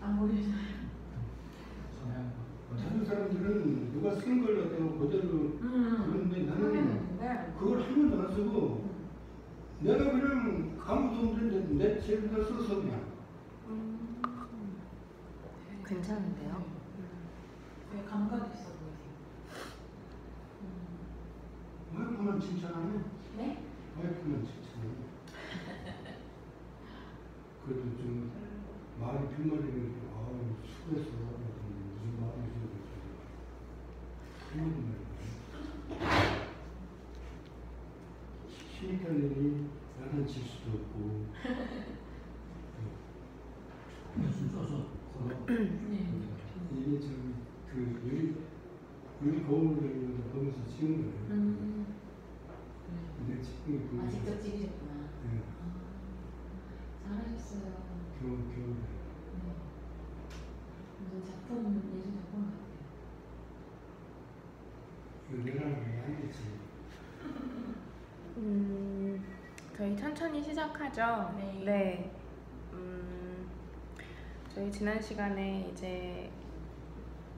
안 보이잖아요. 다른 사람들은 누가 쓴 걸 갖다가 그대로 그런데 나는 그걸 한 번도 안 쓰고 내가 그냥 아무도 없는데 내 책에다 써서 그냥. 괜찮은데요? 되게 감각 있어 보이세요. 와이프만 칭찬하네. 네? 와이프만 칭찬해. 그래도 좀 말이 빈말이면 수고했어. 무슨 말이지? 힘이 딸리니 야단칠 수도 없고. 무슨 써서 이게 좀 여기 거울을 보면서 찍은 거예요. 근데 찍은 게 보이죠? 직접 찍으셨구나. 네. 잘하셨어요. 겨울. 네. 무슨 작품, 예술 작품 같아요. 이거 내가 안 되지. 저희 천천히 시작하죠. 네. 저희 지난 시간에 이제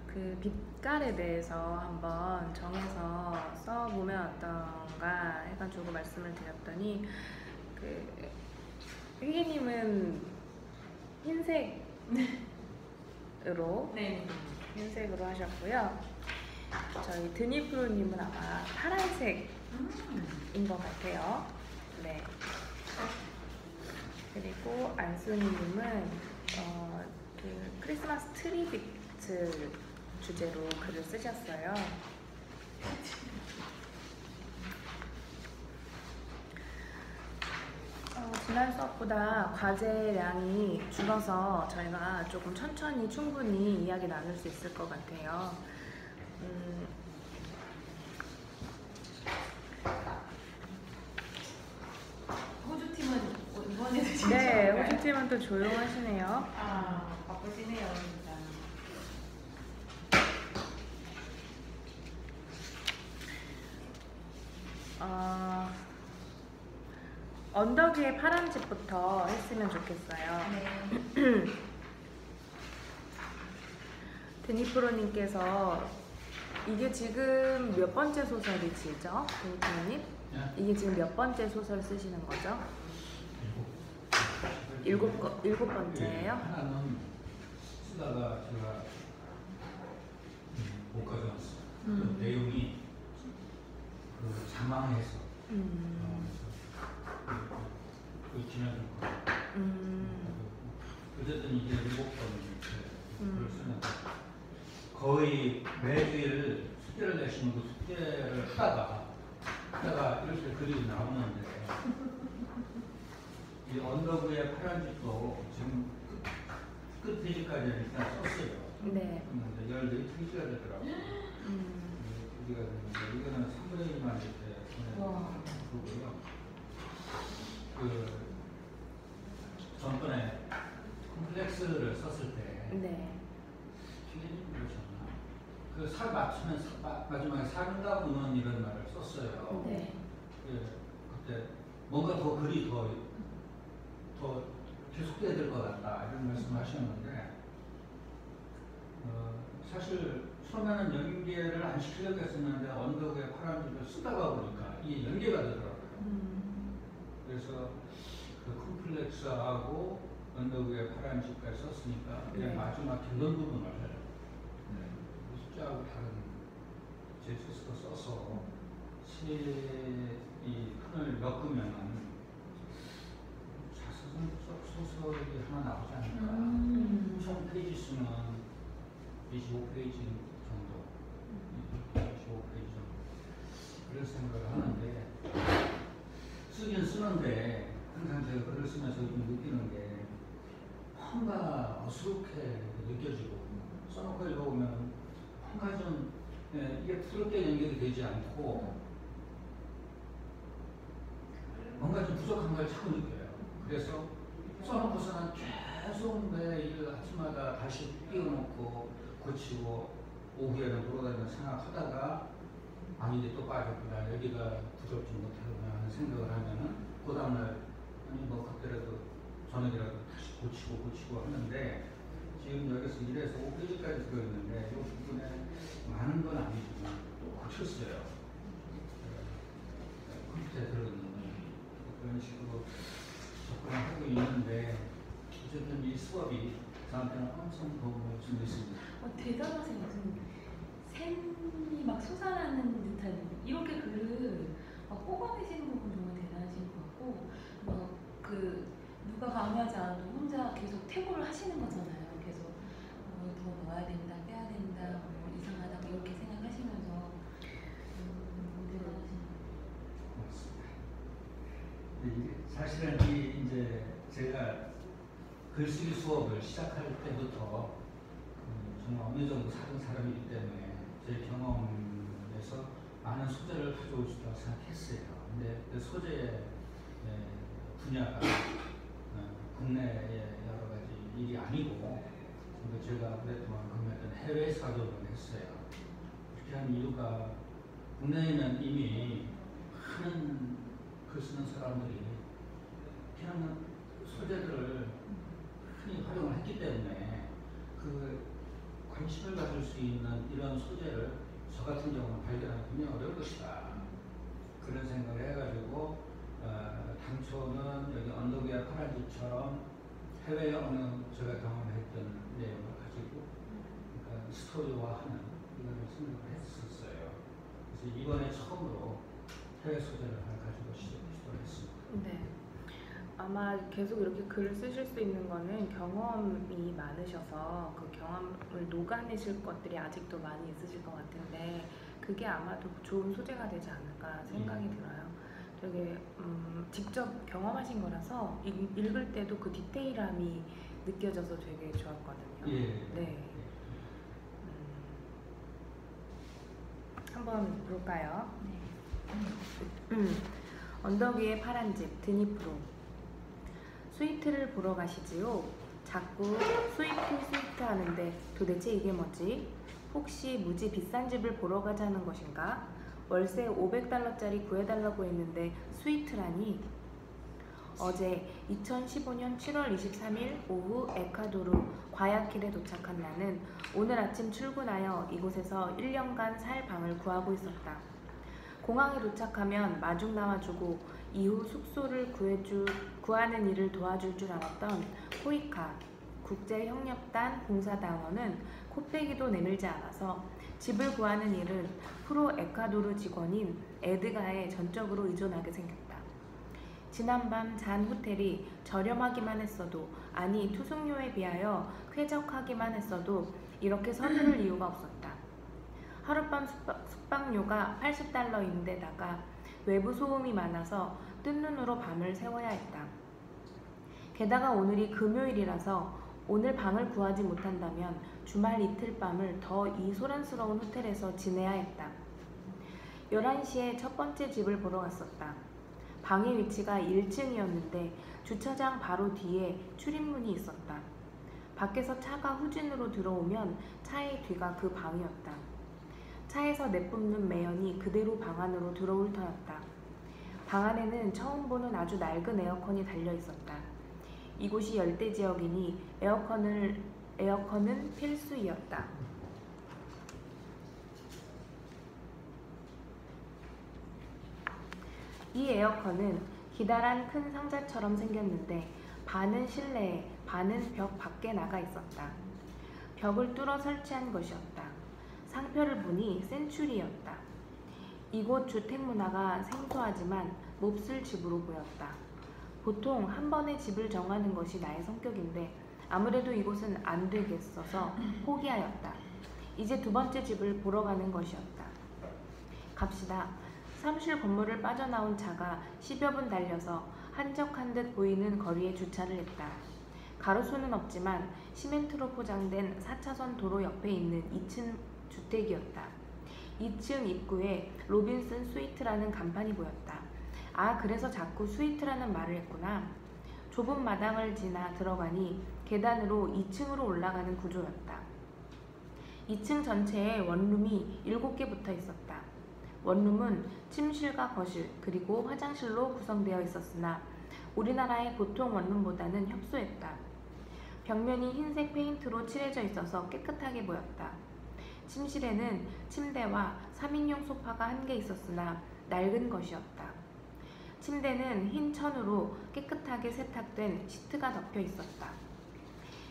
그 빛깔에 대해서 한번 정해서 써보면 어떤가 해가지고 말씀을 드렸더니 그 희기님은 흰색으로 흰색으로 하셨고요. 저희 드니프로님은 아마 파란색인 것 같아요. 네. 그리고 안소니님은 그 크리스마스 트리 비트 주제로 글을 쓰셨어요. 지난 수업보다 과제량이 줄어서 저희가 조금 천천히 충분히 이야기 나눌 수 있을 것 같아요. 호주팀은 이번에도 진짜. 네, 호주팀은 또 조용하시네요. 아, 바쁘시네요, 진짜. 언덕 위의 파란 집부터 했으면 좋겠어요. 네. 드니프로님께서 이게 지금 몇 번째 소설이시죠? 드니프로님? 네? 이게 지금 몇 번째 소설 쓰시는 거죠? 일곱 번째예요? 하나는 쓰다가 제가 못 가져왔어요. 그 내용이 그 자망해서 그 지나는 거. 어쨌든 이제 7번 글을 쓰는데 거의 매주일 숙제를 내시면 그 숙제를 하다가 이렇게 글이 나오는데 이 언덕 위에 파란 집도 지금 끝 페이지까지 일단 썼어요. 네. 근데 14페이지가 되더라고요. 페이지가 되는데 이거는 3분의 1만 이렇게 보고요. 그 전번에 콤플렉스를 썼을 때 피디님 그러셨나? 그 살 맞추면 마지막에 사는가 보는 이런 말을 썼어요. 네. 그때 뭔가 더 글이 더 계속돼야 될 것 같다 이런 말씀을 하셨는데 사실 처음에는 연계를 안 시키려고 했었는데 언덕에 파란 줄을 쓰다가 보니까 이게 연계가 되더라고요. 그래서 그 콤플렉스하고 언덕 위에 파란 집까지 썼으니까 그냥 마지막 결론 부분을 숫자하고 다른 제 스스로 써서 이 끈을 엮으면 소설이 하나 나오지 않을까. 총 페이지 수는 25페이지 정도. 25페이지 정도. 그런 생각을 하는데, 쓰긴 쓰는데, 항상 제가 글을 쓰면서 좀 느끼는 게, 뭔가 어수룩해 느껴지고, 써놓고 읽어보면, 뭔가 좀, 이게 부드럽게 연결이 되지 않고, 뭔가 좀 부족한 걸 자꾸 느껴요. 그래서 써놓고서는 계속 매일 아침마다 다시 띄워놓고 고치고 오후에는 돌아다니면서 생각하다가 이제 또 빠졌구나, 여기가 부족지 못하구나 하는 생각을 하면은 그 다음날 아니 뭐 그때라도 저녁이라도 다시 고치고 하는데 지금 여기서 1에서 5페이지까지 들어있는데 이 부분에 많은 건 아니지만 또 고쳤어요. 컴퓨터에 들어있는 그런 식으로 접근하고 있는데 어쨌든 이 수업이 저한테는 엄청 도움을 주고 있습니다. 대단하세요. 무슨 샘이 막 솟아나는 듯한 이렇게 글을 막 뽑아내시는 건 정말 대단하신 것 같고 그 누가 강요하지 않아도 혼자 계속 태고를 하시는 거잖아요. 계속 더 넣어야 된다, 빼야 된다, 뭐 이상하다 이렇게 생각하시면서 대단하신 것 맞습니다. 사실은 이제 제가 글쓰기 수업을 시작할 때부터 정말 어느 정도 사는 사람이기 때문에 제 경험에서 많은 소재를 가져올 수 있다고 생각했어요. 근데 그 소재의 분야가 국내의 여러 가지 일이 아니고 제가 오랫동안 근무했던 해외 사교를 했어요. 그렇게 한 이유가 국내에는 이미 많은 글 쓰는 사람들이 그냥 소재들을 흔히 활용을 했기 때문에 그 관심을 가질 수 있는 이런 소재를 저 같은 경우는 발견하기 굉장히 어려울 것이다. 그런 생각을 해가지고 당초는 여기 언덕위와 파란집처럼 해외에 어느 제가 경험했던 내용을 가지고 그러니까 스토리화하는 이런 생각을 했었어요. 그래서 이번에 처음으로 해외 소재를 하나 가지고 시도를 했습니다. 네. 아마 계속 이렇게 글을 쓰실 수 있는 거는 경험이 많으셔서 그 경험을 녹아내실 것들이 아직도 많이 있으실 것 같은데 그게 아마도 좋은 소재가 되지 않을까 생각이 들어요. 되게 직접 경험하신 거라서 읽을 때도 그 디테일함이 느껴져서 되게 좋았거든요. 예. 네. 한번 볼까요? 언덕 위의 파란 집 드니프로. 스위트를 보러 가시지요? 자꾸 스위트 하는데 도대체 이게 뭐지? 혹시 무지 비싼 집을 보러 가자는 것인가? 월세 $500짜리 구해달라고 했는데 스위트라니? 어제 2015년 7월 23일 오후 에콰도르 과야킬에 도착한 나는 오늘 아침 출근하여 이곳에서 1년간 살 방을 구하고 있었다. 공항에 도착하면 마중 나와주고 이후 숙소를 구하는 일을 도와줄 줄 알았던 코이카 국제협력단 봉사당원은 코빼기도 내밀지 않아서 집을 구하는 일은 프로 에콰도르 직원인 에드가에 전적으로 의존하게 생겼다. 지난밤 잔 호텔이 저렴하기만 했어도 아니 투숙료에 비하여 쾌적하기만 했어도 이렇게 서두를 이유가 없었다. 하룻밤 숙박료가 $80인데다가 외부 소음이 많아서 뜬 눈으로 밤을 새워야 했다. 게다가 오늘이 금요일이라서 오늘 방을 구하지 못한다면 주말 이틀 밤을 더 이 소란스러운 호텔에서 지내야 했다. 11시에 첫 번째 집을 보러 갔었다. 방의 위치가 1층이었는데 주차장 바로 뒤에 출입문이 있었다. 밖에서 차가 후진으로 들어오면 차의 뒤가 그 방이었다. 차에서 내뿜는 매연이 그대로 방 안으로 들어올 터였다. 방 안에는 처음 보는 아주 낡은 에어컨이 달려 있었다. 이곳이 열대 지역이니 에어컨은 필수이었다. 이 에어컨은 기다란 큰 상자처럼 생겼는데 반은 실내에 반은 벽 밖에 나가 있었다. 벽을 뚫어 설치한 것이었다. 상표를 보니 센츄리였다. 이곳 주택 문화가 생소하지만 몹쓸 집으로 보였다. 보통 한 번에 집을 정하는 것이 나의 성격인데 아무래도 이곳은 안 되겠어서 포기하였다. 이제 두 번째 집을 보러 가는 것이었다. 갑시다. 사무실 건물을 빠져나온 차가 10여 분 달려서 한적한 듯 보이는 거리에 주차를 했다. 가로수는 없지만 시멘트로 포장된 4차선 도로 옆에 있는 2층 주택이었다. 2층 입구에 로빈슨 스위트라는 간판이 보였다. 아, 그래서 자꾸 스위트라는 말을 했구나. 좁은 마당을 지나 들어가니 계단으로 2층으로 올라가는 구조였다. 2층 전체에 원룸이 7개 붙어 있었다. 원룸은 침실과 거실 그리고 화장실로 구성되어 있었으나 우리나라의 보통 원룸보다는 협소했다. 벽면이 흰색 페인트로 칠해져 있어서 깨끗하게 보였다. 침실에는 침대와 3인용 소파가 한 개 있었으나 낡은 것이었다. 침대는 흰 천으로 깨끗하게 세탁된 시트가 덮여 있었다.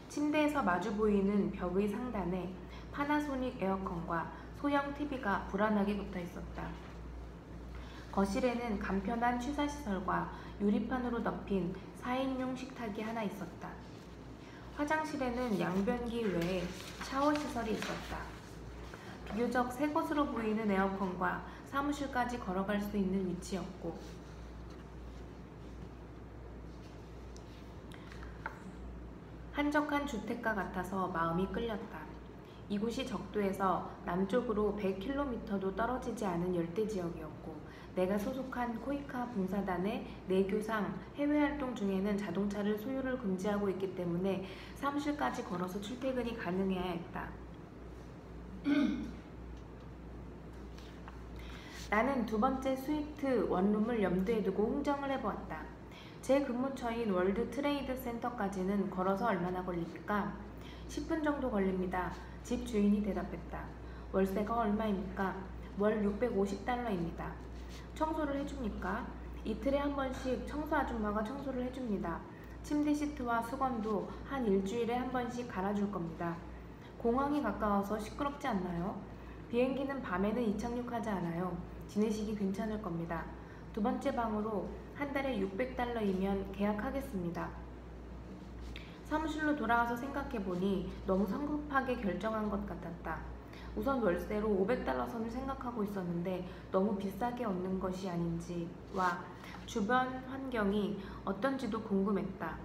침대에서 마주 보이는 벽의 상단에 파나소닉 에어컨과 소형 TV가 불안하게 붙어 있었다. 거실에는 간편한 취사시설과 유리판으로 덮인 4인용 식탁이 하나 있었다. 화장실에는 양변기 외에 샤워시설이 있었다. 비교적 새 것으로 보이는 에어컨과 사무실까지 걸어갈 수 있는 위치였고, 한적한 주택가 같아서 마음이 끌렸다. 이곳이 적도에서 남쪽으로 100km도 떨어지지 않은 열대지역이었고, 내가 소속한 코이카 봉사단의 내교상 해외활동 중에는 자동차를 소유를 금지하고 있기 때문에 사무실까지 걸어서 출퇴근이 가능해야 했다. 나는 두 번째 스위트 원룸을 염두에 두고 흥정을 해보았다. 제 근무처인 월드 트레이드 센터까지는 걸어서 얼마나 걸립니까? 10분 정도 걸립니다. 집 주인이 대답했다. 월세가 얼마입니까? 월 650달러입니다. 청소를 해줍니까? 이틀에 한 번씩 청소 아줌마가 청소를 해줍니다. 침대 시트와 수건도 한 일주일에 한 번씩 갈아줄 겁니다. 공항이 가까워서 시끄럽지 않나요? 비행기는 밤에는 이착륙하지 않아요. 지내시기 괜찮을 겁니다. 두 번째 방으로 한 달에 600달러이면 계약하겠습니다. 사무실로 돌아와서 생각해보니 너무 성급하게 결정한 것 같았다. 우선 월세로 500달러 선을 생각하고 있었는데 너무 비싸게 얻는 것이 아닌지와 주변 환경이 어떤지도 궁금했다.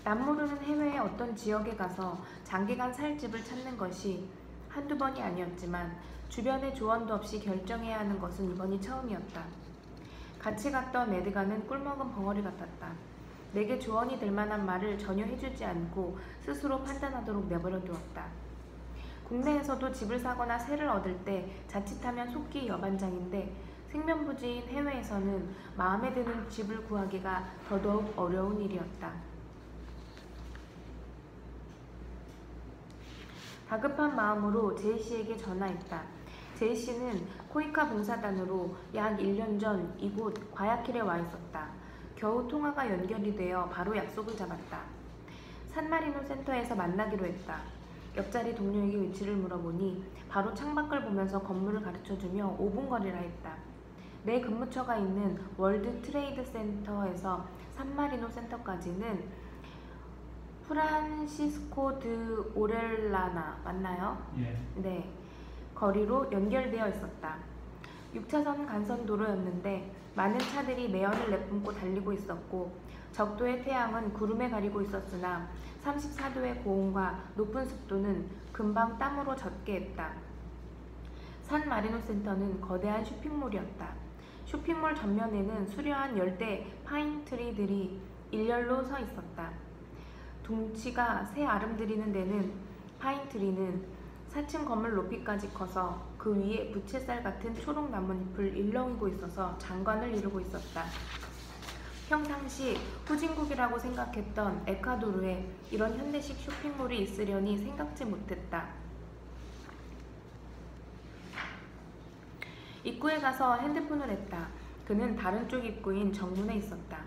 남모르는 해외의 어떤 지역에 가서 장기간 살 집을 찾는 것이 한두 번이 아니었지만 주변의 조언도 없이 결정해야 하는 것은 이번이 처음이었다. 같이 갔던 에드가는 꿀먹은 벙어리 같았다. 내게 조언이 될 만한 말을 전혀 해주지 않고 스스로 판단하도록 내버려 두었다. 국내에서도 집을 사거나 세를 얻을 때 자칫하면 속기 여반장인데 생면부지인 해외에서는 마음에 드는 집을 구하기가 더더욱 어려운 일이었다. 다급한 마음으로 제이씨에게 전화했다. 제이씨는 코이카 봉사단으로 약 1년 전 이곳 과야킬에 와 있었다. 겨우 통화가 연결이 되어 바로 약속을 잡았다. 산마리노 센터에서 만나기로 했다. 옆자리 동료에게 위치를 물어보니 바로 창밖을 보면서 건물을 가르쳐주며 5분 거리라 했다. 내 근무처가 있는 월드 트레이드 센터에서 산마리노 센터까지는 프란시스코 드 오렐라나 맞나요? 예. 네. 거리로 연결되어 있었다. 6차선 간선도로였는데 많은 차들이 매연을 내뿜고 달리고 있었고 적도의 태양은 구름에 가리고 있었으나 34도의 고온과 높은 습도는 금방 땀으로 젖게 했다. 산 마리노 센터는 거대한 쇼핑몰이었다. 쇼핑몰 전면에는 수려한 열대 파인트리들이 일렬로 서 있었다. 둥치가 새 아름 들이는 데는 파인트리는 4층 건물 높이까지 커서 그 위에 부채살 같은 초록 나뭇잎을 일렁이고 있어서 장관을 이루고 있었다. 평상시 후진국이라고 생각했던 에콰도르에 이런 현대식 쇼핑몰이 있으려니 생각지 못했다. 입구에 가서 핸드폰을 했다. 그는 다른 쪽 입구인 정문에 있었다.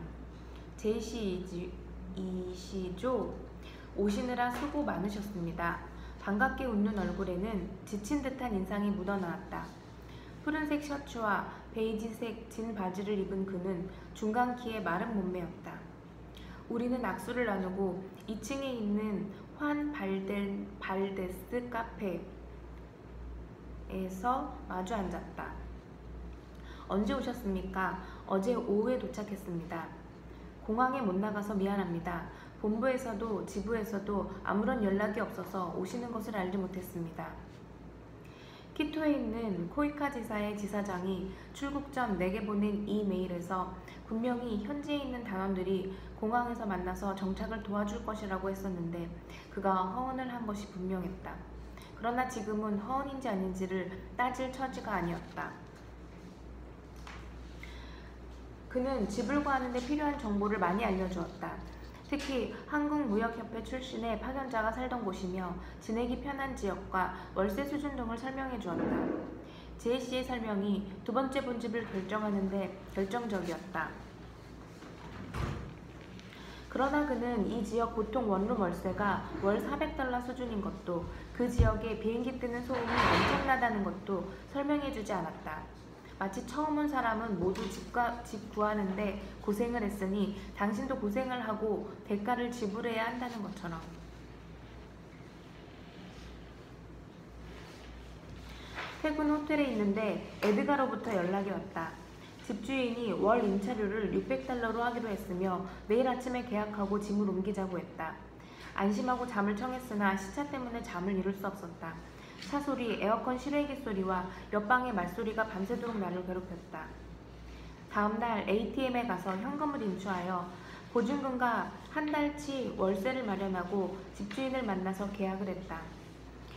제이씨이시죠? 오시느라 수고 많으셨습니다. 반갑게 웃는 얼굴에는 지친 듯한 인상이 묻어나왔다. 푸른색 셔츠와 베이지색 진 바지를 입은 그는 중간 키의 마른 몸매였다. 우리는 악수를 나누고 2층에 있는 환 발데스 카페에서 마주 앉았다. 언제 오셨습니까? 어제 오후에 도착했습니다. 공항에 못 나가서 미안합니다. 본부에서도 지부에서도 아무런 연락이 없어서 오시는 것을 알지 못했습니다. 키토에 있는 코이카 지사의 지사장이 출국 전 내게 보낸 이메일에서 분명히 현지에 있는 단원들이 공항에서 만나서 정착을 도와줄 것이라고 했었는데 그가 허언을 한 것이 분명했다. 그러나 지금은 허언인지 아닌지를 따질 처지가 아니었다. 그는 집을 구하는 데 필요한 정보를 많이 알려주었다. 특히 한국무역협회 출신의 파견자가 살던 곳이며 지내기 편한 지역과 월세 수준 등을 설명해 주었다. 제이씨의 설명이 두 번째 본집을 결정하는 데 결정적이었다. 그러나 그는 이 지역 보통 원룸 월세가 월 400달러 수준인 것도 그 지역에 비행기 뜨는 소음이 엄청나다는 것도 설명해주지 않았다. 마치 처음 온 사람은 모두 집 구하는데 고생을 했으니 당신도 고생을 하고 대가를 지불해야 한다는 것처럼. 퇴근 호텔에 있는데 에드가로부터 연락이 왔다. 집주인이 월 임차료를 600달러로 하기로 했으며 내일 아침에 계약하고 짐을 옮기자고 했다. 안심하고 잠을 청했으나 시차 때문에 잠을 이룰 수 없었다. 차 소리, 에어컨 실외기 소리와 옆방의 말소리가 밤새도록 나를 괴롭혔다. 다음날 ATM에 가서 현금을 인출하여 보증금과 한 달치 월세를 마련하고 집주인을 만나서 계약을 했다.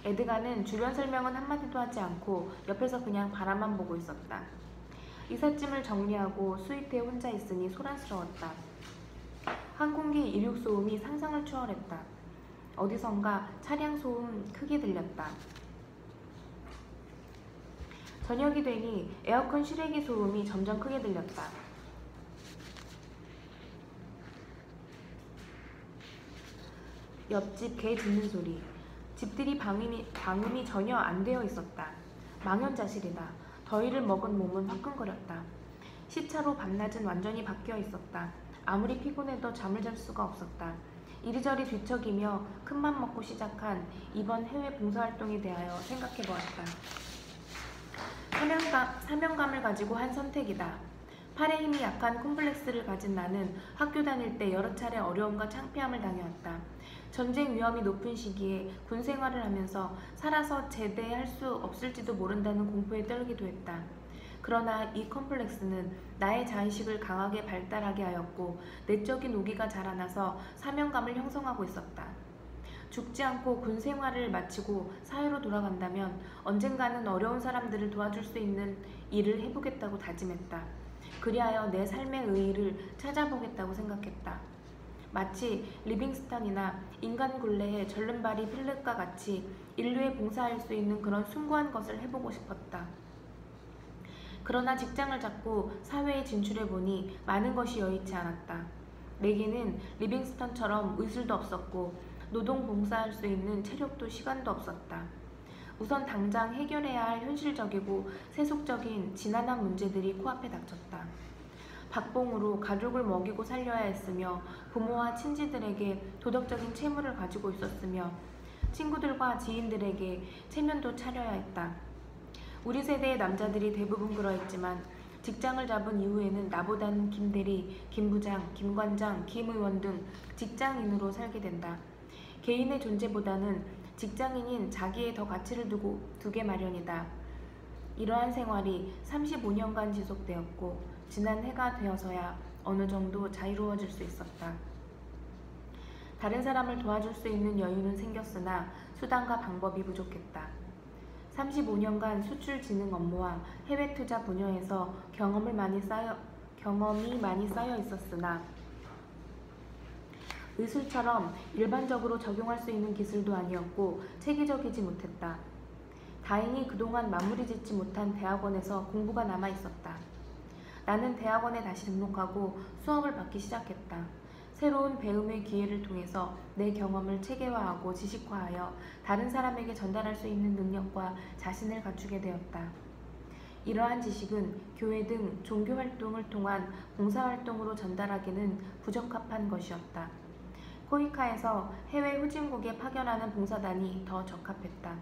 에드가는 주변 설명은 한마디도 하지 않고 옆에서 그냥 바라만 보고 있었다. 이삿짐을 정리하고 스위트에 혼자 있으니 소란스러웠다. 항공기 이륙 소음이 상상을 초월했다. 어디선가 차량 소음 크게 들렸다. 저녁이 되니 에어컨 실외기 소음이 점점 크게 들렸다. 옆집 개 짖는 소리. 집들이 방음이 전혀 안 되어 있었다. 망연자실이다. 더위를 먹은 몸은 화끈거렸다. 시차로 밤낮은 완전히 바뀌어 있었다. 아무리 피곤해도 잠을 잘 수가 없었다. 이리저리 뒤척이며 큰맘 먹고 시작한 이번 해외 봉사활동에 대하여 생각해보았다. 사명감을 가지고 한 선택이다. 팔에 힘이 약한 콤플렉스를 가진 나는 학교 다닐 때 여러 차례 어려움과 창피함을 당해왔다. 전쟁 위험이 높은 시기에 군 생활을 하면서 살아서 제대할 수 없을지도 모른다는 공포에 떨기도 했다. 그러나 이 컴플렉스는 나의 자의식을 강하게 발달하게 하였고 내적인 오기가 자라나서 사명감을 형성하고 있었다. 죽지 않고 군 생활을 마치고 사회로 돌아간다면 언젠가는 어려운 사람들을 도와줄 수 있는 일을 해보겠다고 다짐했다. 그리하여 내 삶의 의의를 찾아보겠다고 생각했다. 마치 리빙스턴이나 인간굴레의 절름발이 필름과 같이 인류에 봉사할 수 있는 그런 숭고한 것을 해보고 싶었다. 그러나 직장을 잡고 사회에 진출해보니 많은 것이 여의치 않았다. 내게는 리빙스턴처럼 의술도 없었고 노동 봉사할 수 있는 체력도 시간도 없었다. 우선 당장 해결해야 할 현실적이고 세속적인 지난한 문제들이 코앞에 닥쳤다. 박봉으로 가족을 먹이고 살려야 했으며 부모와 친지들에게 도덕적인 채무를 가지고 있었으며 친구들과 지인들에게 체면도 차려야 했다. 우리 세대의 남자들이 대부분 그러했지만 직장을 잡은 이후에는 나보다는 김대리, 김부장, 김관장, 김의원 등 직장인으로 살게 된다. 개인의 존재보다는 직장인인 자기에 더 가치를 두게 마련이다. 이러한 생활이 35년간 지속되었고 지난 해가 되어서야 어느 정도 자유로워질 수 있었다. 다른 사람을 도와줄 수 있는 여유는 생겼으나 수단과 방법이 부족했다. 35년간 수출 진흥 업무와 해외 투자 분야에서 경험이 많이 쌓여 있었으나 의술처럼 일반적으로 적용할 수 있는 기술도 아니었고 체계적이지 못했다. 다행히 그동안 마무리 짓지 못한 대학원에서 공부가 남아 있었다. 나는 대학원에 다시 등록하고 수업을 받기 시작했다. 새로운 배움의 기회를 통해서 내 경험을 체계화하고 지식화하여 다른 사람에게 전달할 수 있는 능력과 자신을 갖추게 되었다. 이러한 지식은 교회 등 종교활동을 통한 봉사활동으로 전달하기는 부적합한 것이었다. 코이카에서 해외 후진국에 파견하는 봉사단이 더 적합했다.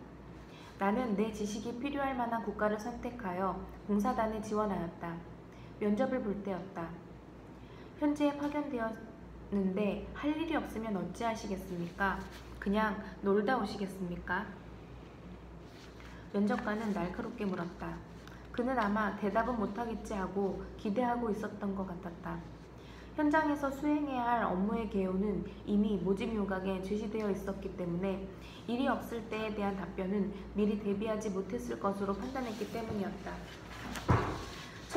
나는 내 지식이 필요할 만한 국가를 선택하여 봉사단에 지원하였다. 면접을 볼 때였다. 현지에 파견되었는데 할 일이 없으면 어찌하시겠습니까? 그냥 놀다 오시겠습니까? 면접관은 날카롭게 물었다. 그는 아마 대답은 못하겠지 하고 기대하고 있었던 것 같았다. 현장에서 수행해야 할 업무의 개요는 이미 모집 요강에 제시되어 있었기 때문에 일이 없을 때에 대한 답변은 미리 대비하지 못했을 것으로 판단했기 때문이었다.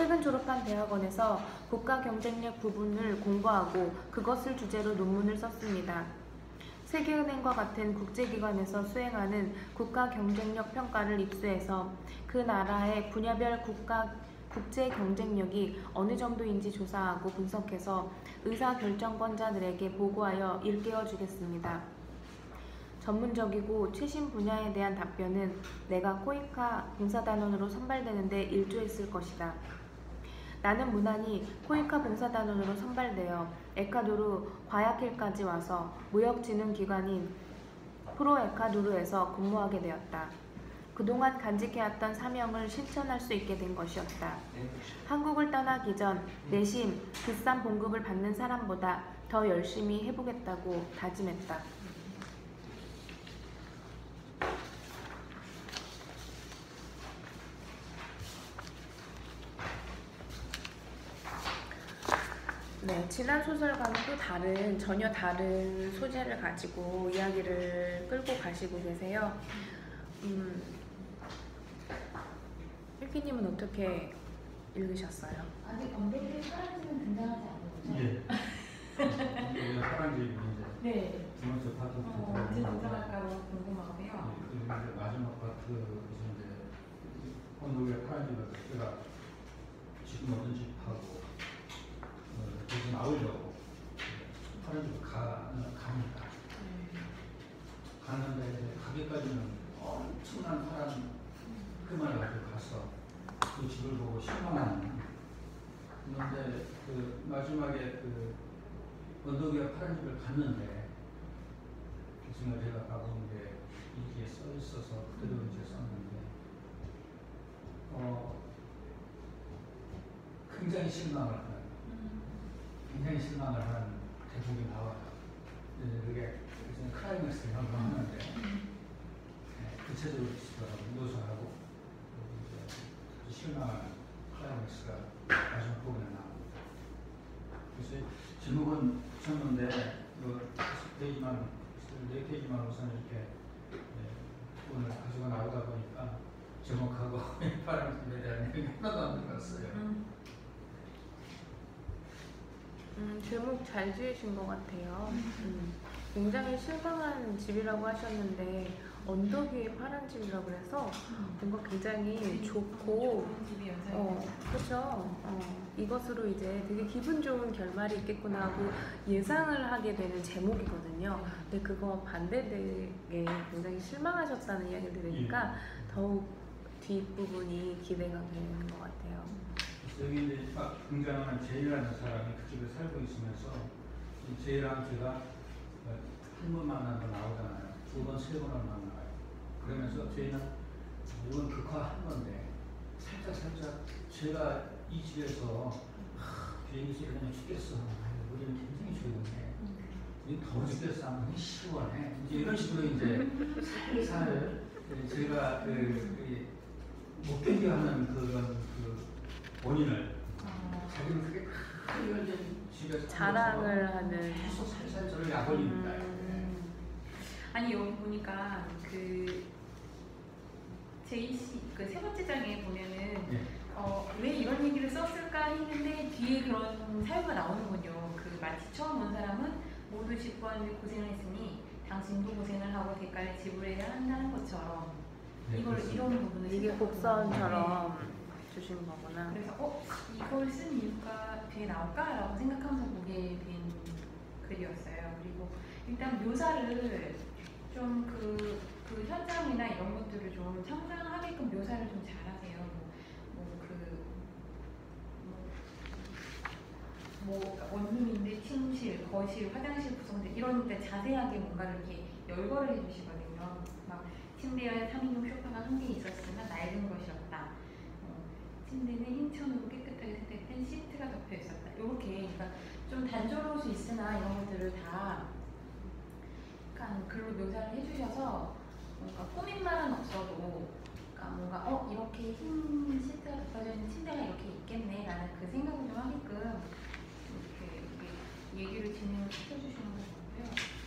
최근 졸업한 대학원에서 국가 경쟁력 부분을 공부하고 그것을 주제로 논문을 썼습니다. 세계은행과 같은 국제기관에서 수행하는 국가 경쟁력 평가를 입수해서 그 나라의 분야별 국제 경쟁력이 어느 정도인지 조사하고 분석해서 의사결정권자들에게 보고하여 일깨워 주겠습니다. 전문적이고 최신 분야에 대한 답변은 내가 코이카 봉사단원으로 선발되는데 일조했을 것이다. 나는 무난히 코이카 봉사단원으로 선발되어 에콰도르 과야킬까지 와서 무역진흥기관인 프로에콰도르에서 근무하게 되었다. 그동안 간직해왔던 사명을 실천할 수 있게 된 것이었다. 한국을 떠나기 전 내심 비싼 봉급을 받는 사람보다 더 열심히 해보겠다고 다짐했다. 네, 지난 소설과는 또 전혀 다른 소재를 가지고 이야기를 끌고 가시고 계세요. 일기님은 어떻게 읽으셨어요? 아직 언덕의 파란집은 등장하지 않은 거죠? 예. 우리가 사람들이 이제 네. 두 번째 파트부터 언제 등장할까로 궁금하고요. 그리고 이제 마지막 파트에서 이제 언덕의 파란집을 제가 지금 어떤 집하고 계속 나오려고 파란집을 갑니다. 가는데 이제 가기까지는 엄청난 파란 끄만을 가지고 가서 그 집을 보고 실망하는. 그런데 그 마지막에 그 언덕 위에 파란 집을 갔는데 지금 제가 가본 게 이게 써 있어서 그대로 이제 썼는데 굉장히 실망을 하는 대목이 나와요. 그게 클라이맥스를 연구하는데 구체적으로 묘사하고 이제 실망하는 클라이맥스가 마지막 부분에 나옵니다. 그래서 제목은 붙였는데 4페이지만 우선 이렇게 오늘 가지고 나오다 보니까 제목하고 파란집에 대한 얘기 하나도 안 들었어요. 제목 잘 지으신 것 같아요. 굉장히 실망한 집이라고 하셨는데 언덕 위에 파란 집이라고 해서 뭔가 굉장히 좋고 그렇죠. 이것으로 이제 되게 기분 좋은 결말이 있겠구나 하고 예상을 하게 되는 제목이거든요. 근데 그거 반대되게 굉장히 실망하셨다는 이야기를 들으니까 더욱 뒷부분이 기대가 되는 것 같아요. 여기 이제 막 등장하는 제이라는 사람이 그 집에 살고 있으면서 이 제이랑 제가 한 번 만나서 나오잖아요. 2번, 3번을 만나요. 그러면서 저희는 이건 극화한 건데 살짝 제가 이 집에서 비행기 소리 그냥 죽겠어. 우리는 굉장히 조용해. 더 죽겠어 하면 시원해. 이제 이런 식으로 이제 살살 제가 못 견뎌하는 그런 원인을 자기는 그게 크게 집에서 자랑을 하는 계속 살살 저를 약올립니다. 아니 여기 보니까 그 제이 씨 그 세 번째 장에 보면은 왜 이런 얘기를 썼을까 했는데 뒤에 그런 사유가 나오는군요. 그 마치 처음 온 사람은 모두 집구하는데 고생을 했으니 당신도 고생을 하고 대가를 지불해야 한다는 것처럼 이런 부분을 이게 곡선처럼 주신 거구나. 그래서 이걸 쓴 이유가 뒤에 나올까라고 생각하면서 보게 된 글이었어요. 그리고 일단 묘사를 좀 그 현장이나 이런 것들을 좀 상상하게끔 묘사를 좀 잘하세요. 원룸인데 침실, 거실, 화장실 구성들 이런 데 자세하게 뭔가를 이렇게 열거를 해주시거든요. 막 침대와 3인용 소파가 한 개 있었으나 낡은 것이었다. 침대는 흰천으로 깨끗하게 세탁된 시트가 덮여 있었다. 이렇게 그러니까 좀 단조로울 수 있으나 이런 것들을 다 약간 글로 묘사를 해주셔서 뭔가 꾸민말은 없어도 그러니까 뭔가 이렇게 흰 시트가 덮여져 있는 침대가 이렇게 있겠네라는 그 생각을 좀 하게끔 이렇게 얘기를 진행시켜주시는 것 같고요.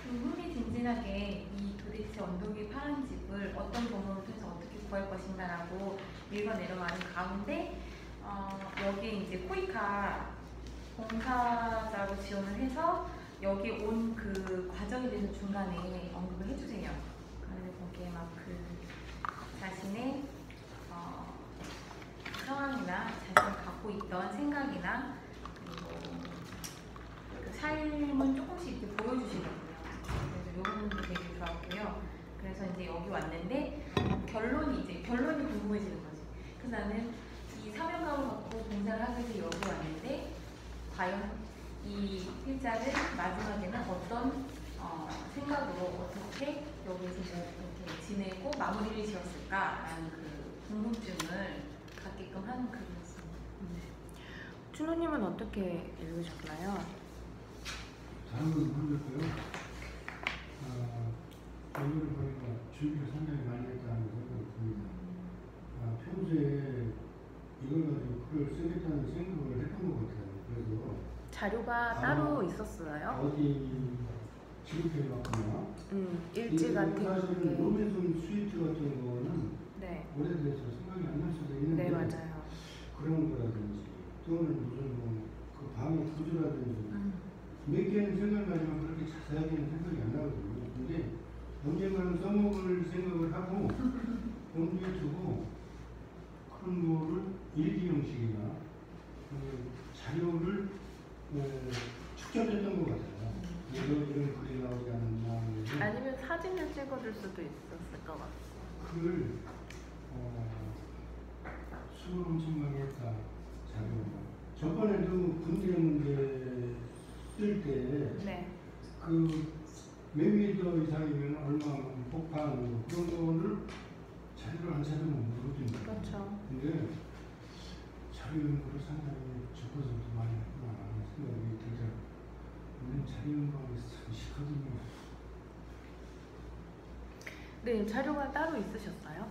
좀 흥미진진하게 이 도대체 언덕 위의 파란 집을 어떤 방법을 통해서 어떻게 구할 것인가라고 읽어내려가는 가운데 여기 이제 코이카 봉사자로 지원을 해서 여기 온 그 과정에 대해서 중간에 언급을 해주세요. 그래서 거기에 막 그 자신의 상황이나 자신이 갖고 있던 생각이나 그리고 그 삶을 조금씩 이렇게 보여주시거든요. 그래서 이런 부분도 되게 좋았고요. 그래서 이제 여기 왔는데 결론이 궁금해지는 거지. 그래서 나는 이 사명감을 갖고 봉사를 하기 위해서 여기 왔는데 과연 이 필자를 마지막에는 어떤 생각으로 어떻게 여기서 이렇게 지내고 마무리를 지었을까라는 그 궁금증을 갖게끔 하는 글이었습니다. 춘호님은 어떻게 읽으셨나요? 다른 건 모르겠고요. 오늘 보니까 준비를 상당히 많이 했다는 생각이 듭니다. 평소에 이걸 가지고 글을 쓰겠다는 생각을 했던 것 같아요. 그래서 자료가 따로 있었어요? 어디 지급해봤거나 일지 같은 사실은 게. 로맨스 스위트 같은 거는 네. 오래돼서 생각이 안 날 수도 있는데 네, 맞아요. 그런 거라든지 또는 무슨 그 방의 구조라든지 몇 개는 생각나지만 그렇게 자세하게는 생각이 안 나거든요. 근데 언젠가는 써먹을 생각을 하고 염두에 두고 그런 거를 일기 형식이나 자료를 축적했던 것 같아요. 이런 글이 나오지 않는 마음에서 아니면 사진을 찍어줄 수도 있었을 것 같고. 그걸 수를 엄청 많이 했다. 자료가. 저번에도 군대 문제 쓸 때 네. 그 몇 미터 이상이면 얼마 폭파하는 그런 거를 자료를 안 찾으면 모르거든요. 그렇죠. 근데 자료 연구를 상당히 적어서도 많이 했구나 하는 생각이 들더라고요. 우리는 자료 연구하기 참 싫거든요. 네, 자료가 따로 있으셨어요?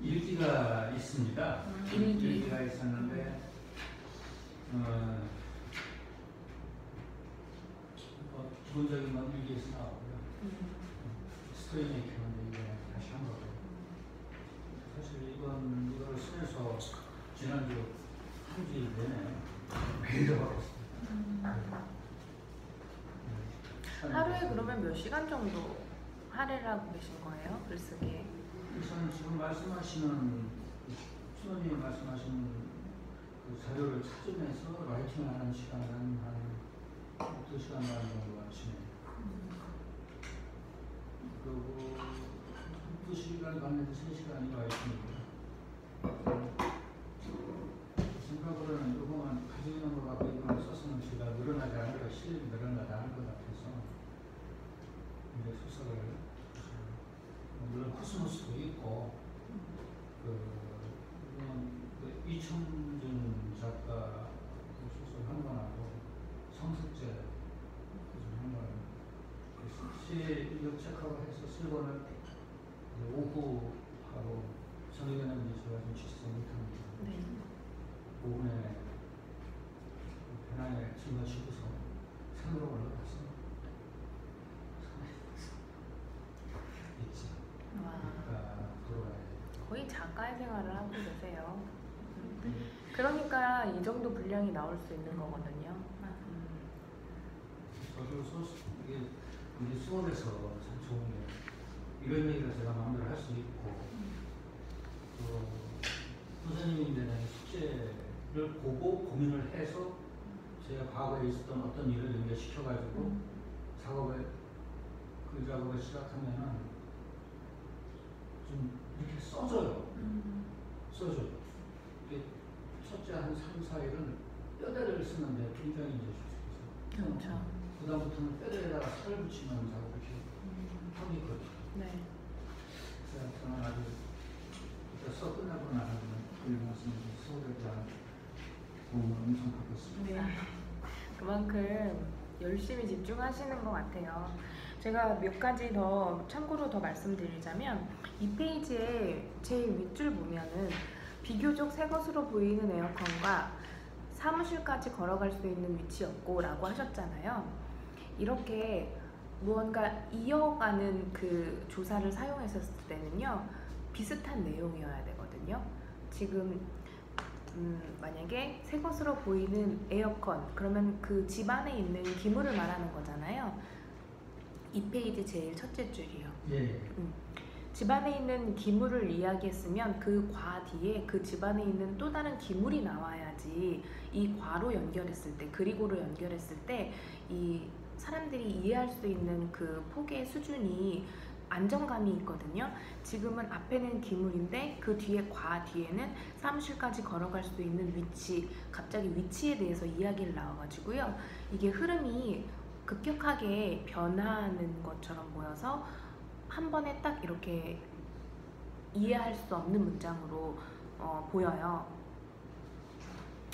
일기가 있습니다. 일기가 있었는데 기본적인 건 일기에서 나오고요. 스토리 메이킹은 이제 다시 한 거고. 사실 이걸 쓰면서 지난주 한 주일 내내 매일 하고 있습니다. 하루에 그러면 몇 시간 정도 할애를 하고 계신 거예요? 글쓰기에? 우선 지금 말씀하시는 수원님이 말씀하시는 그 자료를 찾으면서 라이팅을 하는 시간은 한 2시간 반 정도가 지내요. 그리고 2시간 반에서 3시간이 라이팅이고요. 생각으로는 이거만 가지고 있는 거 갖고 이거만 써서는 제가 늘어나지 않을 것, 실력이 늘어나지 않을 것 같아서 이제 소설을 물론 코스모스도 있고 이청준 작가 소설 한 권하고 성석재 한 권, 시력 체크하고 해서 쓸고는 오후하고 저녁에는 이제 제가 좀 취소 못합니다. 네. 오후에 배낭에 짊어지고서 산으로 올라가서 있지. 와, 돌아가야 돼. 거의 작가의 생활을 하고 계세요. 그러니까 이 정도 분량이 나올 수 있는 거거든요. 저도 이게 우리 수업에서 참 좋은 게 이런 얘기를 제가 마음대로 할 수 있고 또 선생님인데는 숙제를 보고 고민을 해서 제가 과거에 있었던 어떤 일을 연결시켜가지고 그 작업을 시작하면은 좀 이렇게 써줘요. 써줘요. 이게 첫째 한 3, 4일은 뼈대를 쓰는데 굉장히 이제 좋습니다. 그렇죠. 그다음부터는 뼈대에다가 살을 붙이는 작업을 이렇게 하고 있거든요. 네. 그래서 저는 아주 써 끝나고 나서는 그 말씀을 수업에 대한 도움을 엄청 받고 있습니다. 네. 그만큼 열심히 집중하시는 것 같아요. 제가 몇 가지 더 참고로 더 말씀드리자면 이 페이지에 제일 윗줄 보면은 비교적 새 것으로 보이는 에어컨과 사무실까지 걸어갈 수 있는 위치였고 라고 하셨잖아요. 이렇게 무언가 이어가는 그 조사를 사용했었을 때는요 비슷한 내용이어야 되거든요. 지금 만약에 새 것으로 보이는 에어컨, 그러면 그 집 안에 있는 기물을 말하는 거잖아요. 2페이지 제일 첫째 줄이요. 예. 집 안에 있는 기물을 이야기했으면 그 과 뒤에 그 집 안에 있는 또 다른 기물이 나와야지 이 과로 연결했을 때, 그리고로 연결했을 때 이 사람들이 이해할 수 있는 그 폭의 수준이 안정감이 있거든요. 지금은 앞에는 기물인데 그 뒤에 과 뒤에는 사무실까지 걸어갈 수 있는 위치, 갑자기 위치에 대해서 이야기를 나와가지고요. 이게 흐름이 급격하게 변하는 것처럼 보여서 한 번에 딱 이렇게 이해할 수 없는 문장으로 보여요.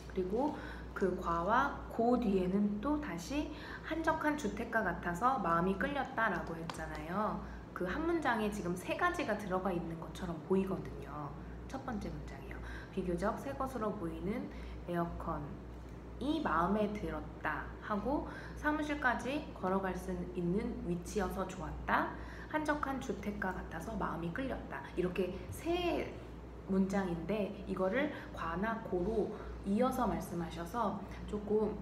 그리고 그 과와 고 뒤에는 또 다시 한적한 주택가 같아서 마음이 끌렸다라고 했잖아요. 그 한 문장에 지금 세 가지가 들어가 있는 것처럼 보이거든요. 첫 번째 문장이요. 비교적 새 것으로 보이는 에어컨이 마음에 들었다 하고 사무실까지 걸어갈 수 있는 위치여서 좋았다. 한적한 주택가 같아서 마음이 끌렸다. 이렇게 세 문장인데 이거를 과나 고로 이어서 말씀하셔서 조금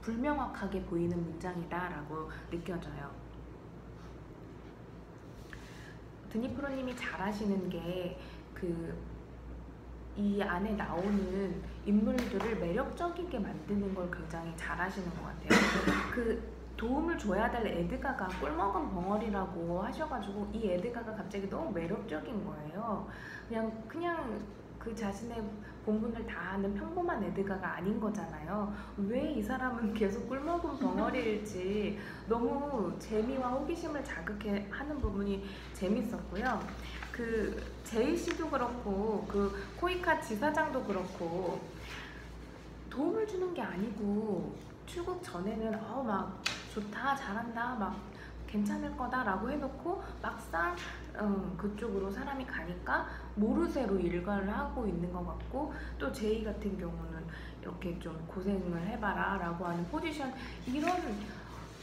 불명확하게 보이는 문장이다 라고 느껴져요. 드니프로님이 잘하시는 게 이 안에 나오는 인물들을 매력적이게 만드는 걸 굉장히 잘하시는 것 같아요. 그 도움을 줘야 될 에드가가 꿀먹은 벙어리라고 하셔가지고 이 에드가가 갑자기 너무 매력적인 거예요. 그냥 그 자신의 본분을 다 아는 평범한 에드가가 아닌 거잖아요. 왜 이 사람은 계속 꿀먹은 벙어리일지 너무 재미와 호기심을 자극하는 부분이 재밌었고요. 그 제이 씨도 그렇고 그 코이카 지사장도 그렇고 도움을 주는 게 아니고 출국 전에는 막 좋다, 잘한다, 막 괜찮을 거다 라고 해놓고 막상 그쪽으로 사람이 가니까 모르쇠로 일과를 하고 있는 것 같고, 또 제이 같은 경우는 이렇게 좀 고생을 해봐라 라고 하는 포지션,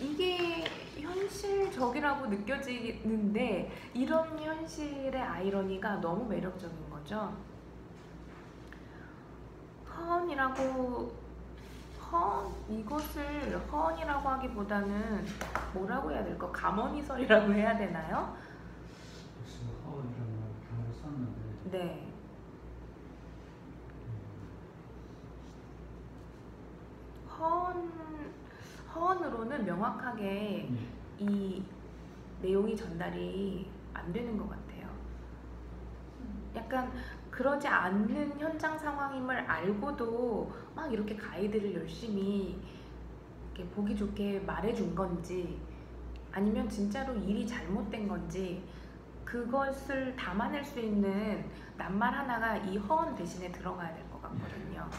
이게 현실적이라고 느껴지는데 이런 현실의 아이러니가 너무 매력적인 거죠. 이것을 허언이라고 하기보다는 뭐라고 해야 될까? 감언이설이라고 해야 되나요? 글쎄, 허언이라는 단어를 썼는데. 네. 허언으로는 명확하게 이 내용이 전달이 안 되는 것 같아요. 약간 그러지 않는 현장 상황임을 알고도 막 이렇게 가이드를 열심히 이렇게 보기 좋게 말해준 건지, 아니면 진짜로 일이 잘못된 건지, 그것을 담아낼 수 있는 낱말 하나가 이 허언 대신에 들어가야 될 것 같거든요.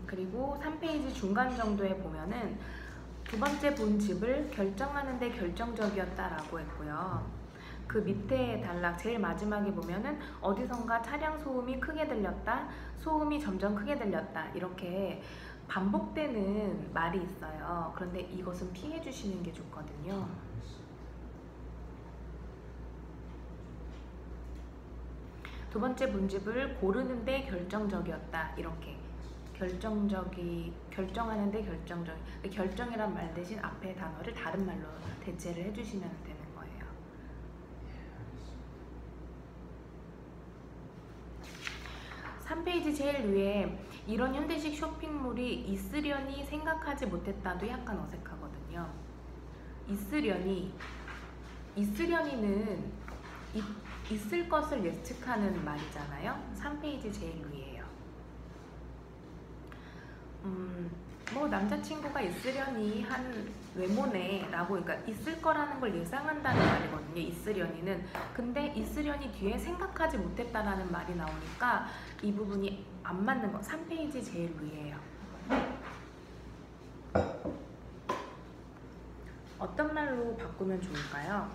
그리고 3페이지 중간 정도에 보면은 두 번째 본집을 결정하는 데 결정적이었다라고 했고요. 그 밑에 단락 제일 마지막에 보면은 어디선가 차량 소음이 크게 들렸다, 소음이 점점 크게 들렸다, 이렇게 반복되는 말이 있어요. 그런데 이것은 피해 주시는 게 좋거든요. 두 번째 본집을 고르는데 결정적이었다, 이렇게 결정하는데 결정이란 말 대신 앞에 단어를 다른 말로 대체를 해주시면 되는 거예요. 3페이지 제일 위에 이런 현대식 쇼핑몰이 있으려니 생각하지 못했다도 약간 어색하거든요. 있으려니는 있을 것을 예측하는 말이잖아요. 3페이지 제일 위에요. 뭐 남자친구가 있으려니 한 외모네 라고, 그러니까 있을 거라는 걸 예상한다는 말이거든요. 있으려니는. 근데 있으려니 뒤에 생각하지 못했다라는 말이 나오니까 이 부분이 안 맞는 거. 3페이지 제일 위에요. 어떤 말로 바꾸면 좋을까요?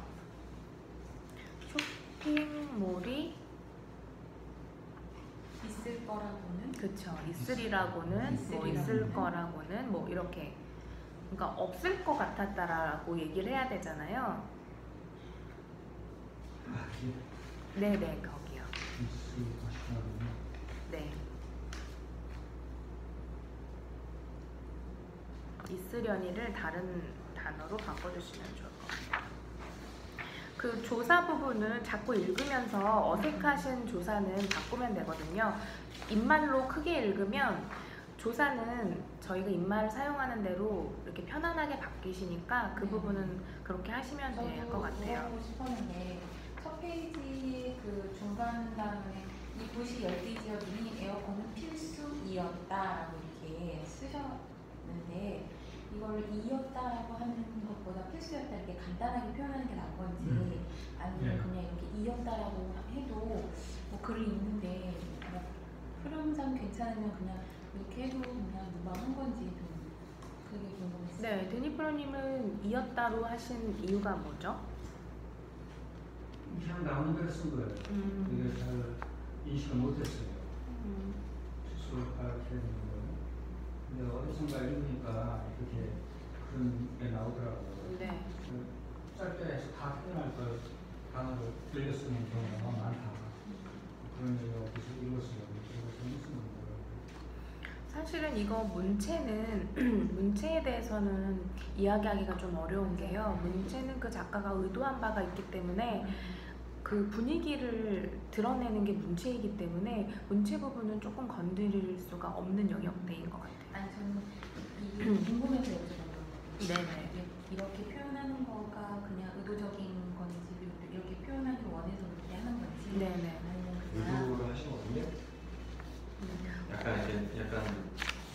쇼핑몰이 있을 거라고는? 그쵸. 있으리라고는, 뭐 있을 거라고는, 뭐 이렇게 그러니까 없을 것 같았다라고 얘기를 해야 되잖아요. 아, 이게 네네, 거기요. 하시나군요. 네. 있으려니를 다른 단어로 바꿔주시면 좋을 것 같아요. 그 조사 부분은 자꾸 읽으면서 어색하신 조사는 바꾸면 되거든요. 입말로 크게 읽으면 조사는 저희가 입말을 사용하는 대로 이렇게 편안하게 바뀌시니까 그 부분은 그렇게 하시면 될 것 같아요. 물어보고 싶었는데 첫 페이지 그 중간 단어에 이 도시 열대 지역이니 에어컨은 필수이었다라고 이렇게 쓰셨는데 이걸 이었다라고 하는 것보다 필수였다 이렇게 간단하게 표현하는 게 나은 건지 아니면 네. 그냥 이렇게 이었다라고 해도 뭐 글을 읽는데 뭐 흐름상 괜찮으면 그냥 이렇게 해도 그냥 무방한 건지 좀 그게 궁금했어요. 네, 데니프로님은 이었다로 하신 이유가 뭐죠? 그냥 나오는 대로 쓴 거예요. 이게 잘 인식을 못했어요. 스스로 파악해야 되는 거예요. 근데 어디선가 읽으니까 이렇게 그런 게 나오더라고요. 네. 짧게 해서 다 표현할 걸 단어를 들려 쓰는 경우가 많다. 그런 얘기가 어디서 읽었어요. 그래서 재밌는 거예요. 사실은 이거 문체는 문체에 대해서는 이야기하기가 좀 어려운 게요. 문체는 그 작가가 의도한 바가 있기 때문에 그 분위기를 드러내는 게 문체이기 때문에 문체 부분은 조금 건드릴 수가 없는 영역대인 것 같아요. 아니 저는 이게 궁금해서 여쭤본 거거든요. 네네. 이렇게 표현하는 거가 그냥 의도적인 건지 이렇게 표현하기 원해서 그렇게 하는 건지 네네. 아니면 그냥 의도를 하신 거군요. 약간 이렇게 약간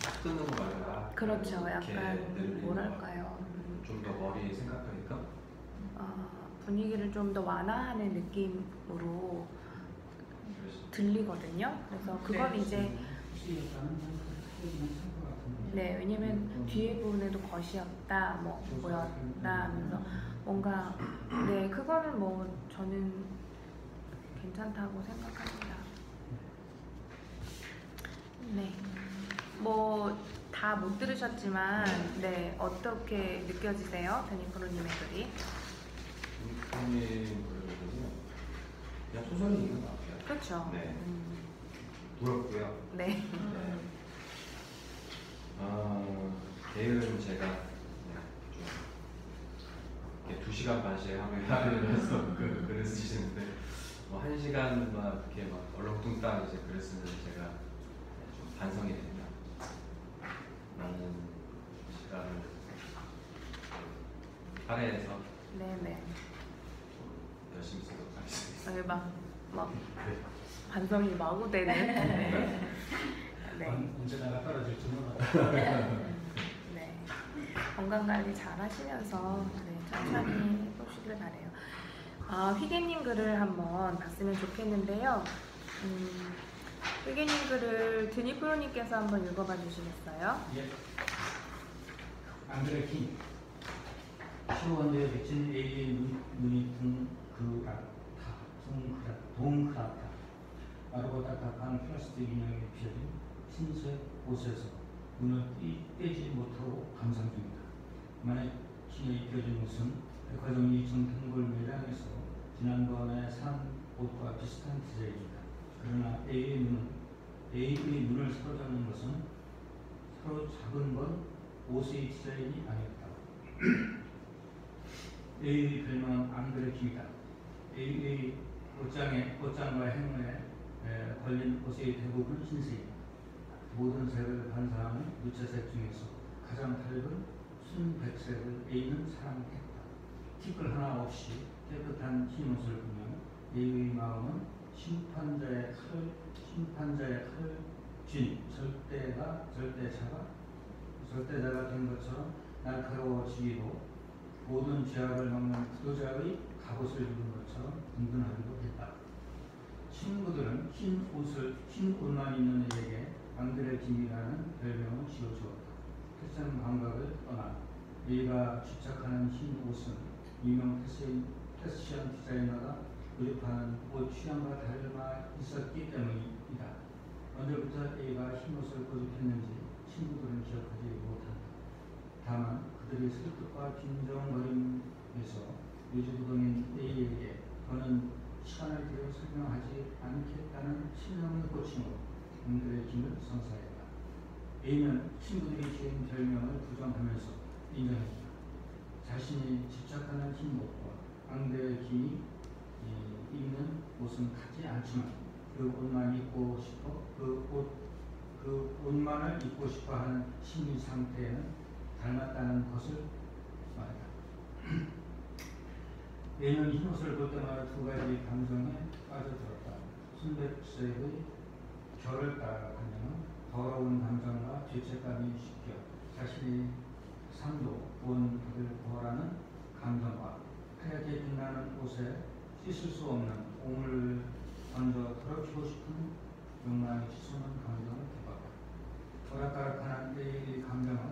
딱 끊는 거야. 그렇죠. 이렇게 약간 늘리는 뭐랄까요. 좀 더 머리 생각하니까. 분위기를 좀 더 완화하는 느낌으로 그래서 들리거든요. 그래서 그건 이제 네, 왜냐면 뒤에 부분에도 것이었다, 뭐 뭐였다 하면서 뭔가 네, 그거는 뭐 저는 괜찮다고 생각합니다. 네, 뭐 다 못 들으셨지만 네, 어떻게 느껴지세요, 데니프로님의 글이? 형님 그러거든요. 그냥 소설이 있는 것 같아요. 그렇죠. 네. 부럽고요. 네. 네. 내일은 제가 그냥 좀 이렇게 2시간 반씩 하면서 글을 쓰시는데 뭐 1시간 막 이렇게 막 얼렁뚱땅 이제 글을 쓰는 제가 좀 반성이 됩니다. 라는 시간을 할애해서 네네. 열심히 쓰도록 하겠습니다. 여기 막 반성이 마구 되는. 네. 네. 언제 나가 떨어질지 몰라. 네. 건강 관리 잘 하시면서 네, 천천히 해보시길 바래요. 휘개님 글을 한번 봤으면 좋겠는데요. 휘개님 글을 드니프로님께서 한번 읽어봐 주시겠어요? 예. 안드레 킹. 시원대에 비친 A의 눈이 동그랗다. 마르고 딱딱한 플라스틱 인형에 피어진 흰색 옷에서 눈을 떼지 못하고 감상 중이다. 만약 신에 입혀진 옷은 백화점 2층 단골 매장에서 지난번에 산 옷과 비슷한 디자인이다. 그러나 A의 눈을 사로잡는 것은 사로잡은 건 옷의 디자인이 아니었다. A의 별명은 앙드레 킹이다. A의 옷장과 행어에 걸린 옷의 대부분은 흰색이다. 모든 색을 반사하는 무채색 중에서 가장 밝은 순백색을 A는 사랑했다. 티끌 하나 없이 깨끗한 흰 옷을 보면 A의 마음은 심판자의 칼 쥔 절대자가 된 것처럼 날카로워지기도 모든 죄악을 막는 구도자의 갑옷을 입은 것처럼 든든하기도 했다. 친구들은 흰 옷만 입는 이에게 앙드레 킴이라는 별명을 지어주었다. 패션 감각을 떠나 A가 집착하는 흰 옷은 유명 패션 디자이너가 구입하는 옷 취향과 닮아 있었기 때문이다. 언제부터 A가 흰 옷을 구입했는지 친구들은 기억하지 못한다. 다만 그들의 설득과 빈정거림에서 유주부동인 A에게 더는 시간을 들여 설명하지 않겠다는 신념의 고침으로 앙드레 김을 선사했다. A는 친구들이 지은 별명을 부정하면서 인정했다. 자신이 집착하는 신복과 앙드레 김이 입는 옷은 같지 않지만 그 옷만 입고 싶어 그 옷만을 입고 싶어하는 심리 상태에는 닮았다는 것을 말했다. A는 흰 옷을 볼 때마다 두 가지 감정에 빠져들었다. 순백색의 결을 따라가면 더러운 감정과 죄책감이 섞여 자신의 삶도 구원받을 거라는 감정과 하얗게 빛나는 옷에 씻을 수 없는 오물을 던져 더럽히고 싶은 욕망이 치솟는 감정을 겪었다. 오락가락한 A의 감정은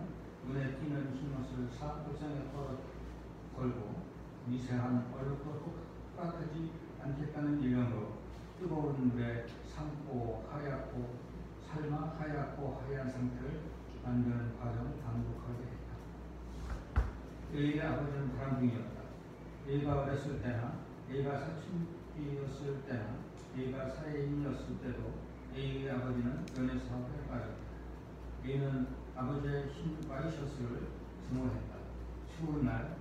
눈에 띄는 흰 옷을 옷장에 걸고 미세한 얼룩도 깎아지 않겠다는 일념으로 뜨거운 물에 삶고 삶아 하얗고 하얀 상태를 만드는 과정을 반복하게 했다. A의 아버지는 바람둥이였다. A가 어렸을 때나 A가 사춘기였을 때나 A가 사회인이었을 때도 A의 아버지는 연애 사업에 빠졌다. A는 아버지의 흰 와이셔츠를 증오했다. 추운 날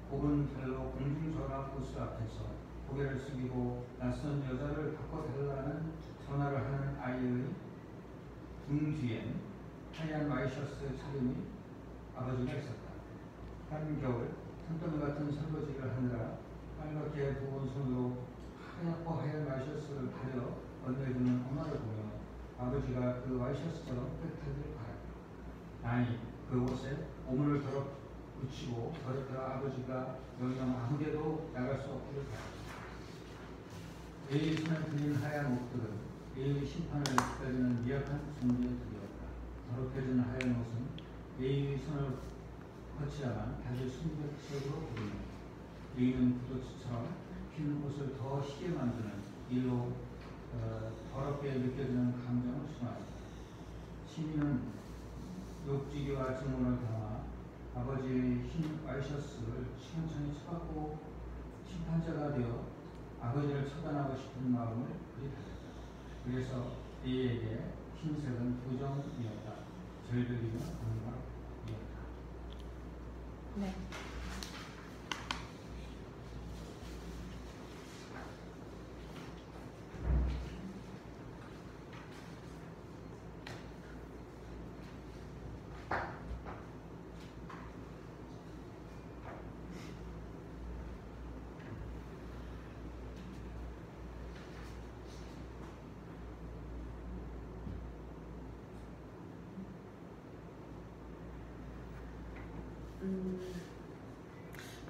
곱은 발로 공중전화 부스 앞에서 고개를 숙이고 낯선 여자를 바꿔달라는 전화를 하는 아이의 등 뒤엔 하얀 와이셔츠 차림이 아버지가 있었다. 한겨울 산더미 같은 설거지를 하느라 빨갛게 부은 손으로 하얗고 하얀 와이셔츠를 가려 건네주는 엄마를 보며 아버지가 그 와이셔츠처럼 끗하길 바랐다. 아니 그 옷에 오물을 붙이고 버렸다가 아버지가 영영 아무데도 나갈 수 없기를 바랐다. A의 손에 들린 하얀 옷들은 A의 심판을 기다리는 미약한 존재들이었다. 더럽혀진 하얀 옷은 A의 손을 거치야만 다시 순백색으로 보인다. A는 구두처럼 흰 옷을 더 희게 만드는 일로 더럽게 느껴지는 감정을 순화했다. 시민은 욕지기와 증오를 담아 아버지의 흰 와이셔츠를 시원찮이 쳐받고 심판자가 되어 아버지를 처단하고 싶은 마음을 그리 가졌다. 그래서 A에게 흰색은 부정이었다. 절벽이며 강박이었다. 네.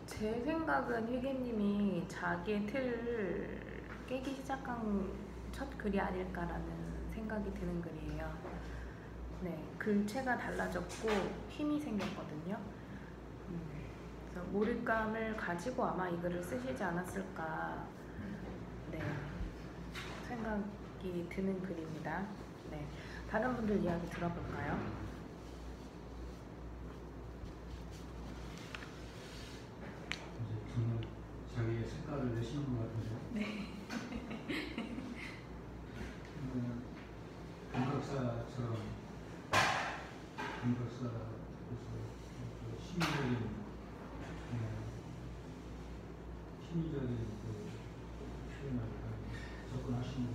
제 생각은 회계님이 자기의 틀을 깨기 시작한 첫 글이 아닐까라는 생각이 드는 글이에요. 네, 글체가 달라졌고 힘이 생겼거든요. 그래서 몰입감을 가지고 아마 이 글을 쓰시지 않았을까, 네, 생각이 드는 글입니다. 네, 다른 분들 이야기 들어볼까요? 자기의 색깔을 내시는 것 같은데요. 네. 감각사처럼 심리적인 표현을 접근하시는 것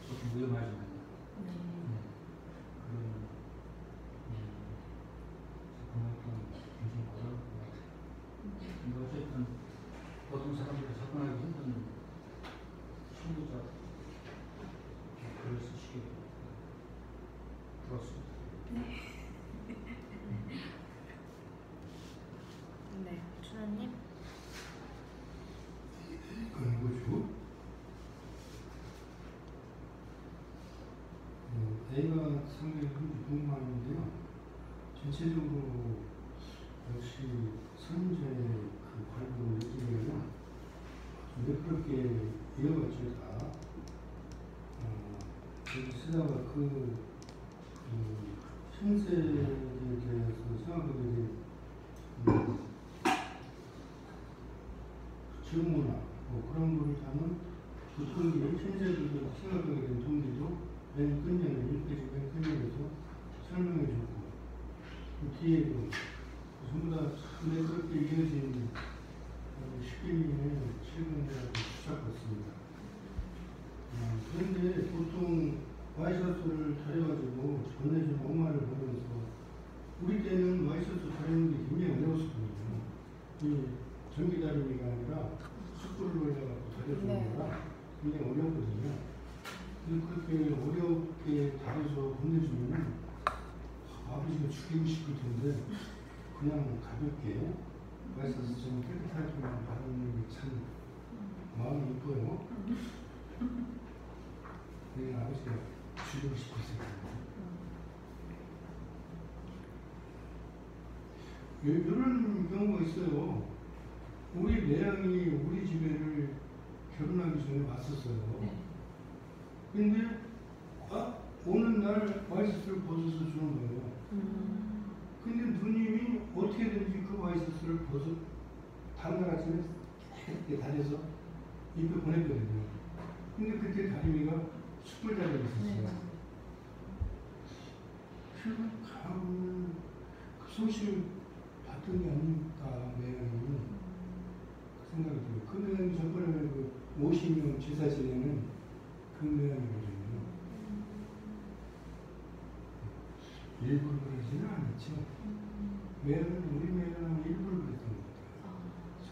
조금 위험하지만요. 그런 작품을 굉장히 어려울 것 같아요. 근데 어쨌든 보통 사람들이 접근하기 힘든 심리적 글을 쓰시게 들었습니다. 네, 준호님. 그리고 A가 상당히 궁금한데요. 전체적으로 역시 선제의 그 발굴을 느끼려면 매끄럽게 이어가지고 다 쓰다가 그 신세에 대해서 생각하게 된 지문화 뭐 그런 거를 담은 그 통계, 신세들도 생각하게 된 통계도 맨 끝면에 1페이지 맨 끝면에서 설명해 줬고 그 뒤에도 전부 다 매끄럽게 이어진 11년에 7군데라고 추잡했습니다. 그런데 보통 와이셔츠를 다려가지고 전해준 엄마를 보면서 우리 때는 와이셔츠 다리는 게 굉장히 어려웠거든요. 이 전기 다리미가 아니라 숯불을 올려갖고 다려주는 거라 굉장히 어렵거든요. 근데 그렇게 어렵게 다려서 보내주면은 아버지가 죽이고 싶을 텐데 그냥 가볍게 와이셔츠 좀 깨끗하게만 바르는 게 참 마음이 이뻐요. 네, 아버지가 죽이고 싶었어요. 이런 경우가 있어요. 우리 매형이 우리 집에를 결혼하기 전에 왔었어요. 근데 오는 날 와이셔츠를 벗어서 주는 거예요. 근데 누님이 어떻게든지 그 와이셔츠를 다음날 아침에 이렇게 다려서 입에 보냈거든요. 근데 그때 다리미가 숯불 다리미 있었어요. 그걸 가면 그 소식을 봤던 게 아닐까 매형이 그 생각이 들어요. 그 매형이 저번에 그 50명 제사 지내는 그 매형이거든요. 일부러 그러지는 않았죠. 매형은 우리 매형은 일부러 그랬던 것 같아요.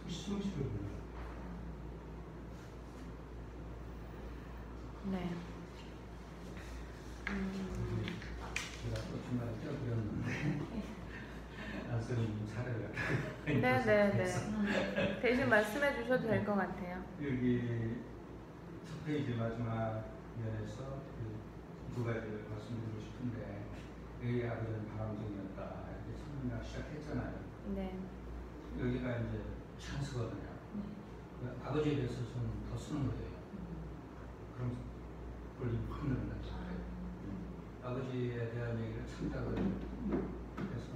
소식을 몰라요. 네. 제가 또 중간에 껴드렸는데 안선생님 사례를 네네네. 대신 말씀해 주셔도 될 것 같아요. 여기 첫 페이지 마지막 면에서 두 가지를 말씀드리고 싶은데 여기 아버지는 바람둥이였다 이렇게 설명을 시작했잖아요. 네. 여기가 이제 찬스거든요. 그 아버지에 대해서 좀 더 쓰는 거예요. 그럼 볼륨 확 늘어나죠. 아버지에 대한 얘기를 창작을 해서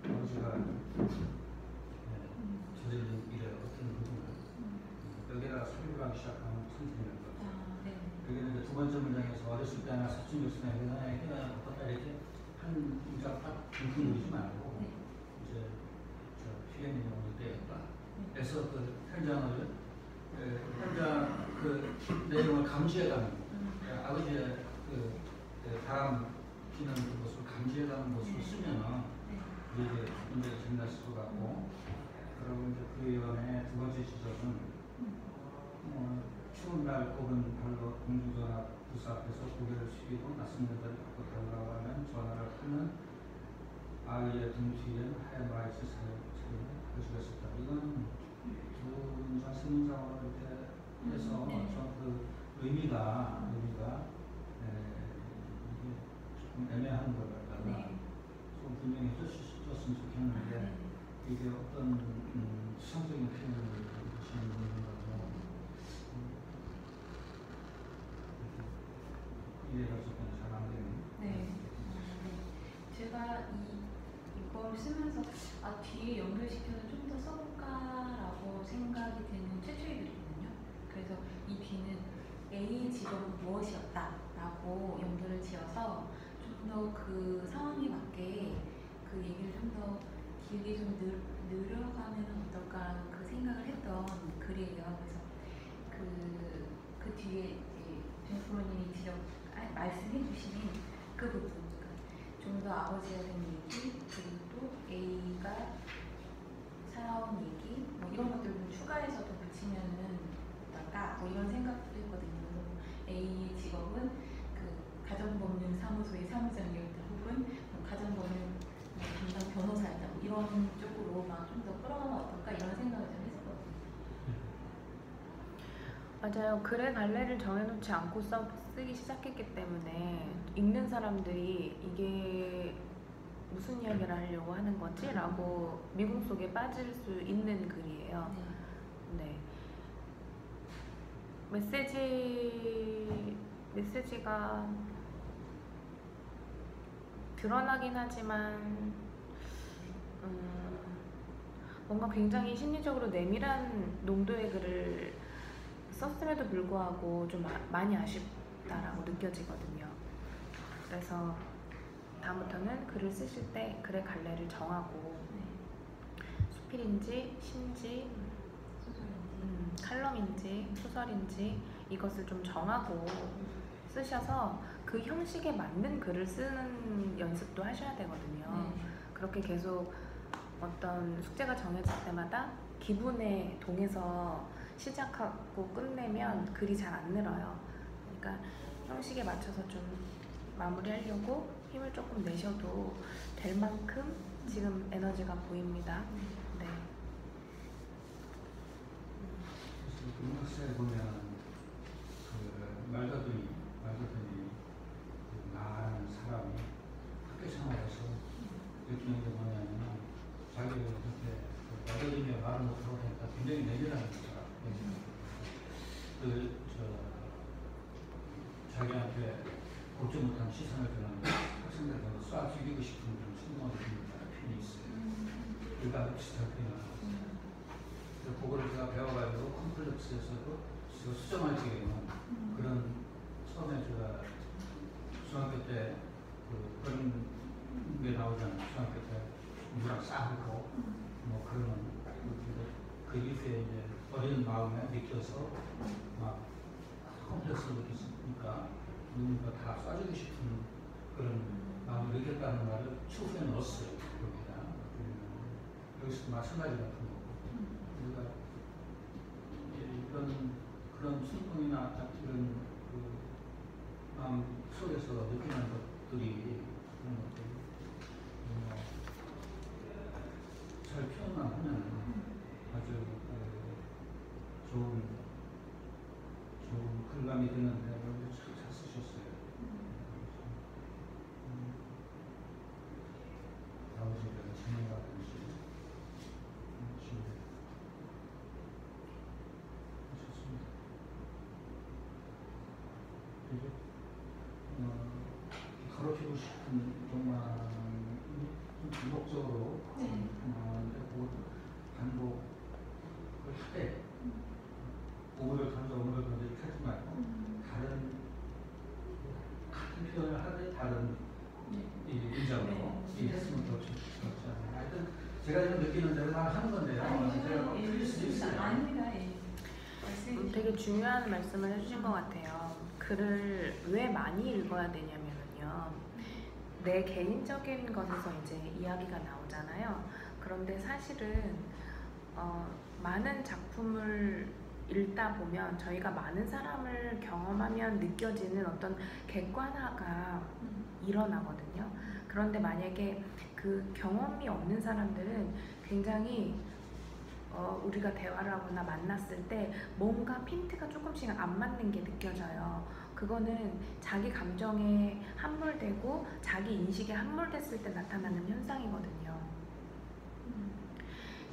아버지가 저질른 일의 어떤 부분을 여기다가 설명하기 시작하면 선생님인 거죠. 여기는 이제 두 번째 문장에서 어렸을 때나 사춘기 있으면 회사에 바꿨다 이렇게 한 문장 딱 뭉뚱그리지 말고 이제 피해는 영혼이 되었다. 그래서 그 현장 그 내용을 감지해가는 아버지의 그 바람 피는 그 모습을 감지해가는 모습을 쓰면은 이게 문제가 재미났을 것 같고, 그리고 이제 그 위원회 두 번째 지적은 추운 날 곱은 발로 공중전화 부스 앞에서 고개를 숙이고 낯선 여자를 받고 달라고 하면 전화를 하는 아이의 등 뒤에는 하얀 라이트 사진을 가지고 있었다. 이건 두 문장, 세 문장으로 이렇게 해서 그 의미가 이게 조금 애매한 걸 갖다가 좀 분명히 해줬으면 좋겠는데 이게 어떤 수상적인 표현을 하시는 분인가도 이해가 조금 잘 안 되는. 네. 제가 이걸 쓰면서 뒤에 연결시켜서 좀 더 써볼까라고 생각이 드는 최초의 글이거든요. 그래서 이 뒤는 A의 직업은 무엇이었다라고 연결을 지어서 좀 더 그 상황에 맞게 그 얘기를 좀 더 길게 좀 늘어가면 어떨까 그 생각을 했던 글이에요. 그래서 그 뒤에 이제 프로님이 말씀해 주시는 그 부분, 좀 더 아버지에 대한 얘기, 그리고 또 A가 살아온 얘기, 뭐 이런 것들을 좀 추가해서 더 붙이면은 어떨까, 뭐 이런 생각도 했거든요. A의 직업은 그 가정법률사무소의 사무장이었다, 혹은 뭐 가정법률 담당 변호사였다, 뭐 이런 쪽으로 막 좀 더 끌어가면 어떨까 이런 생각을 좀 했었거든요. 맞아요. 글의 갈래를 정해놓지 않고 쓰기 시작했기 때문에 읽는 사람들이 이게 무슨 이야기를 하려고 하는 거지? 라고 미궁 속에 빠질 수 있는 글이에요. 네. 메시지가 드러나긴 하지만 뭔가 굉장히 심리적으로 내밀한 농도의 글을 썼음에도 불구하고 좀 많이 아쉽다라고 느껴지거든요. 그래서 다음부터는 글을 쓰실 때 글의 갈래를 정하고 수필인지 신지 칼럼인지 소설인지 이것을 좀 정하고 쓰셔서 그 형식에 맞는 글을 쓰는 연습도 하셔야 되거든요. 그렇게 계속 어떤 숙제가 정해질 때마다 기분에 동해서 시작하고 끝내면 글이 잘 안 늘어요. 그러니까 형식에 맞춰서 좀 마무리하려고 힘을 조금 내셔도 될 만큼 지금 에너지가 보입니다. 네. 음악사에 보면 그 말더듬이 많은 사람이 학교 생활에서 느끼는 게 뭐냐면 자기를 그렇게 말더듬이에 말을 못하고 하니까 굉장히 내밀하는 거죠. 자기한테 곱지 못한 시선을 드는 학생들도 쏴 죽이고 싶은 그런 충동을 드는 편이 있어요. 그러니까 비슷한 편이 나왔어요. 그거를 제가 배워가지고 컴플렉스에서도 수정할 때 그런 처음에 제가 중학교 때 그런 게 나오잖아요. 중학교 때 누구랑 싸우고 뭐 그러면 그 이후에 이제 어린 마음에 느껴서 막 컴플렉스를 느꼈으니까 누군가 다 쏴주고 싶은 그런 마음을 느꼈다는 말을 추후에 넣었어요. 거기다. 여기서 마찬가지 같은 거고. 우리가 그런 충동이나 이런 그 마음 속에서 느끼는 것들이 그런 것들이 잘 표현만 하면 아주 좋은 글감이 되는데 잘 쓰셨어요. 아버지가 진행하든지 하셨습니다. 그리고 가르치고 싶은 동안이 좀 반복적으로 그것도 반복을 하되 오늘을 던져 이렇게 하지 말고 같은 표현을 하되 다른 인정으로 했으면 더 좋지 않아요. 하여튼 제가 좀 느끼는 대로 다 하는 건데요. 제가 틀릴 수도 있어요. 아닙니다. 되게 중요한 말씀을 해주신 것 같아요. 글을 왜 많이 읽어야 되냐면요. 내 개인적인 것에서 이제 이야기가 나오잖아요. 그런데 사실은 많은 작품을 읽다 보면 저희가 많은 사람을 경험하면 느껴지는 어떤 객관화가 일어나거든요. 그런데 만약에 그 경험이 없는 사람들은 굉장히 우리가 대화를 하거나 만났을 때 뭔가 핀트가 조금씩 안 맞는 게 느껴져요. 그거는 자기 감정에 함몰되고 자기 인식에 함몰됐을 때 나타나는 현상이거든요.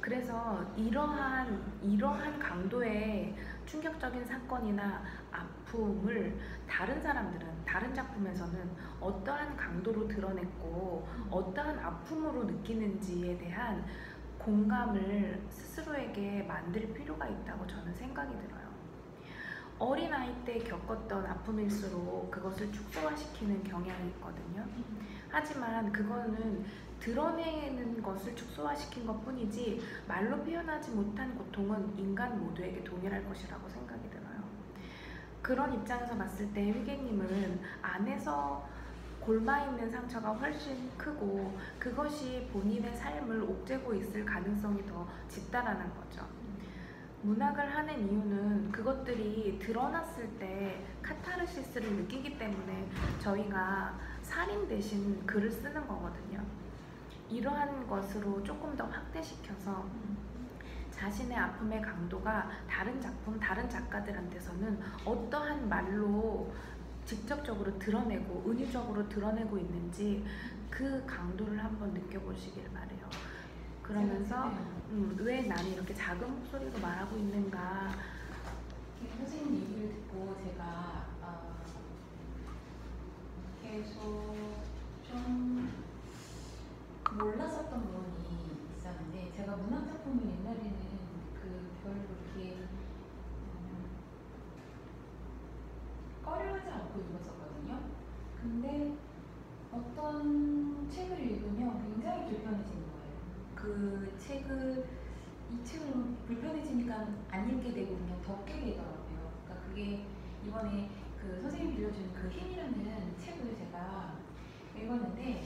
그래서 이러한 강도의 충격적인 사건이나 아픔을 다른 사람들은 다른 작품에서는 어떠한 강도로 드러냈고 어떠한 아픔으로 느끼는지에 대한 공감을 스스로에게 만들 필요가 있다고 저는 생각이 들어요. 어린아이 때 겪었던 아픔일수록 그것을 축소화시키는 경향이 있거든요. 하지만 그거는 드러내는 것을 축소화시킨 것 뿐이지 말로 표현하지 못한 고통은 인간 모두에게 동일할 것이라고 생각이 들어요. 그런 입장에서 봤을 때 휘개님은 안에서 골마있는 상처가 훨씬 크고 그것이 본인의 삶을 옥죄고 있을 가능성이 더 짙다라는 거죠. 문학을 하는 이유는 그것들이 드러났을 때 카타르시스를 느끼기 때문에 저희가 살인 대신 글을 쓰는 거거든요. 이러한 것으로 조금 더 확대시켜서 자신의 아픔의 강도가 다른 작품, 다른 작가들한테서는 어떠한 말로 직접적으로 드러내고 은유적으로 드러내고 있는지 그 강도를 한번 느껴보시길 바래요. 그러면서 왜 나는 이렇게 작은 목소리로 말하고 있는가. 선생님 얘기를 듣고 제가 계속 좀 갖고 읽었었거든요. 근데 어떤 책을 읽으면 굉장히 불편해지는 거예요. 그 책을 이 책을 불편해지니까 안 읽게 되고 그냥 덮게 되더라고요. 그러니까 그게 이번에 그 선생님이 빌려준 그 힘이라는 책을 제가 읽었는데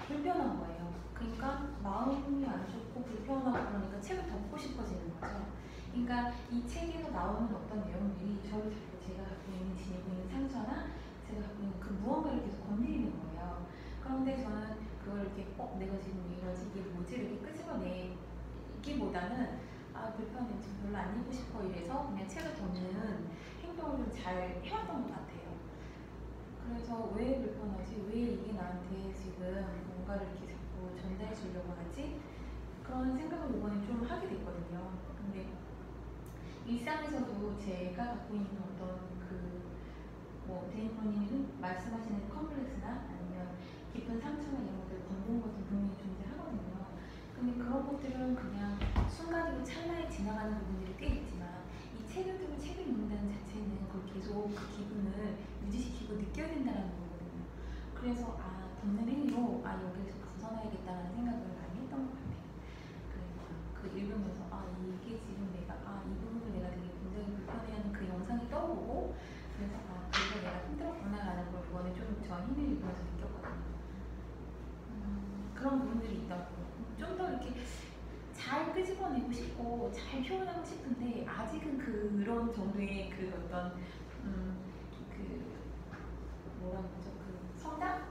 불편한 거예요. 그러니까 마음이 안 좋고 불편하고 그러니까 책을 덮고 싶어지는 거죠. 그러니까 이 책에서 나오는 어떤 내용들이 저를 자꾸 제가 갖고 있는 지니고 있는 상처나 제가 갖고 있는 그 무언가를 계속 건드리는 거예요. 그런데 저는 그걸 이렇게 내가 지금 이러지 이게 뭐지 이렇게 끄집어내기보다는 아 불편해 지금 별로 안 읽고 싶어 이래서 그냥 책을 덮는 행동을 좀 잘 해왔던 것 같아요. 그래서 왜 불편하지? 왜 이게 나한테 지금 뭔가를 이렇게 자꾸 전달해 주려고 하지? 그런 생각을 이번에 좀 하게 됐거든요. 근데 일상에서도 제가 갖고 있는 어떤 뭐 대인프로님이 말씀하시는 컴플렉스나 아니면 깊은 상처나 이런 것들 건드는 것들 분명히 존재하거든요. 근데 그런 것들은 그냥 순간이고 찰나에 지나가는 부분들이 꽤 있지만 이 책을 들고 책을 읽는다는 자체는 그걸 계속 그 기분을 유지시키고 느껴야 된다는 거거든요. 그래서 덮는 행위로 여기서 벗어나야겠다는 생각을 많이 했던 것 같아요. 그래서 그 읽으면서 이게 지금 내가 이 부분을 내가 되게 굉장히 불편해하는 그 영상이 떠오르고 그래서 그래서 내가 힘들었구나라는 걸 이번에 좀 저 힘을 읽으면서 느꼈거든요. 그런 부분들이 있더라고요. 좀 더 이렇게 잘 끄집어내고 싶고 잘 표현하고 싶은데 아직은 그런 정도의 그 어떤 뭐라 그러죠? 그 성장?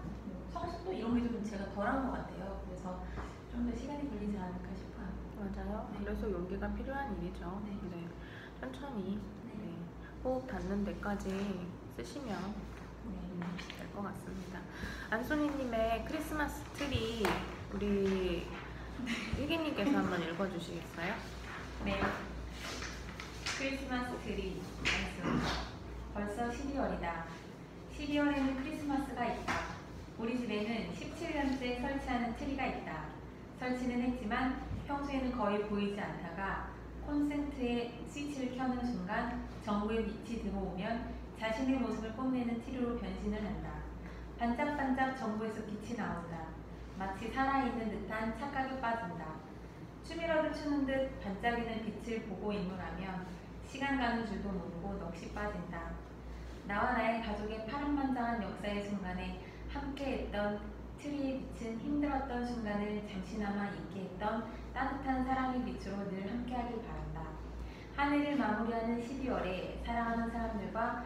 성숙도 이런 게 좀 제가 덜한 것 같아요. 그래서 좀 더 시간이 걸리지 않을까 싶어요. 맞아요. 네. 그래서 용기가 필요한 일이죠. 네. 네. 천천히 네. 네. 호흡 닿는 데까지 쓰시면 네. 될 것 같습니다. 안소니님의 크리스마스 트리 우리 일기님께서 한번 읽어주시겠어요? 네. 크리스마스 트리 안수. 벌써 12월이다. 12월에는 크리스마스가 있다. 우리 집에는 17년째 설치하는 트리가 있다. 설치는 했지만 평소에는 거의 보이지 않다가 콘센트에 스위치를 켜는 순간 전구의 빛이 들어오면 자신의 모습을 뽐내는 트리로 변신을 한다. 반짝반짝 전구에서 빛이 나온다. 마치 살아있는 듯한 착각에 빠진다. 춤이라도 추는 듯 반짝이는 빛을 보고 입문하면 시간 가는 줄도 모르고 넋이 빠진다. 나와 나의 가족의 파란만장한 역사의 순간에 함께했던 트리의 빛은 힘들었던 순간을 잠시나마 잊게 했던 따뜻한 사랑의 빛으로 늘 함께하길 바란다. 한 해를 마무리하는 12월에 사랑하는 사람들과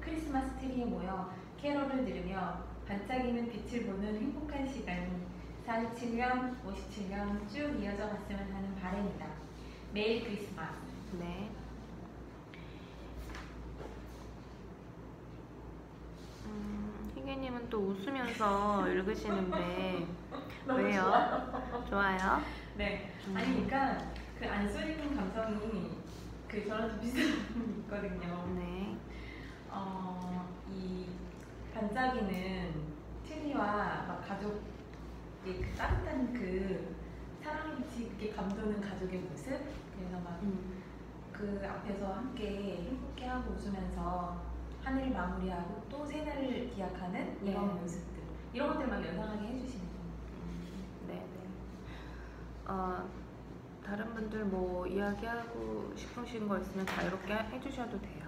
크리스마스 트리에 모여 캐롤을 들으며 반짝이는 빛을 보는 행복한 시간이 47년, 57년 쭉 이어져 갔으면 하는 바람이다. 매일 크리스마스. 네. 희계님은 또 웃으면서 읽으시는데 왜요? 좋아요? 네. 아니 그러니까 그 안소리님 감성이 저랑 좀 비슷한 부분이 있거든요. 네. 이 반짝이는 트리와 막 가족의 그 따뜻한 그 사랑의 빛이 이렇게 감도는 가족의 모습. 그래서 막 그 앞에서 함께 행복해하고 웃으면서 한 해를 마무리하고 또 새해를 기약하는 이런 네. 모습들. 이런 것들 막 연상하게 해주시는 거. 네. 다른 분들 뭐 이야기하고 싶으신 거 있으면 자유롭게 해주셔도 돼요.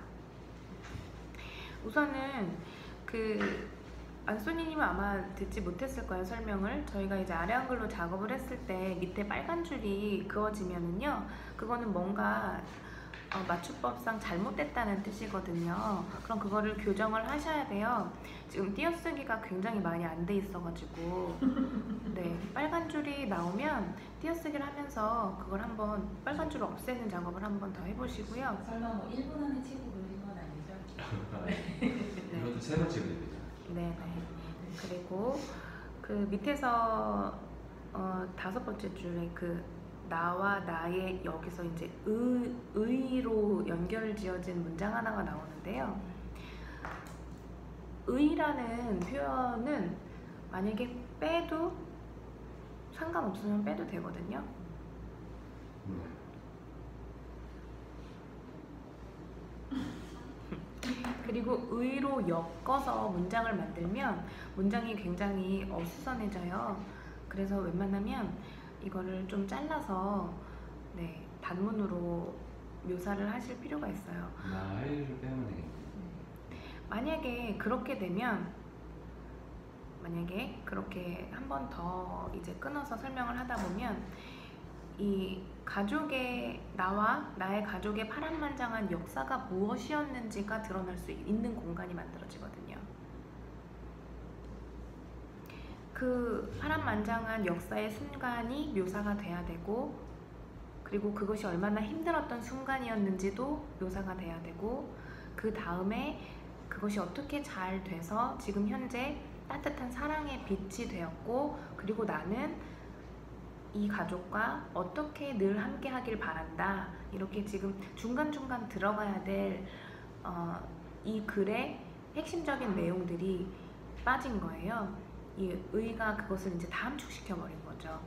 우선은 안소니님은 아마 듣지 못했을 거예요, 설명을. 저희가 이제 아래 한글로 작업을 했을 때 밑에 빨간 줄이 그어지면은요, 그거는 뭔가 맞춤법상 잘못됐다는 뜻이거든요. 그럼 그거를 교정을 하셔야 돼요. 지금 띄어쓰기가 굉장히 많이 안 돼 있어가지고 네, 빨간 줄이 나오면 띄어쓰기를 하면서 그걸 한번 빨간 줄을 없애는 작업을 한번 더 해보시고요. 설마 뭐 1분 안에 치고 그러신 건 아니죠? 이것도 세 번째 그림이죠. 네. 그리고 그 밑에서 5번째 줄에 나와 나의 여기서 이제 의로 연결 지어진 문장 하나가 나오는데요. 의라는 표현은 만약에 빼도 상관없으면 빼도 되거든요. 그리고 의로 엮어서 문장을 만들면 문장이 굉장히 어수선해져요. 그래서 웬만하면 이거를 좀 잘라서 네, 단문으로 묘사를 하실 필요가 있어요. 나이를 빼면 되겠네. 만약에 그렇게 한 번 더 이제 끊어서 설명을 하다 보면 이 가족의 나와 나의 가족의 파란만장한 역사가 무엇이었는지가 드러날 수 있는 공간이 만들어지거든요. 그 파란만장한 역사의 순간이 묘사가 돼야 되고, 그리고 그것이 얼마나 힘들었던 순간이었는지도 묘사가 돼야 되고, 그 다음에 그것이 어떻게 잘 돼서 지금 현재 따뜻한 사랑의 빛이 되었고, 그리고 나는 이 가족과 어떻게 늘 함께 하길 바란다. 이렇게 지금 중간중간 들어가야 될 이 글의 핵심적인 내용들이 빠진 거예요. 이 의가 그것을 이제 다 함축시켜 버린 거죠.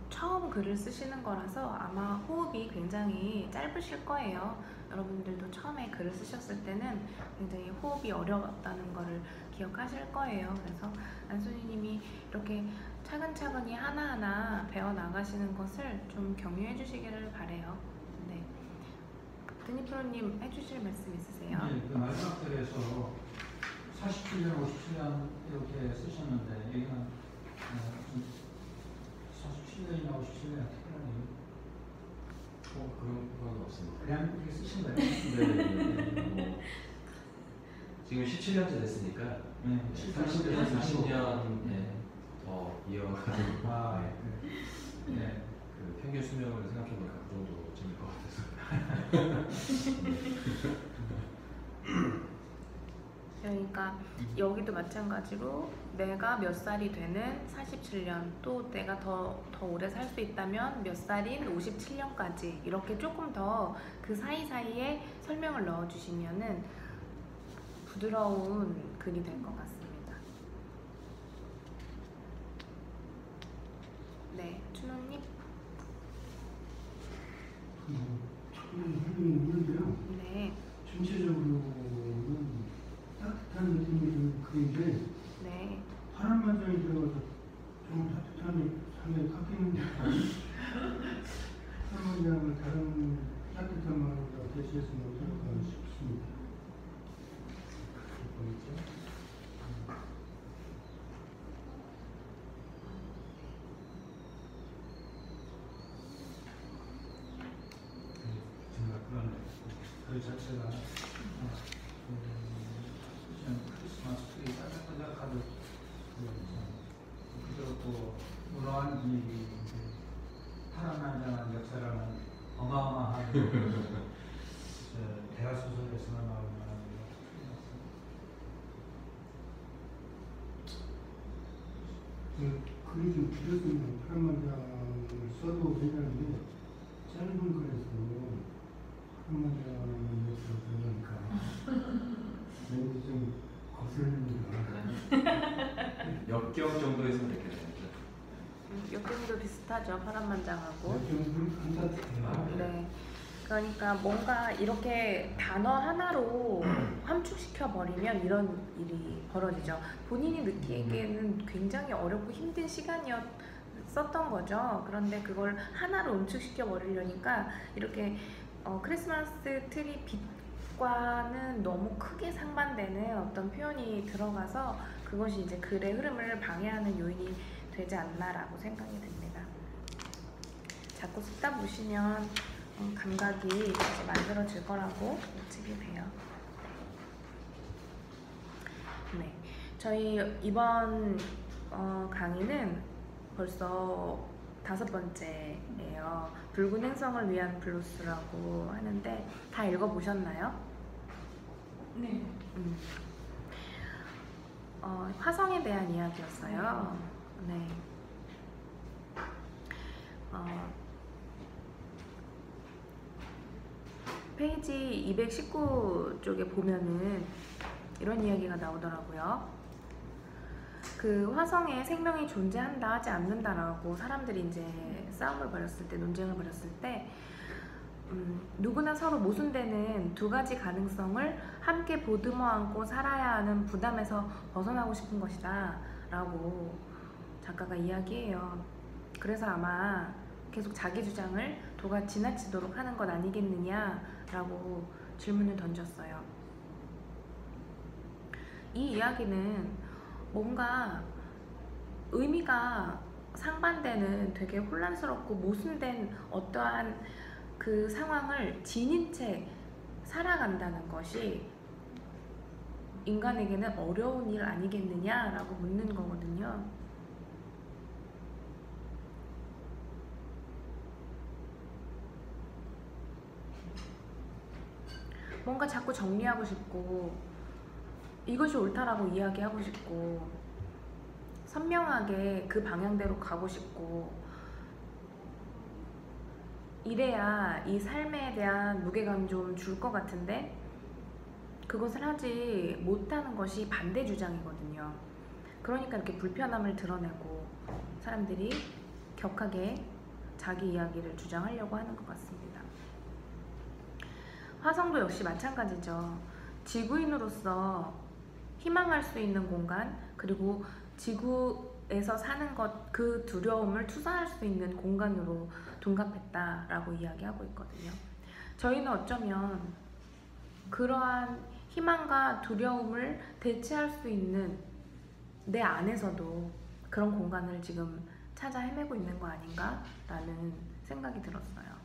처음 글을 쓰시는 거라서 아마 호흡이 굉장히 짧으실 거예요. 여러분들도 처음에 글을 쓰셨을 때는 굉장히 호흡이 어려웠다는 거를 기억하실 거예요. 그래서 안소니님이 이렇게 차근차근히 하나하나 배워나가시는 것을 좀 격려해 주시기를 바래요. 네. 드니프로님 해주실 말씀 있으세요? 네, 그 마지막 글에서 47년, 57년 이렇게 쓰셨는데 여기는 47년이나 57년이 특별한 그런 건 없습니다. 그냥 이렇게 쓰신 거예요? 네. 지금 17년째 됐으니까 네, 40년 더 이어가는 아, 네. 그 평균 수명을 생각해보니까 그 정도 재밌을 것 같아서. 그러니까 여기도 마찬가지로 내가 몇 살이 되는 47년, 또 내가 더 오래 살 수 있다면 몇 살인 57년까지 이렇게 조금 더 그 사이사이에 설명을 넣어주시면은 부드러운 글이 될 것 같습니다. 네, 춘호님. 처음 하는 있는데요. 네, 전체적으로는 따뜻한 느낌이 좀 그린데 네. 파란만장이 들어가서 좀 따뜻한 삶에 깎이는 듯한 파란만장을 다른 따뜻한 마음으로 대체했으면 어떨까 싶습니다. 정말 그런 그 자체가 그냥 크리스마스 트리 반짝반짝하듯 그리고 우러한 분위기, 파란만장한 역사라는 어마어마한 대화소설에서만 나올 만한 글이 좀 길었으면 파란만장을 써도 되는데 짧은 글에서 파란만장을 들어가니까 왠지 좀 거슬립니다. 역경 정도에서는 이렇게 되죠. 역경도 비슷하죠. 파란만장하고. 안 따뜻해요. 네. 그러니까 뭔가 이렇게 단어 하나로 함축시켜 버리면 이런 일이 벌어지죠. 본인이 느끼기에는 굉장히 어렵고 힘든 시간이었었던 거죠. 그런데 그걸 하나로 응축시켜 버리려니까 이렇게 크리스마스 트리 빛과는 너무 크게 상반되는 어떤 표현이 들어가서 그것이 이제 글의 흐름을 방해하는 요인이 되지 않나라고 생각이 듭니다. 자꾸 쓰다 보시면 감각이 이제 만들어질 거라고 예측이 돼요. 네, 저희 이번 강의는 벌써 5번째예요. 붉은 행성을 위한 블루스라고 하는데 다 읽어보셨나요? 네. 화성에 대한 이야기였어요. 네. 페이지 219쪽에 보면은 이런 이야기가 나오더라고요. 그 화성에 생명이 존재한다 하지 않는다라고 사람들이 이제 싸움을 벌였을 때, 논쟁을 벌였을 때 누구나 서로 모순되는 두 가지 가능성을 함께 보듬어 안고 살아야 하는 부담에서 벗어나고 싶은 것이다 라고 작가가 이야기해요. 그래서 아마 계속 자기 주장을 도가 지나치도록 하는 것 아니겠느냐 라고 질문을 던졌어요. 이 이야기는 뭔가 의미가 상반되는 되게 혼란스럽고 모순된 어떠한 그 상황을 지닌 채 살아간다는 것이 인간에게는 어려운 일 아니겠느냐라고 묻는 거거든요. 뭔가 자꾸 정리하고 싶고 이것이 옳다라고 이야기하고 싶고 선명하게 그 방향대로 가고 싶고 이래야 이 삶에 대한 무게감 좀 줄 것 같은데 그것을 하지 못하는 것이 반대 주장이거든요. 그러니까 이렇게 불편함을 드러내고 사람들이 격하게 자기 이야기를 주장하려고 하는 것 같습니다. 화성도 역시 마찬가지죠. 지구인으로서 희망할 수 있는 공간, 그리고 지구에서 사는 것, 그 두려움을 투사할 수 있는 공간으로 둔갑했다라고 이야기하고 있거든요. 저희는 어쩌면 그러한 희망과 두려움을 대체할 수 있는 내 안에서도 그런 공간을 지금 찾아 헤매고 있는 거 아닌가라는 생각이 들었어요.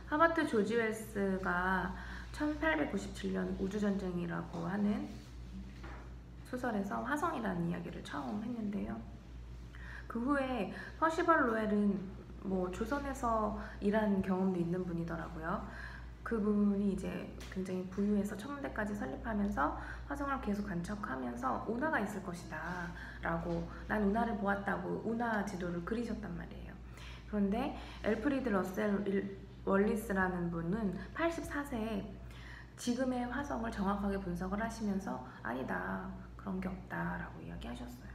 하버트 조지 웰스가 1897년 우주전쟁이라고 하는 소설에서 화성이라는 이야기를 처음 했는데요. 그 후에 퍼시벌 로웰은 뭐 조선에서 일한 경험도 있는 분이더라고요. 그분이 이제 굉장히 부유해서 천문대까지 설립하면서 화성을 계속 관측하면서 운하가 있을 것이다 라고, 난 운하를 보았다고 운하 지도를 그리셨단 말이에요. 그런데 엘프리드 러셀 월리스라는 분은 84세에 지금의 화성을 정확하게 분석을 하시면서 아니다, 그런 게 없다 라고 이야기하셨어요.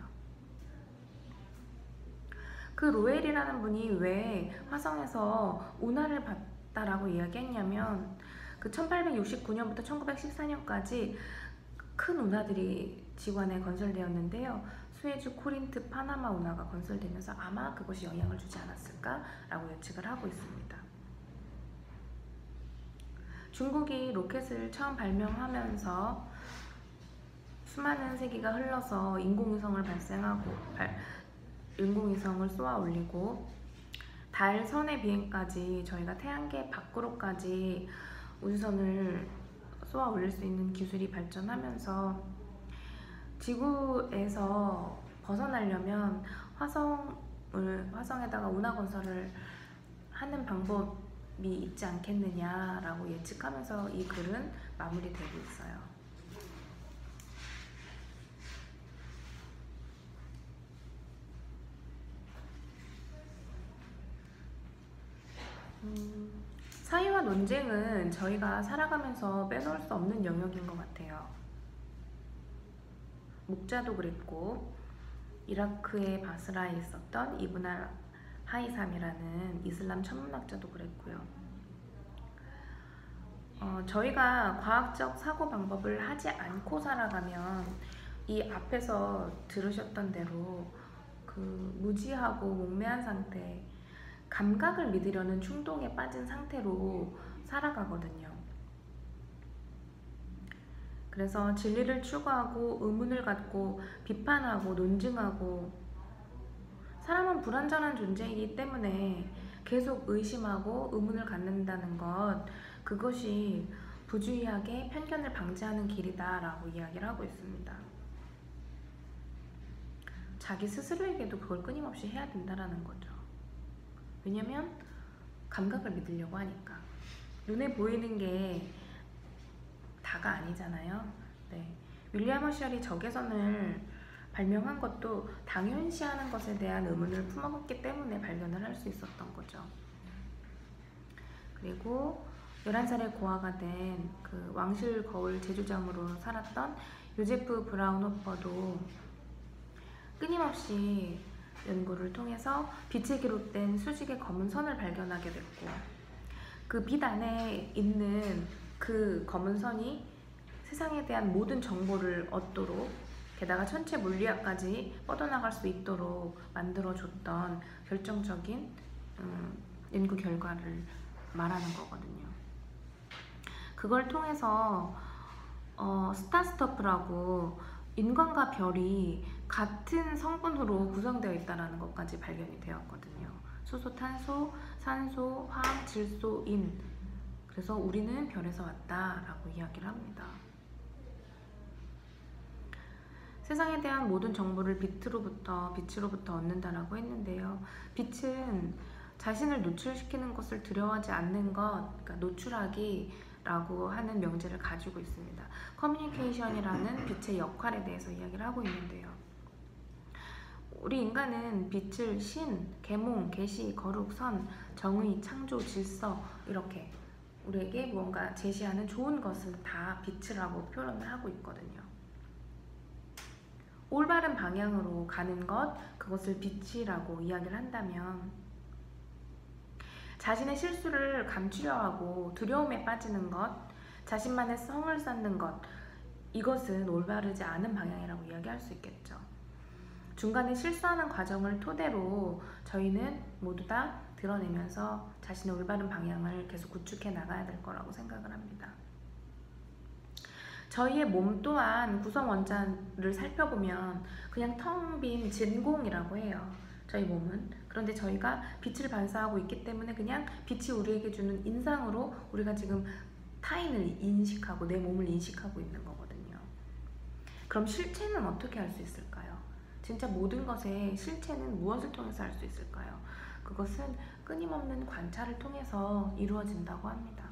그 로웰이라는 분이 왜 화성에서 운하를 봤다라고 이야기했냐면 그 1869년부터 1914년까지 큰 운하들이 지구 안에 건설되었는데요. 수에즈, 코린트, 파나마 운하가 건설되면서 아마 그것이 영향을 주지 않았을까라고 예측을 하고 있습니다. 중국이 로켓을 처음 발명하면서 수많은 세기가 흘러서 인공위성을 인공위성을 쏘아 올리고 달 선의 비행까지 저희가 태양계 밖으로까지 우주선을 쏘아 올릴 수 있는 기술이 발전하면서 지구에서 벗어나려면 화성에다가 운하 건설을 하는 방법이 있지 않겠느냐라고 예측하면서 이 글은 마무리되고 있어요. 사회와 논쟁은 저희가 살아가면서 빼놓을 수 없는 영역인 것 같아요. 목자도 그랬고 이라크의 바스라에 있었던 이브n 하이삼이라는 이슬람 천문학자도 그랬고요. 저희가 과학적 사고 방법을 하지 않고 살아가면 이 앞에서 들으셨던 대로 그 무지하고 목매한 상태, 감각을 믿으려는 충동에 빠진 상태로 살아가거든요. 그래서 진리를 추구하고 의문을 갖고 비판하고 논증하고, 사람은 불완전한 존재이기 때문에 계속 의심하고 의문을 갖는다는 것, 그것이 부주의하게 편견을 방지하는 길이다 라고 이야기를 하고 있습니다. 자기 스스로에게도 그걸 끊임없이 해야 된다는 거죠. 왜냐면 감각을 믿으려고 하니까. 눈에 보이는 게 다가 아니잖아요. 네. 윌리엄 허셜이 적외선을 발명한 것도 당연시하는 것에 대한 의문을 품어갔기 때문에 발견을 할 수 있었던 거죠. 그리고 11살에 고아가 된 그 왕실 거울 제조장으로 살았던 요제프 브라운호퍼도 끊임없이 연구를 통해서 빛에 기록된 수직의 검은 선을 발견하게 됐고, 그 빛 안에 있는 그 검은 선이 세상에 대한 모든 정보를 얻도록, 게다가 천체 물리학까지 뻗어나갈 수 있도록 만들어줬던 결정적인 연구 결과를 말하는 거거든요. 그걸 통해서 스타스토프라고 인간과 별이 같은 성분으로 구성되어 있다는 것까지 발견이 되었거든요. 수소, 탄소, 산소, 화학, 질소, 인. 그래서 우리는 별에서 왔다라고 이야기를 합니다. 세상에 대한 모든 정보를 빛으로부터 얻는다라고 했는데요. 빛은 자신을 노출시키는 것을 두려워하지 않는 것, 그러니까 노출하기라고 하는 명제를 가지고 있습니다. 커뮤니케이션이라는 빛의 역할에 대해서 이야기를 하고 있는데요. 우리 인간은 빛을 신, 계몽, 계시, 거룩, 선, 정의, 창조, 질서 이렇게 우리에게 무언가 제시하는 좋은 것은 다 빛이라고 표현을 하고 있거든요. 올바른 방향으로 가는 것, 그것을 빛이라고 이야기를 한다면, 자신의 실수를 감추려 하고 두려움에 빠지는 것, 자신만의 성을 쌓는 것, 이것은 올바르지 않은 방향이라고 이야기할 수 있겠죠. 중간에 실수하는 과정을 토대로 저희는 모두 다 드러내면서 자신의 올바른 방향을 계속 구축해 나가야 될 거라고 생각을 합니다. 저희의 몸 또한 구성 원자를 살펴보면 그냥 텅 빈 진공이라고 해요. 저희 몸은. 그런데 저희가 빛을 반사하고 있기 때문에 그냥 빛이 우리에게 주는 인상으로 우리가 지금 타인을 인식하고 내 몸을 인식하고 있는 거거든요. 그럼 실체는 어떻게 할 수 있을까요? 진짜 모든 것의 실체는 무엇을 통해서 알 수 있을까요? 그것은 끊임없는 관찰을 통해서 이루어진다고 합니다.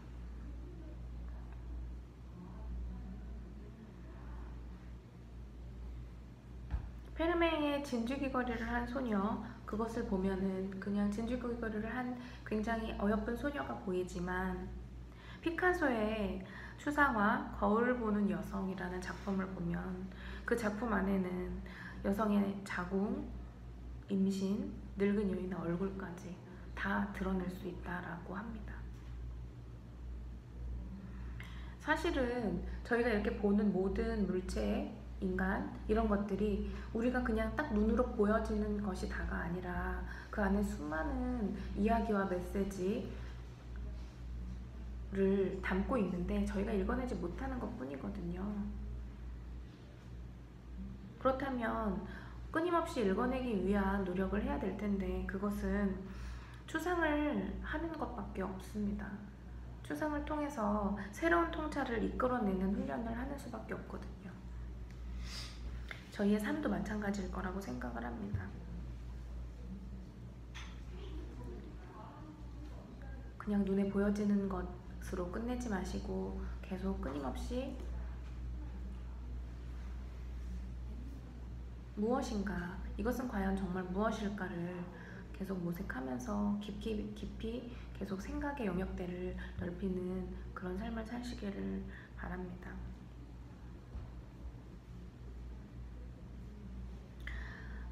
페르맹의 진주귀걸이를 한 소녀, 그것을 보면은 그냥 진주귀걸이를 한 굉장히 어여쁜 소녀가 보이지만, 피카소의 추상화 거울 보는 여성이라는 작품을 보면 그 작품 안에는 여성의 자궁, 임신, 늙은 여인의 얼굴까지 다 드러낼 수 있다라고 합니다. 사실은 저희가 이렇게 보는 모든 물체, 인간, 이런 것들이 우리가 그냥 딱 눈으로 보여지는 것이 다가 아니라 그 안에 수많은 이야기와 메시지를 담고 있는데 저희가 읽어내지 못하는 것 뿐이거든요. 그렇다면 끊임없이 읽어내기 위한 노력을 해야 될 텐데, 그것은 추상을 하는 것밖에 없습니다. 추상을 통해서 새로운 통찰을 이끌어내는 훈련을 하는 수밖에 없거든요. 저희의 삶도 마찬가지일 거라고 생각을 합니다. 그냥 눈에 보여지는 것으로 끝내지 마시고 계속 끊임없이 무엇인가, 이것은 과연 정말 무엇일까를 계속 모색하면서 깊이 계속 생각의 영역대를 넓히는 그런 삶을 사시기를 바랍니다.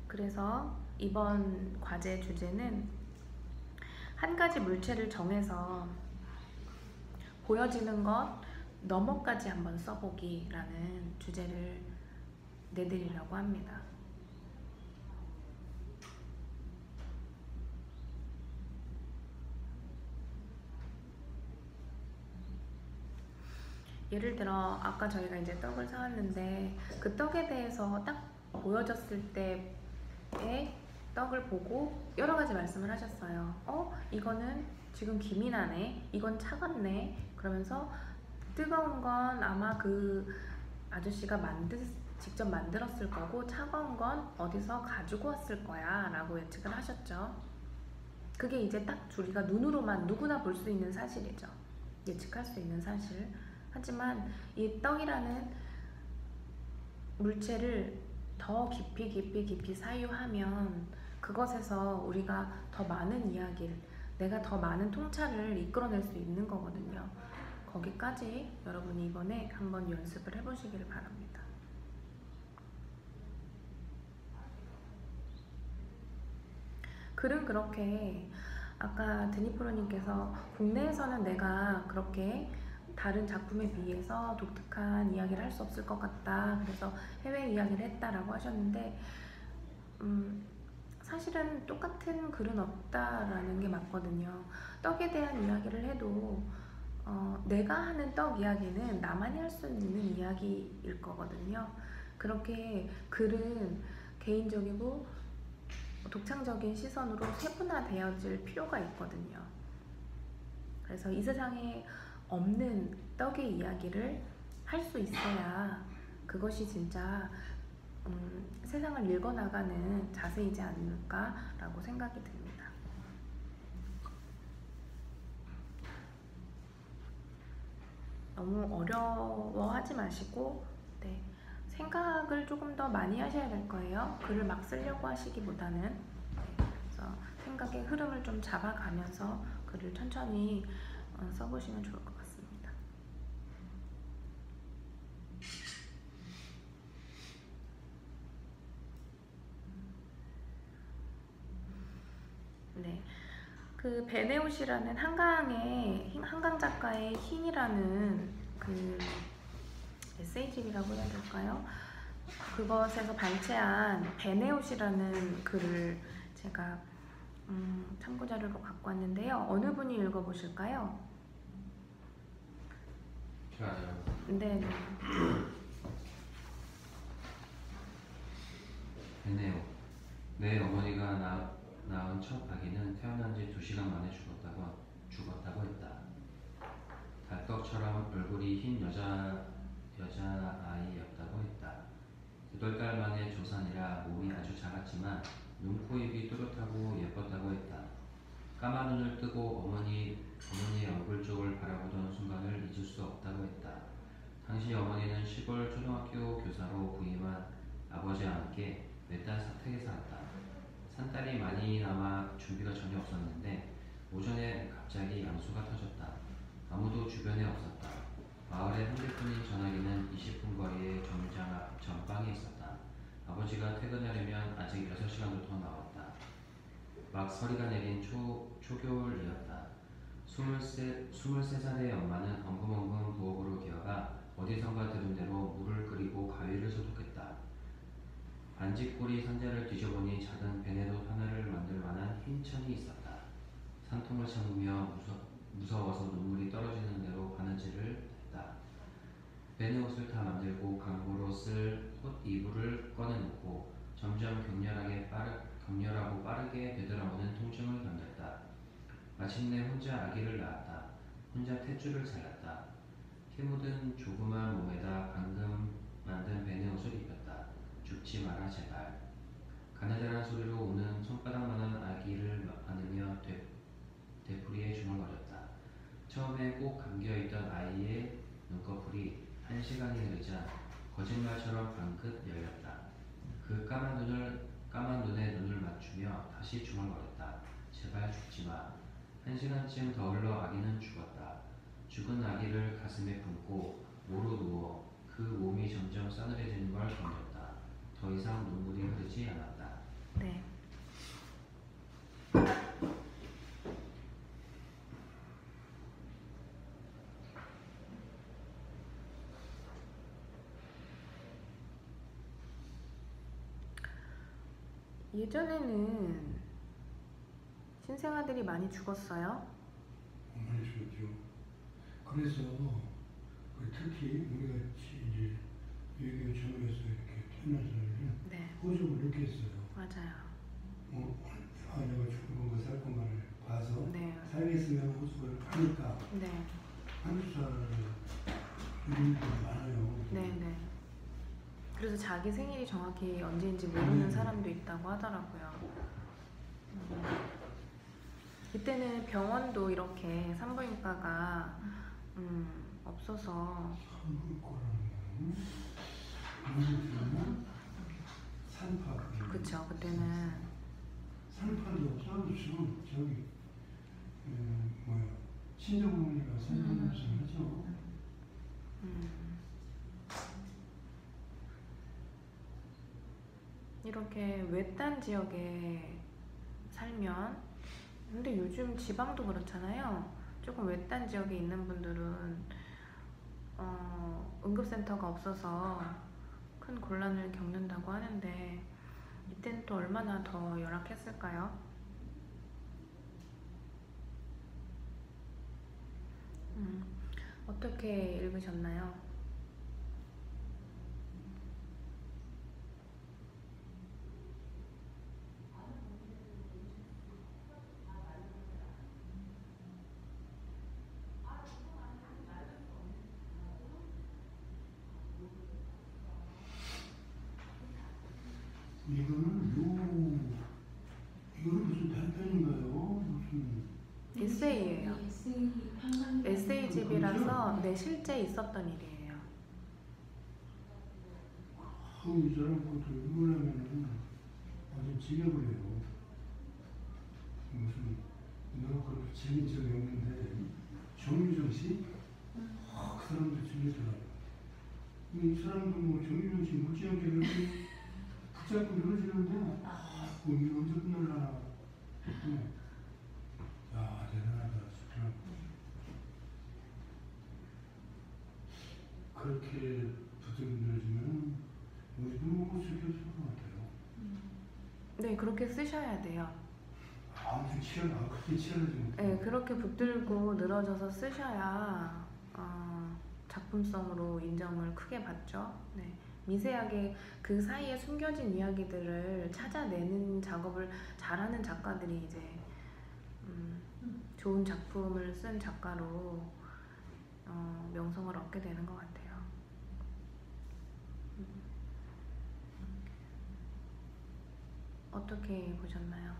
그래서 이번 과제 주제는 한 가지 물체를 정해서 보여지는 것 너머까지 한번 써보기라는 주제를 내드리려고 합니다. 예를 들어 아까 저희가 이제 떡을 사왔는데 그 떡에 대해서 딱 보여졌을 때의 떡을 보고 여러 가지 말씀을 하셨어요. 이거는 지금 김이 나네, 이건 차갑네, 그러면서 뜨거운 건 아마 그 아저씨가 직접 만들었을 거고 차가운 건 어디서 가지고 왔을 거야 라고 예측을 하셨죠. 그게 이제 딱 우리가 눈으로만 누구나 볼 수 있는 사실이죠. 예측할 수 있는 사실. 하지만 이 떡이라는 물체를 더 깊이 사유하면 그것에서 우리가 더 많은 이야기를, 내가 더 많은 통찰을 이끌어낼 수 있는 거거든요. 거기까지 여러분이 이번에 한번 연습을 해보시기를 바랍니다. 글은 그렇게 아까 드니프로님께서 국내에서는 내가 그렇게 다른 작품에 비해서 독특한 이야기를 할 수 없을 것 같다. 그래서 해외 이야기를 했다라고 하셨는데 사실은 똑같은 글은 없다라는 게 맞거든요. 떡에 대한 이야기를 해도 내가 하는 떡 이야기는 나만이 할 수 있는 이야기일 거거든요. 그렇게 글은 개인적이고 독창적인 시선으로 세분화되어질 필요가 있거든요. 그래서 이 세상에 없는 떡의 이야기를 할 수 있어야 그것이 진짜 세상을 읽어나가는 자세이지 않을까라고 생각이 듭니다. 너무 어려워하지 마시고 생각을 조금 더 많이 하셔야 될 거예요. 글을 막 쓰려고 하시기보다는. 그래서 생각의 흐름을 좀 잡아가면서 글을 천천히 써보시면 좋을 것 같습니다. 네, 그 베네옷이라는 한강 작가의 흰이라는 그 에세이집이라고 해야 될까요? 그것에서 발췌한 베네옷이라는 글을 제가 참고자료로 갖고 왔는데요. 어느 분이 읽어보실까요? 제가요. 네. 베네오. 내 어머니가 낳은 첫 아기는 태어난 지 2시간 만에 죽었다고 했다. 달떡처럼 얼굴이 흰 여자아이였다고 했다. 8달 만에 조산이라 몸이 아주 작았지만 눈, 코, 입이 또렷하고 예뻤다고 했다. 까만 눈을 뜨고 어머니의 얼굴 쪽을 바라보던 순간을 잊을 수 없다고 했다. 당시 어머니는 시골 초등학교 교사로 부임한 아버지와 함께 몇 달 사택에 살았다. 산딸이 많이 남아 준비가 전혀 없었는데 오전에 갑자기 양수가 터졌다. 아무도 주변에 없었다. 마을의 핸드폰인 전화기는 20분 거리의 정류장 앞 전방에 있었다. 아버지가 퇴근하려면 아직 6시간도 더 남았다. 막 서리가 내린 초겨울이었다. 23살의 엄마는 엉금엉금 부엌으로 기어가 어디선가 들은 대로 물을 끓이고 가위를 소독했다. 반지꼬리 상자를 뒤져보니 작은 베네옷 하나를 만들 만한 흰 천이 있었다. 산통을 참으며 무서워서 눈물이 떨어지는 대로 바느질을 했다. 베네옷을 다 만들고 강보로 쓸 옷 이불을 꺼내놓고 점점 격렬하고 빠르게 되돌아오는 통증을 견뎠다. 마침내 혼자 아기를 낳았다. 혼자 탯줄을 잘랐다. 피 묻은 조그만 몸에다 방금 만든 베네옷을 입혔다. 죽지 마라 제발. 가느다란 소리로 우는 손바닥만한 아기를 안으며 되풀이에 중얼거렸다. 처음에 꼭 감겨있던 아이의 눈꺼풀이 1시간이 흐르자 거짓말처럼 방긋 열렸다. 그 까만 눈에 눈을 맞추며 다시 중얼거렸다. 제발 죽지마. 1시간쯤 더 흘러 아기는 죽었다. 죽은 아기를 가슴에 품고 모로 누워 그 몸이 점점 싸늘해지는 걸 견뎠다. 더 이상 눈물이 흐르지 않았다. 네. 예전에는 신생아들이 많이 죽었어요. 많이 죽었죠. 그래서 특히 우리가 이제 외교 전후에서 이렇게 태어난 사람들은 네, 호적을 이렇게 했어요. 맞아요. 내가 죽은 거 살 것만을 봐서 네, 살겠으면 호적을 하니까 네, 한두 살을 죽는 분이 많아요. 네. 그래서 자기 생일이 정확히 언제인지 모르는 사람도 있다고 하더라고요. 이때는 병원도 이렇게 산부인과가 없어서 산부인과라는 거는 산파. 그쵸, 그때는 산파도 없어서 저기 친정어머니가 산파를 하죠. 이렇게 외딴 지역에 살면 근데 요즘 지방도 그렇잖아요. 조금 외딴 지역에 있는 분들은 응급센터가 없어서 큰 곤란을 겪는다고 하는데 이때는 또 얼마나 더 열악했을까요? 어떻게 읽으셨나요? 이거는 무슨 단편인가요? 무슨 에세이예요. 에세이집이라서 네, 실제 있었던 일이에요. 이 사람 것도 읽으려면은 완전 지겨을 해요. 무슨 내가 그렇게 재밌는 적이 없는데 정유정 씨? 그 사람도 재밌더라고요. 이 사람도 뭐 정유정 씨 못지않게 그렇게 붙잡고 늘어지는데 이게 언제 끝날라나. 야, 대단하다 싶더라고요. 그렇게 부들들어지면 우리도 뭐 쓸게 없을 것 같아요. 네, 그렇게 쓰셔야 돼요. 아무튼 그렇게 치열하지 못해. 네, 그렇게 붙들고 늘어져서 쓰셔야 작품성으로 인정을 크게 받죠. 네. 미세하게 그 사이에 숨겨진 이야기들을 찾아내는 작업을 잘하는 작가들이 이제 좋은 작품을 쓴 작가로 명성을 얻게 되는 것 같아요. 어떻게 보셨나요?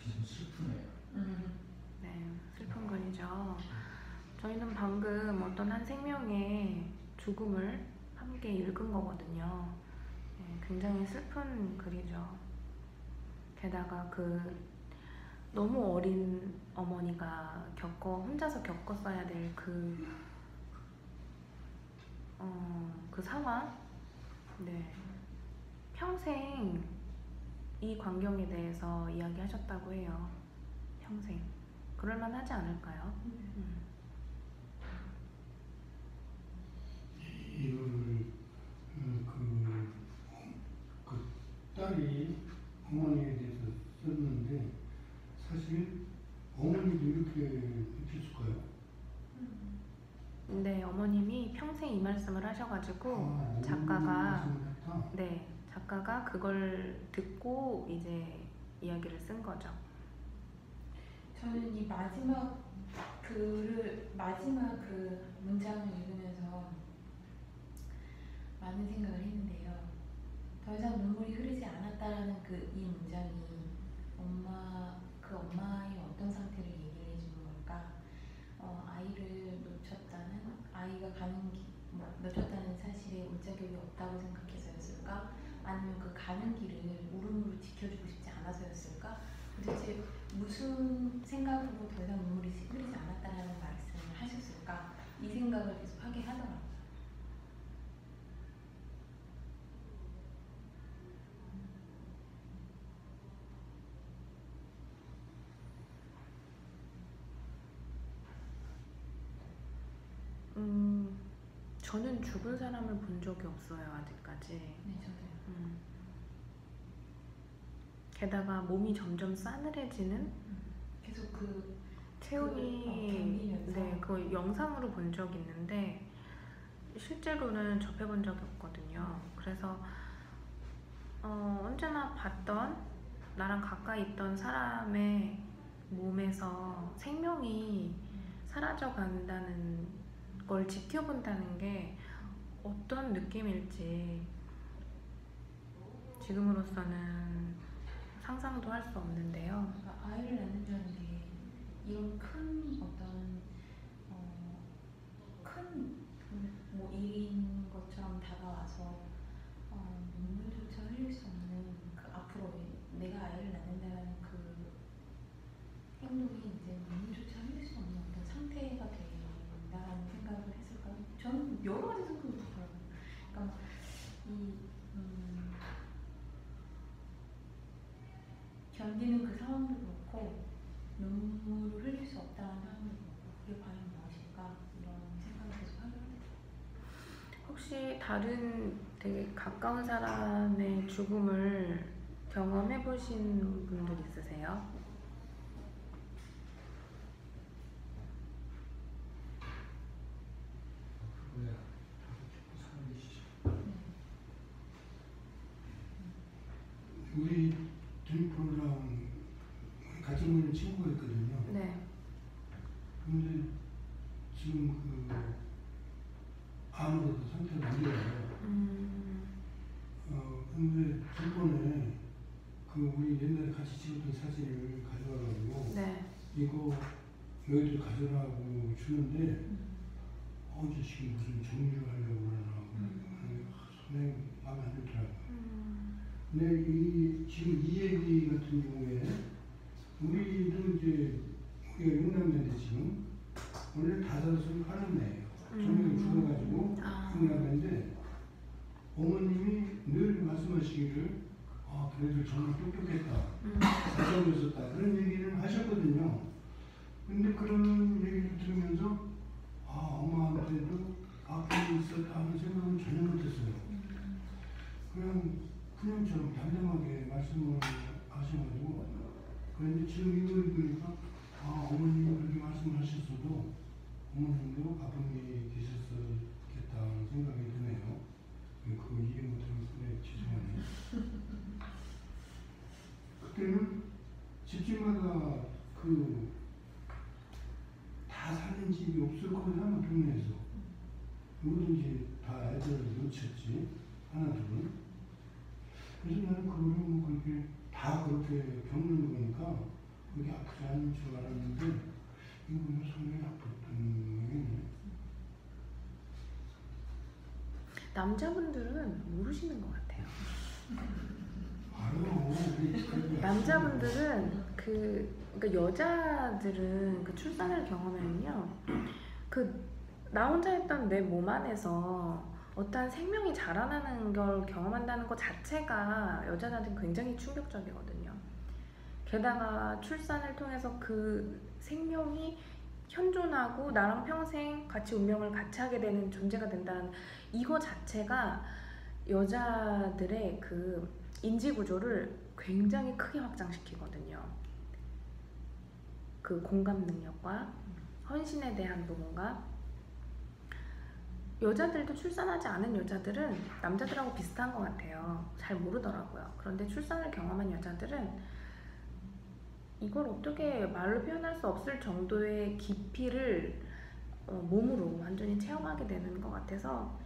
좀 슬프네요. 네, 슬픈 글이죠. 저희는 방금 어떤 한 생명의 죽음을 함께 읽은 거거든요. 네, 굉장히 슬픈 글이죠. 게다가 그 너무 어린 어머니가 혼자서 겪었어야 될 그 상황? 네. 평생 이 광경에 대해서 이야기하셨다고 해요. 평생. 그럴만 하지 않을까요? 이거를 그 딸이 어머니에 대해서 썼는데 사실 어머니도 이렇게 느꼈을까요? 네, 어머님이 평생 이 말씀을 하셔가지고 작가가 그걸 듣고 이제 이야기를 쓴 거죠. 저는 이 마지막 그 문장을 읽으면서 많은 생각을 했는데요. 더 이상 눈물이 흐르지 않았다라는 이 문장이 엄마의 어떤 상태를 얘기해 주는 걸까? 아이를 아이가 놓쳤다는 사실에 올자격이 없다고 생각해서였을까? 아니면 그 가는 길을 울음으로 지켜주고 싶지 않아서였을까? 도대체 무슨 생각으로 더 이상 눈물이 흐르지 않았다라는 말씀을 하셨을까? 이 생각을 계속 하게 하더라고요. 저는 죽은 사람을 본 적이 없어요, 아직까지. 네, 저도요. 게다가 몸이 점점 싸늘해지는 계속 체온이 견디면서. 그 영상으로 본 적이 있는데 실제로는 접해본 적이 없거든요. 그래서 언제나 봤던 나랑 가까이 있던 사람의 몸에서 생명이 사라져 간다는 걸 지켜본다는 게 어떤 느낌일지 지금으로서는 상상도 할 수 없는데요. 아이를 낳는다는 게 이런 큰 일인 것처럼 다가와서 눈물조차 흘릴 수 없는 앞으로 내가 아이를 낳는다는 행동이 이제 눈물조차 흘릴 수 없는 어떤 상태가 된다라는 생각을 했을까요? 저는 여러 가지 생각이 들어요. 그러니까 이 견디는 그 상황도 그렇고 눈물을 흘릴 수 없다는 상황도 그렇고 그게 과연 무엇일까 이런 생각을 계속 하게 됩니다. 혹시 다른 되게 가까운 사람의 죽음을 경험해 보신 분들 있으세요? 네. 우리 드림프로랑 같이 모이는 친구가 있거든요. 네. 근데 지금 그 암으로도 상태가 안 좋아요. 근데 저번에 그 우리 옛날에 같이 찍었던 사진을 가져와가지고 네. 이거 너희들 가져라고 주는데 저 지금 무슨 정리를 하려고 그러나 손에 마음에 안 들더라고요. 근데 지금 이 얘기 같은 경우에 우리도 이제 우리가 육남매인데 지금 원래 5살 하는 애예요. 저녁에 죽어가지고 육남매인데 어머님이 늘 말씀하시기를 걔네들 정말 똑똑했다, 사정이 있었다 그런 얘기를 하셨거든요. 근데 그런 얘기를 들으면서 엄마한테도 아픔이 있었다 하는 생각은 전혀 못했어요. 그냥처럼 담담하게 말씀을 하셔가지고 그런데 지금 이걸 보니까 어머님이 그렇게 말씀하셨어도 어머님도 아픔이 계셨었겠다 하는 생각이 드네요. 그거 이해 못하면 그래 죄송하네요. 그때는 집집마다 다 사는 집이 없을 거잖아 동네에서. 누구든지 다 애들을 놓쳤지 하나둘은. 그래서 나는 그거를 그렇게 다 그렇게 겪는 거니까 그게 아프지 않은 줄 알았는데 이거는 상당히 아팠던 얘기네. 남자분들은 모르시는 것 같아요. 알아요. 남자분들은 그러니까 여자들은 그 출산을 경험하면요, 나 혼자 했던 내 몸 안에서 어떠한 생명이 자라나는 걸 경험한다는 것 자체가 여자들한테 굉장히 충격적이거든요. 게다가 출산을 통해서 그 생명이 현존하고 나랑 평생 같이 운명을 같이 하게 되는 존재가 된다는 이거 자체가 여자들의 그 인지 구조를 굉장히 크게 확장시키거든요. 그 공감 능력과 헌신에 대한 부분과 여자들도 출산하지 않은 여자들은 남자들하고 비슷한 것 같아요. 잘 모르더라고요. 그런데 출산을 경험한 여자들은 이걸 어떻게 말로 표현할 수 없을 정도의 깊이를 몸으로 완전히 체험하게 되는 것 같아서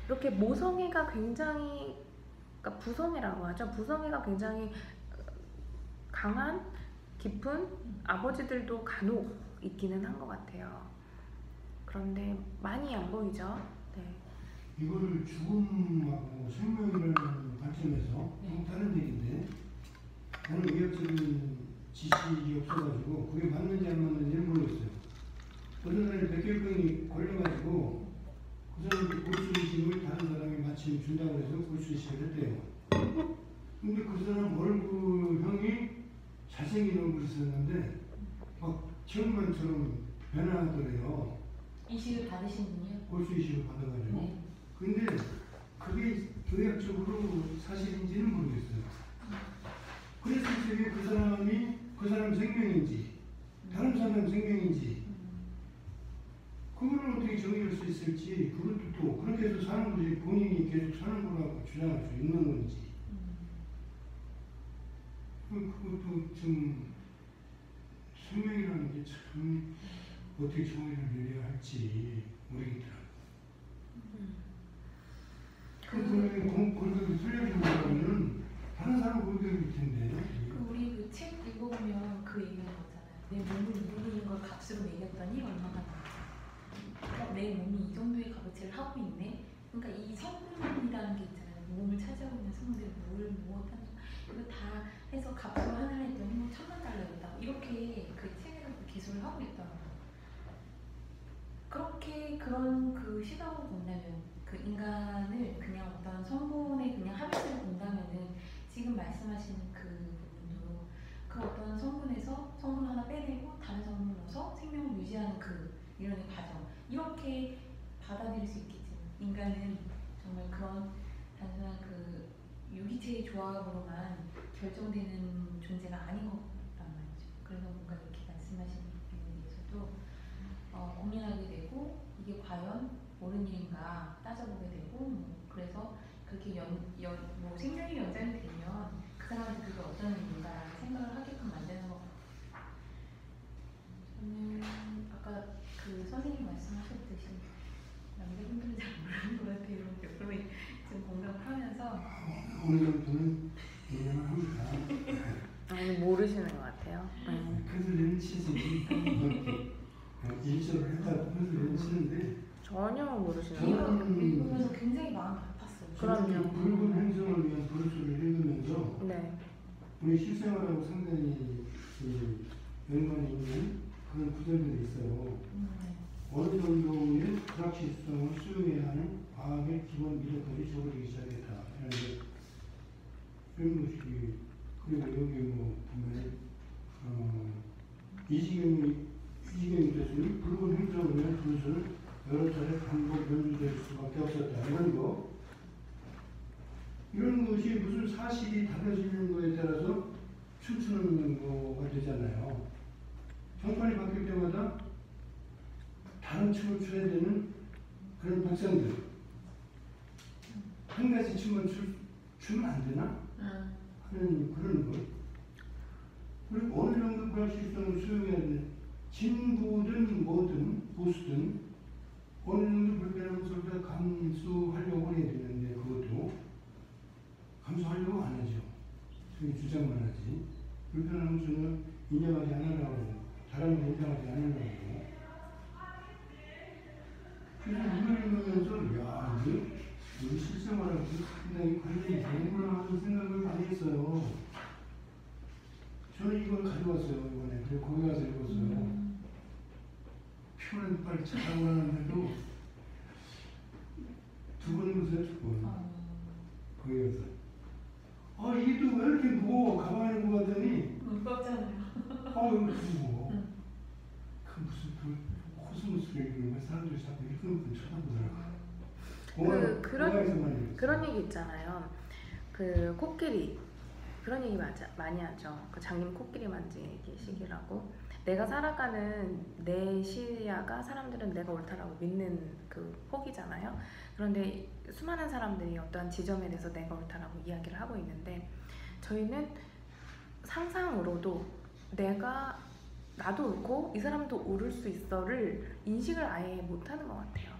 이렇게 모성애가 굉장히, 그러니까 부성애라고 하죠. 부성애가 굉장히 강한, 깊은 아버지들도 간혹 있기는 한 것 같아요. 그런데 많이 안 보이죠. 네. 이거를 죽음하고 생명이라는 관점에서 다른 얘기인데 나는 의학적인 지식이 없어가지고 그게 맞는지 안 맞는지를 모르겠어요. 어떤 사람이 백혈병이 걸려가지고 그 사람이 골수이식을 다른 사람이 마침 준다고 해서 골수이식을 했대요. 근데 그 사람 얼굴형이 잘생긴 얼굴이 있었는데 막 체험관처럼 변하더래요. 이식을 받으신 분이요? 골수이식을 받아가지고. 네. 근데 그게 의학적으로 사실인지는 모르겠어요. 그랬을 적에 그 사람 생명인지 다른 사람 생명인지 그거를 어떻게 정의할 수 있을지, 그것도 또 그렇게 해서 사는 거지 본인이 계속 사는 거라고 주장할 수 있는 건지 그것도 좀 생명이라는 게 참 어떻게 정의를 내려야 할지 모르겠더라고요. 그 골격이 틀려진 거라면 다른 사람 골격일 텐데. 우리 그 책 읽어보면 그 얘기하는 거잖아요. 내 몸을 이루는 걸 값으로 매겼더니 얼마가 나와. 내 몸이 이 정도의 값어치를 하고 있네. 그러니까 이 성분이라는 게 있잖아요. 몸을 차지하고 있는 성분들, 무엇하는 이거 다 해서 값으로 하나 했더니 뭐 $1000,000이다. 이렇게 그 책에서 기술을 하고 있더라고요. 그런 그렇게 그런 그 시각으로 본다면 그 인간을 그냥 어떤 성분의 그냥 합의를 본다면은 지금 말씀하시는 그 부분도 그 어떤 성분에서 성분 하나 빼내고 다른 성분을 넣어서 생명을 유지하는 그 이론의 과정 이렇게 받아들일 수 있겠지만 인간은 정말 그런 단순한 그 유기체의 조합으로만 결정되는 존재가 아닌 것 같단 말이죠. 그래서 뭔가 이렇게 말씀하시는 부분에 대해서도 고민하게 되고 이게 과연 옳은 일인가 따져보게 되고 그래서 그렇게 뭐 생명이 연장이 되면 그 사람한테 그게 어떤 의미인가라는 생각을 하게끔 만드는 것 같아요. 저는 아까 그 선생님 말씀하셨듯이 남자분들은 잘 모르는 것 같아요. 그러면 지금 공감을 하면서 어느 정도는 이해를 합니다. 아니 모르시는 것 같아요. 펜슬리는 치지. 일조를 했다고 펜슬리는 치는데 전혀 모르시는 저는 것 같아요. 읽으면서 굉장히 마음 아팠어요. 그럼요. 붉은 행성을 위한 브로셔를 읽으면서 네. 우리 실생활하고 상당히 연관이 있는 그런 구절들이 있어요. 어느 정도의 불확실성을 수용해야 하는 과학의 기본 미덕들이 적어지기 시작했다. 이런 이런 것이 그리고 여기 뭐 보면 이지경이 교수님 붉은 행성을 위한 브로셔를 여러 차례 반복 연주될 수밖에 없었다. 이런 것이 무슨 사실이 달라지는 거에 따라서 춤추는 거가 되잖아요. 정권이 바뀔 때마다 다른 춤을 춰야 되는 그런 백성들. 한 가지 춤만 추면 안 되나? 하는 그런 것. 그리고 어느 정도 불확실성을 수용해야 되는 진보든 뭐든 보수든 어느 정도 불편함을 서로 감수하려고 해야 되는데 그것도 감수하려고 안 하죠. 저희 주장만 하지. 불편함을 전혀 인정하지 않으려고 다른 걸 인정하지 않으려고. 그래서 이걸 읽으면서 야 이게 우리 실생활하고 상당히 관련이 되는구나 하는 생각을 많이 했어요. 저는 이걸 가져왔어요 이번에. 그리고 거기 가서 읽었어요. 표는 빨리 잘하고 나는데도 두 번 읽었어요. 두 번. 거기 가서 이게 또 왜 이렇게 무거워 가방에 놓고 갔더니 무겁잖아요. 이거 무거워. 그 무슨 그 코스모스를 읽는 거 사람들이 자꾸 읽는 분 쳐다보더라고요. 그런 얘기 있잖아요. 그 코끼리 그런 얘기 많이 하죠. 그 장님 코끼리 만지기식이라고. 내가 살아가는 내 시야가 사람들은 내가 옳다라고 믿는 그 폭이잖아요. 그런데 수많은 사람들이 어떠한 지점에 대해서 내가 옳다라고 이야기를 하고 있는데 저희는 상상으로도 나도 옳고 이 사람도 옳을 수 있어를 인식을 아예 못하는 것 같아요.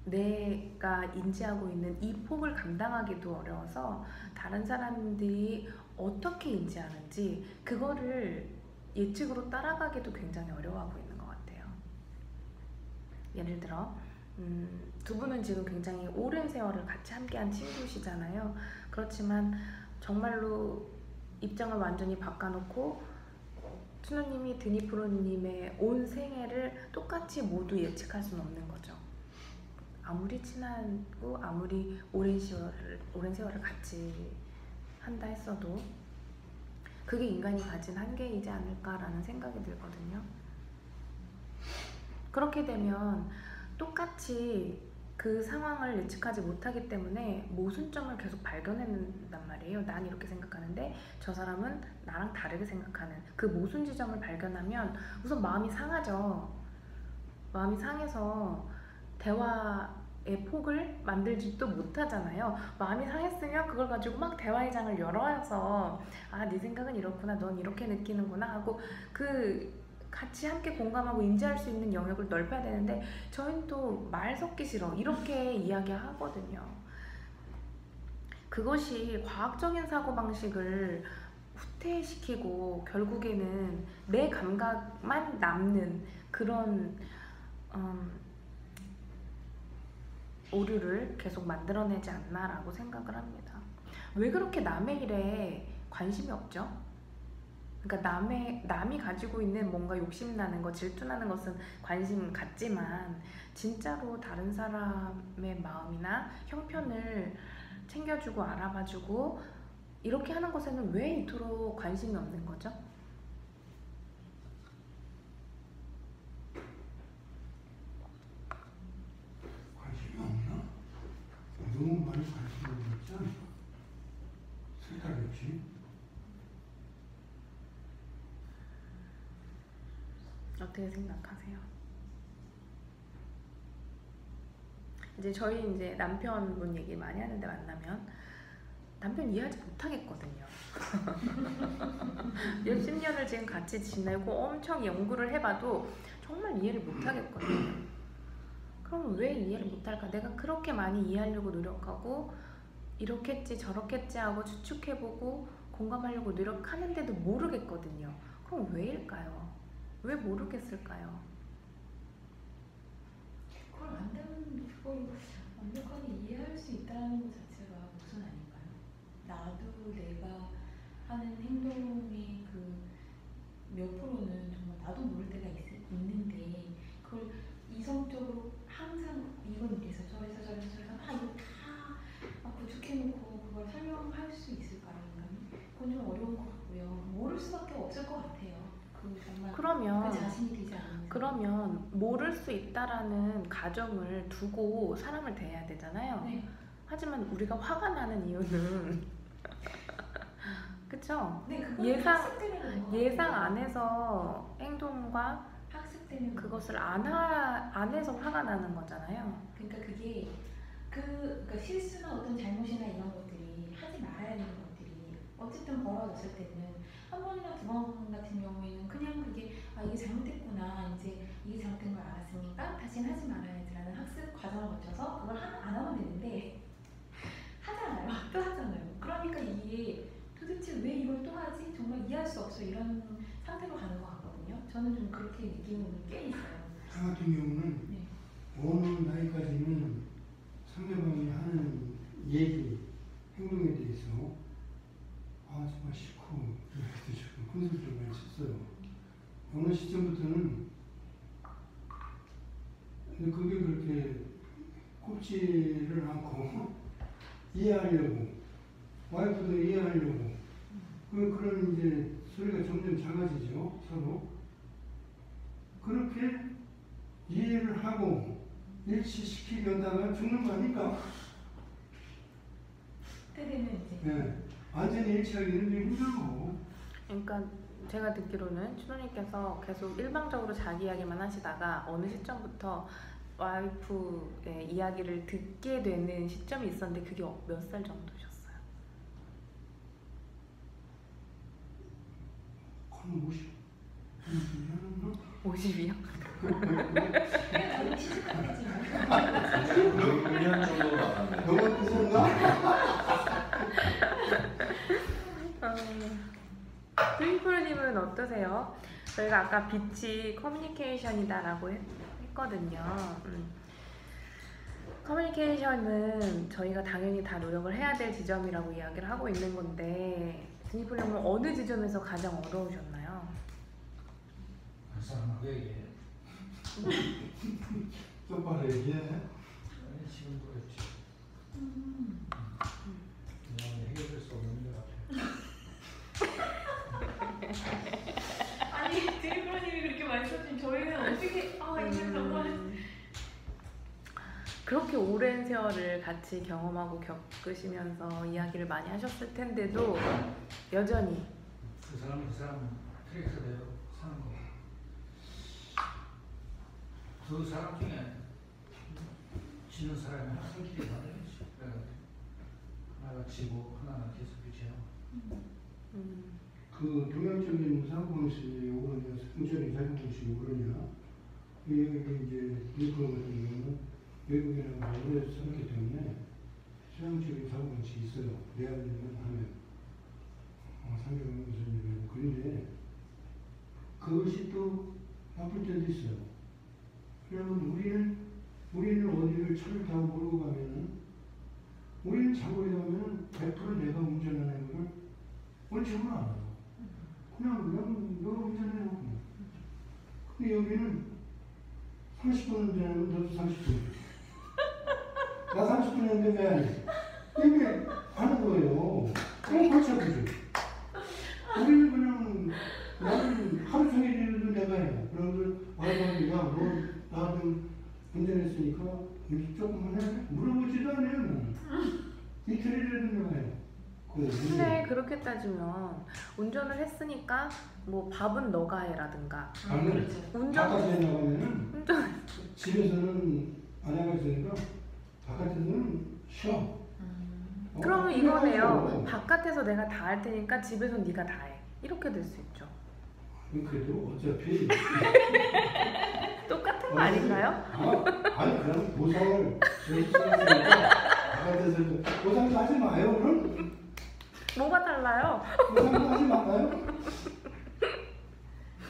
내가 인지하고 있는 이 폭을 감당하기도 어려워서 다른 사람들이 어떻게 인지하는지 그거를 예측으로 따라가기도 굉장히 어려워하고 있는 것 같아요. 예를 들어 두 분은 지금 굉장히 오랜 세월을 같이 함께한 친구시잖아요. 그렇지만 정말로 입장을 완전히 바꿔놓고 춘우님이 드니프로님의 온 생애를 똑같이 모두 예측할 수는 없는 거죠. 아무리 친하고 아무리 오랜 세월을 같이 한다 했어도 그게 인간이 가진 한계이지 않을까라는 생각이 들거든요. 그렇게 되면 똑같이 그 상황을 예측하지 못하기 때문에 모순점을 계속 발견해낸단 말이에요. 난 이렇게 생각하는데 저 사람은 나랑 다르게 생각하는 그 모순 지점을 발견하면 우선 마음이 상하죠. 마음이 상해서 대화의 폭을 만들지도 못하잖아요. 마음이 상했으면 그걸 가지고 막 대화의 장을 열어서 네 생각은 이렇구나, 넌 이렇게 느끼는구나 하고 같이 함께 공감하고 인지할 수 있는 영역을 넓혀야 되는데 저희는 또 말 섞기 싫어 이렇게 이야기하거든요. 그것이 과학적인 사고방식을 후퇴시키고 결국에는 내 감각만 남는 그런 오류를 계속 만들어내지 않나라고 생각을 합니다. 왜 그렇게 남의 일에 관심이 없죠? 그러니까 남이 가지고 있는 뭔가 욕심나는 거, 질투나는 것은 관심 갖지만 진짜로 다른 사람의 마음이나 형편을 챙겨주고 알아봐주고 이렇게 하는 것에는 왜 이토록 관심이 없는 거죠? 관심이 없나? 너무 많이 관심이 없지 않나? 색다르지? 어떻게 생각하세요? 이제 저희 이제 남편분 얘기 많이 하는데 만나면 남편 이해하지 못하겠거든요. 몇십 년을 지금 같이 지내고 엄청 연구를 해봐도 정말 이해를 못하겠거든요. 그럼 왜 이해를 못할까? 내가 그렇게 많이 이해하려고 노력하고 이렇겠지 저렇겠지 하고 추측해보고 공감하려고 노력하는데도 모르겠거든요. 그럼 왜일까요? 왜 모르겠을까요? 그걸 완벽하게 이해할 수 있다는 것 자체가 우선 아닐까요? 나도 내가 하는 행동의 그 몇 프로는 정말 나도 모를 때가 있는데 그걸 이성적으로 항상 이건 이래서 저래서 이거 다 구축해놓고 그걸 설명할 수 있을까라는 건 그건 좀 어려운 것 같고요. 모를 수밖에 없을 것 같아요. 그 정말 그러면 그 자신이 되지 않는. 그러면 모를 수 있다라는 가정을 두고 사람을 대해야 되잖아요. 네. 하지만 우리가 화가 나는 이유는 그쵸? 네, 그건 예상 학습 때문에 그런 것 같아요. 안에서 행동과 학습 때문에 그것을 안 해서 화가 나는 거잖아요. 그러니까 그게 그러니까 실수나 어떤 잘못이나 이런 것들이 하지 말아야 되는 것들이 어쨌든 벌어졌을 때는 한 번이나 두 번 같은 경우에는 그냥 그게 이게 잘못됐구나 이제 이게 잘못된 걸 알았으니까 다시는 하지 말아야지라는 학습 과정을 거쳐서 그걸 안 하면 되는데 하잖아요. 또 하잖아요. 그러니까 이게 도대체 왜 이걸 또 하지? 정말 이해할 수 없어 이런 상태로 가는 것 같거든요. 저는 좀 그렇게 느끼는 부분이 꽤 있어요. 저 같은 경우는 네. 어느 나이까지는 상대방이 하는 얘기, 행동에 대해서 정말 싫고 이렇게 조금 큰 소리 좀 많이 쳤어요. 어느 시점부터는 근데 그게 그렇게 꼽지를 않고 이해하려고 와이프도 이해하려고 그런 이제 소리가 점점 작아지죠. 서로 그렇게 이해를 하고 일치시키려다가 죽는 거 아닐까? 그때 되면 이제 네. 완전히 일치하기는 좀 힘들고. 그러니까 제가 듣기로는 추노님께서 계속 일방적으로 자기 이야기만 하시다가 어느 시점부터 와이프의 이야기를 듣게 되는 시점이 있었는데 그게 몇 살 정도셨어요? 한 50. 50이요? 내가 나는 시집갈 때쯤 6년 정도 나갔네요. 너무 뜨거운가? 트윈프로님은 어떠세요? 저희가 아까 빛이 커뮤니케이션이다라고 했거든요. 커뮤니케이션은 저희가 당연히 다 노력을 해야 될 지점이라고 이야기를 하고 있는 건데 트윈프로님은 어느 지점에서 가장 어려우셨나요? 그 사람하고 얘기해. 똑바로 얘기해. 지금 그렇지. 그냥 해결될 수 없는 것 같아. 아니 드리프로님이 그렇게 말씀하시면 저희는 어떻게 이건 정말 그렇게 오랜 세월을 같이 경험하고 겪으시면서 이야기를 많이 하셨을 텐데도 여전히 그 사람 트랙터대로 사는 거. 두 사람 중에 지는 사람이 하나 성질이 다르지. 하나가 지고 하나는 계속 유지하고. 그 동양적인 사고방식이 오그러냐, 성적인 사고방식이 오그러냐. 여기 이제 미국 같은 경우는 외국인하고 오래 살았기 때문에 서양적인 사고방식이 있어요. 내한일만 하면 상대방이 무슨 일을 하고 그런데 그것이 또 나쁠 때도 있어요. 그러면 우리는 어디를 차를 타고 몰고 가면은 우리는 장거리 가면은 100% 내가 운전하는 걸 원칙으로 알아요. 그냥 너 운전해. 근데 여기는 30분 운전하면 너도 30분. 나 30분 했는데 왜 안 해? 이게 하는 거예요. 그럼 같이 하죠. 우리는 그냥 나는 하루 종일 일도 내가 해. 그러면서 와이프한테 야너 나 좀 운전했으니까 조금만 해? 물어보지도 않아요. 이틀이라도 내가 해. 근데 그렇게 따지면 운전을 했으니까 뭐 밥은 너가 해라든가 그렇죠. 운전 바깥에 나가면은 집에서는 아내가 있으니까 바깥에서는 쉬어. 그러면 이거네요. 바깥에서 내가 다 할 테니까 집에서 네가 다 해. 이렇게 될 수 있죠. 그래도 어차피 똑같은 거 아닌가요? 아니 그럼 보상을 제시했으니까 바깥에서 보상도 하지 마요. 그럼 뭐가 달라요? 보상도 하지 말아요.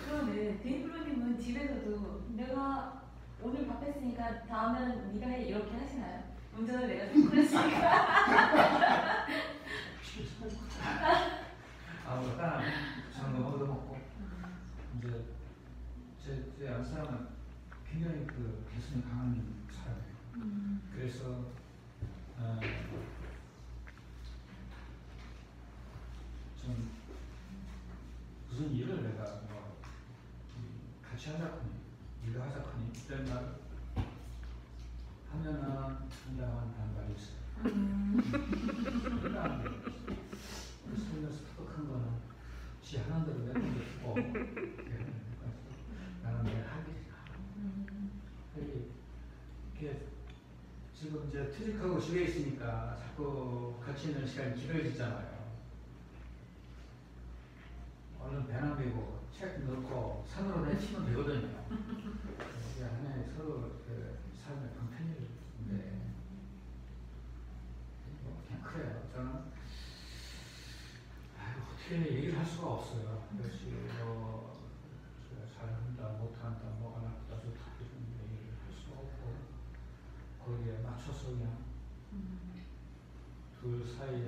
그러면 데이브로님은 집에서도 내가 오늘 밥 했으니까 다음에는 네가 해 이렇게 하시나요? 운전을 내가 좀 했으니까. 일단 저는 너무 얻어먹고 이제 제 안사람은 굉장히 그 개성이 강한 사람이에요. 그래서 좀 무슨 일을 내가 뭐 같이 하자거니 일을 하자거니 이런 말 하면은 한장한 반발이 있어요. 살면서 톡톡한 거는 지 하는 대로 내는 게 좋고 나는 내 할 일이야. 이렇게 지금 이제 퇴직하고 집에 있으니까 자꾸 같이 있는 시간이 길어지잖아요. 얼른 배낭 메고 책 넣고 산으로 내치면 되거든요. 이게 하나의 서로 그 삶의 방편인데 그냥 그래요. 저는 어떻게 얘기를 할 수가 없어요. 그것이 뭐 잘한다 못한다 뭐가 낫다 좋다 이런 얘기를 할 수가 없고 거기에 맞춰서 그냥 둘 사이에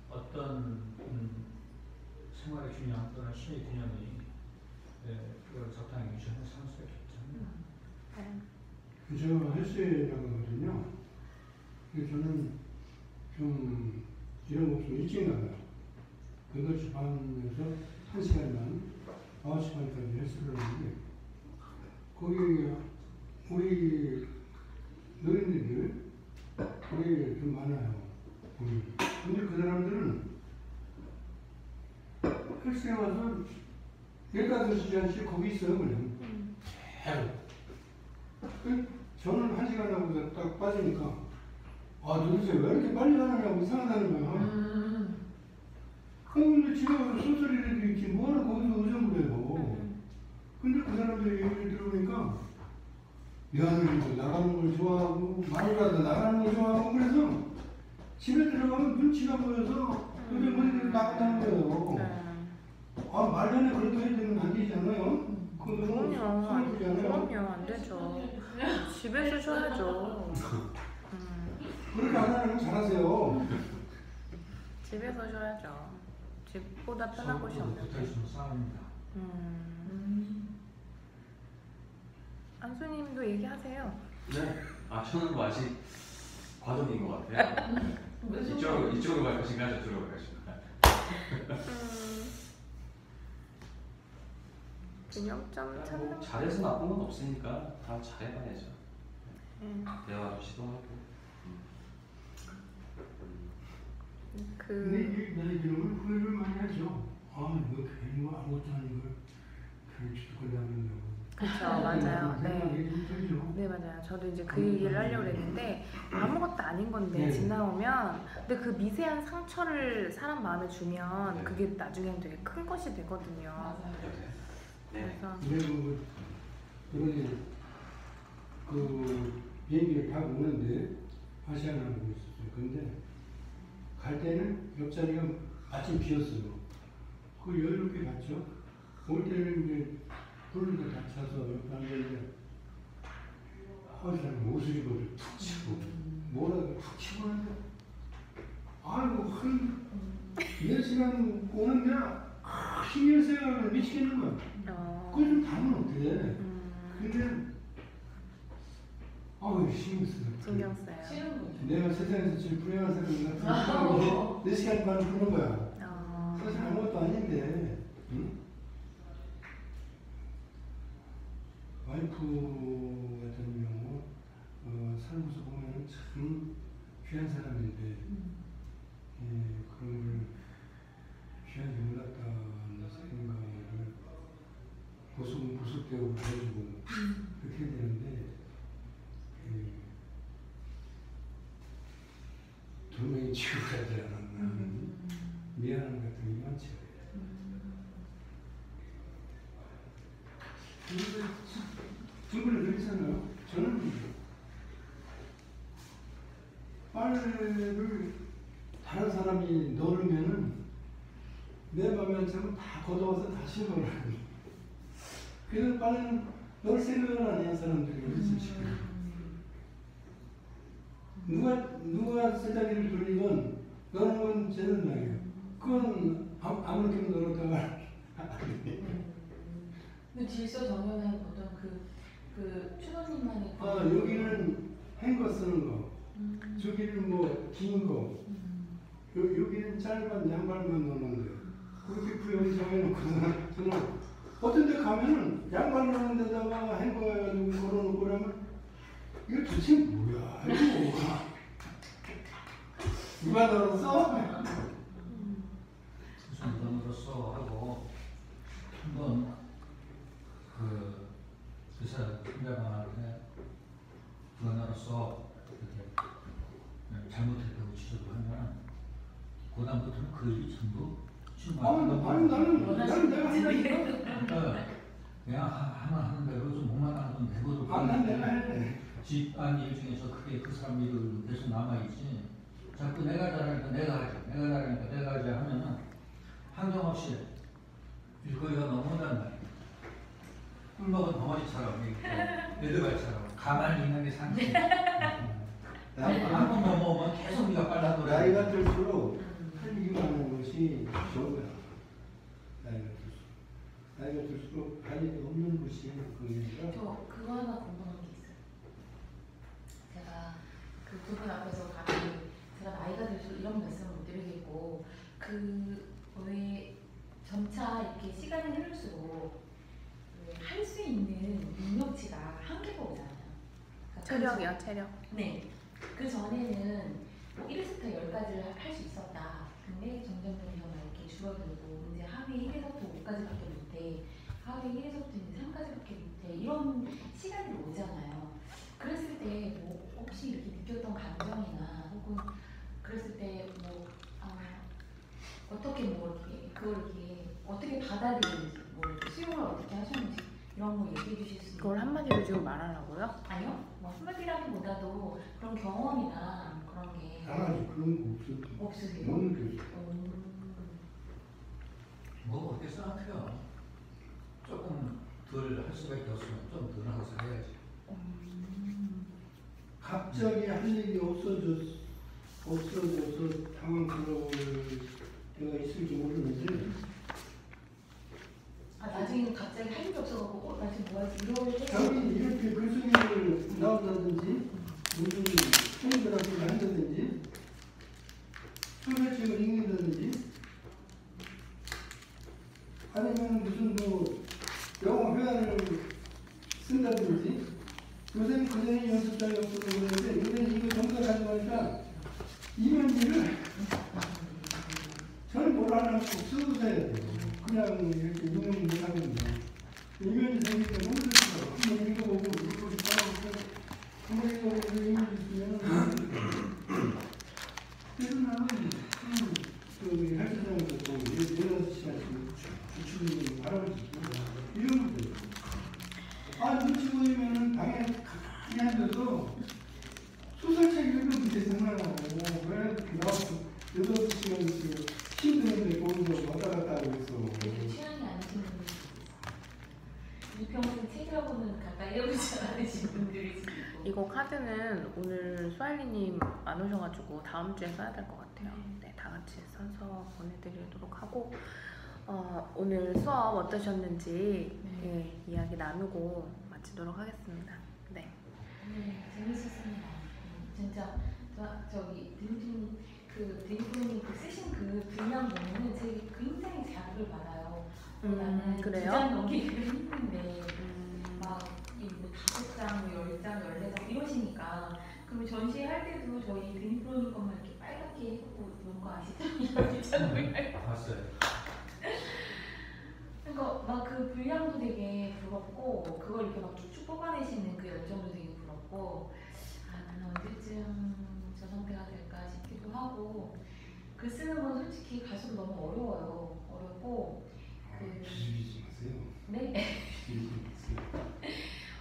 어떤 생활의 균형 또는 신의 균형이 그걸 적당히 유지하는 상수가 있잖아요. 제가 헬스에 나가거든요. 그래서 저는 좀 이런 거 없으면 일찍 나가요. 8시 반에서 1시간만 9시 반까지 헬스를 하는데 거기 우리 노인네들 거기 좀 많아요. 근데 그 사람들은 헬스에 와서 15시간씩 거기 있어요. 그냥 저는 1시간 하고 딱 빠지니까 도대체 왜 이렇게 빨리 가느냐고 이상하다는 거야. 근데 집에 와서 소설이라도 있지 뭐하러 거기서 의정을 해요. 근데 그 사람들의 얘기를 들어보니까 며느리도 나가는 걸 좋아하고 마누라도 나가는 걸 좋아하고 그래서 집에 들어가면 눈치가 보여서 의정부리들이 나간다는 거예요. 말년에 그렇게 해야 되면 안 되지 않아요? 그럼요. 안 되죠. 집에서 쉬어야죠. 그렇게 안 하는 건 잘하세요. 집에서 쉬어야죠. 집보다 편한 곳이 없는데. 싸웁니다. 안수님도 얘기하세요. 네. 저는 뭐 아직 과도기인 것 같아요. 이쪽으로 갈 것인가 저쪽으로 갈 것인가. 균형점 찾는 뭐 잘해서 나쁜 건 없으니까 다 잘해봐야죠. 대화도 시도하고. 근데 이제 너희들은 후회를 많이 하죠. 뭐 괜히 뭐 아무것도 아닌 걸 그런 짓거리 하는다고. 그렇죠, 맞아요. 네, 맞아요. 저도 이제 그 얘기를 하려고 했는데 아무것도 아닌 건데 지나오면 근데 그 미세한 상처를 사람 마음에 주면 그게 나중에는 되게 큰 것이 되거든요. 맞아요. 그래서 그러니 그 비행기를 타고 오는데 아시아나고 있었어요. 근데 갈 때는 옆자리가 마침 비었어요. 그 여유롭게 갔죠. 올 때는 이제 불을 다 차서 옆에 앉았는데 사람 옷을 입어서 툭 치고 뭐라도 툭 치고 하는데 한 4시간 오는데 신경 생각을 미치겠는 거야. 그거 좀 다면 어때? 근데 신경 쓰여. 신경 써요. 싫은 거죠. 내가 세상에서 제일 불행한 사람인 것 같은 4시간 반 부는 거야. 사실 아무것도 아닌데. 응? 와이프 같은 경우 살면서 보면 참 귀한 사람인데 그런 걸 귀하게 몰랐다는 생각을 보석대고 해주고 그렇게 해야 되는데 두 명이 치우라지 않았나 미안한 것 같은 게 많지. 친구를 그랬잖아요. 저는 빨래를 다른 사람이 넣으면은 내 맘에 안 차면 다 걷어와서 다시 넣으라고. 그래서 빨래는 넣을 생각을 안 해요, 사람들이. 누가 세자기를 돌리건 넣는 건 제 생각이에요. 그건 아무렇게나 넣었다가 그 질서 정연한 어떤 그 추노님만의 여기는 행거 쓰는 거, 저기는 뭐 긴 거, 여기는 짧은 양말만 넣는 거예요. 그렇게 구역을 정해놓고는 저는 어떤 데 가면은 양말 넣는 데다가 행거 해가지고 걸어놓고 그러면 이거 도대체 뭐야? 이거 누가 넣었어? 무슨 돈으로써 하고 한번 그 상대방한테 누가나로서 이렇게 잘못했다고 지적을 하면 그다음부터는 그 일이 전부 아니 나는 내가 그냥 하는 대로 좀 못마땅한 건 내버려 난 내가 해. 집안일 중에서 그게 그 사람 일을 계속 남아있지. 자꾸 내가 잘하니까 내가 하지 하면은 한정없이 일거리가 넘어간단 말이야. 꿀먹은 덩어리처럼 레드발처럼 가만히 있는 게 상식. 한번 넘어오면 계속 네가 빨라돌아. 나이가 들수록 할 일이 많은 것이 좋은 거야. 나이가 들수록 할 일이 없는 것이 그게 저 그거 하나 궁금한 게 있어요. 제가 그 두 분 앞에서 가끔 제가 나이가 들수록 이런 말씀을 못 드리겠고 왜 점차 이렇게 시간이 흐를수록 할 수 있는 능력치가 한계가 오잖아요. 체력이요, 체력. 네. 그 전에는 뭐 1에서부터 10가지를 할 수 있었다. 근데 점점 이렇게 줄어들고 이제 하위 1에서부터 5까지밖에 못해. 하위 1에서부터 이제 3까지밖에 못해. 이런 시간이 오잖아요. 그랬을 때 뭐 혹시 이렇게 느꼈던 감정이나 혹은 그랬을 때 뭐 어떻게 뭐 이렇게 그걸 이렇게 어떻게 받아들이는지 뭐 이렇게 수용을 어떻게 하셨는지 이런 거 얘기해 주실 수 있나요? 그걸 한마디로 지금 말하라고요? 아니요. 뭐 한마디라기보다도 그런 경험이나 그런 게 당연히 그런 거 없으세요? 못 느껴져. 뭐 어떻게 생각해요? 조금 덜 할 수밖에 없으면 좀 덜 하고 살아야지. 갑자기 할 일이 없어져서 당황스러울 때가 있을지 모르는데 나중에는 갑자기 할 일이 없어갖고 나 지금 뭐 하지 이럴 때 저는 이렇게 글쓰기를 나온다든지 무슨 친구들한테 한다든지 소매책을 읽는다든지 아니면 무슨 뭐 영어 회화를 쓴다든지 요새는 그전에 연습장이 없어서 그러는데 요새는 이거 정사 가져가니까 이면지를 저는 뭘 하나 꼭 쓰고서 해야 돼요. 그냥 이렇게 이면지 하면 이면지 생기니까 너무 좋더라고요. 한번 읽어보고 읽고 싶어하고 한번 읽어보고 이면지 쓰면 그래서 나는 그 헬스장에서 또 16시간씩 주춤이 할아버지 이런 것들 눈치 보이면은 방에 가만히 앉아서 소설책 읽으면 되게 장난하고 왜 나와서 8시간씩 힘드는데 거기서 왔다 갔다 하고 있어. 그렇게 취향이 아니신 분들이 있어요. 평생 책이라고는 가까이 해보지 않으신 분들이 있고 이거 카드는 오늘 수알리님 안 오셔가지고 다음 주에 써야 될 것 같아요. 네, 다 같이 써서 보내드리도록 하고 오늘 수업 어떠셨는지 네. 예, 이야기 나누고 마치도록 하겠습니다. 네. 네, 재밌었습니다. 진짜 저기 드림프님 그 쓰신 그 분량 보면은 제가 굉장히 자극을 받아요. 나는 그래요? 2장 넘기기가 힘든데 막뭐 5장, 10장, 14장 이러시니까 그러면 전시할 때도 저희 드림프님 것만 이렇게 빨갛게 해놓고 놓은 거 아시죠? 10장 봤어요. 그러니까 막 그 분량도 되게 부럽고 그걸 이렇게 막 쭉쭉 뽑아내시는 그 열정도 되게 부럽고 나는 언제쯤 저 상태가 될까 싶기도 하고 글 쓰는 건 솔직히 갈수록 너무 어렵고 비비지 마세요. 네? 비비지 마세요.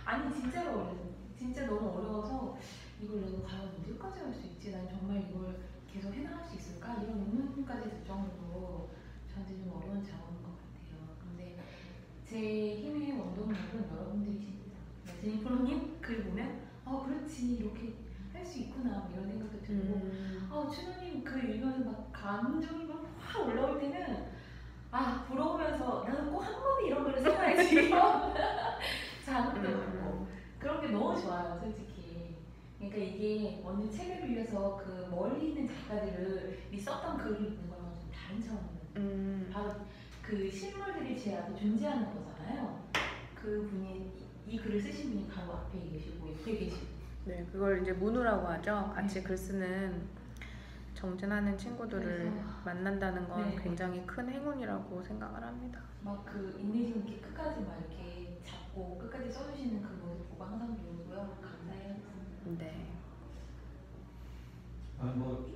아니 진짜로 어려워. 진짜 너무 어려워서 이걸 내가 과연 언제까지 할 수 있지? 난 정말 이걸 계속 해나갈 수 있을까? 이런 의문까지 들 정도로 저한테 좀 어려운 작업인 것 같아요. 근데 제 힘의 원동력은 여러분들이십니다. 제니프로님 글 보면 그렇지 이렇게 할 수 있구나 이런 생각도 들고 추노님 글 읽으면서 막 감정이 막 확 올라올 때는 부러우면서 나는 꼭 한 번에 이런 글을 써야지 이런 자극도 받고 그런 게 너무 좋아요 솔직히. 그러니까 이게 어느 책을 위해서 그 멀리 있는 작가들을 썼던 글을 읽는 거랑 좀 다른 차원이에요. 바로 그 실물들이 제 앞에 존재하는 거잖아요. 그 분이 이 글을 쓰신 분이 바로 앞에 계시고 옆에 계시고. 네, 그걸 이제 문우라고 하죠. 같이 글 쓰는 정진하는 친구들을 만난다는 건 네. 굉장히 큰 행운이라고 생각을 합니다. 막 그 인내심 있게 끝까지 막 이렇게 잡고 끝까지 써주시는 그 모습 보고 항상 배우고요. 감사해요. 네. 뭐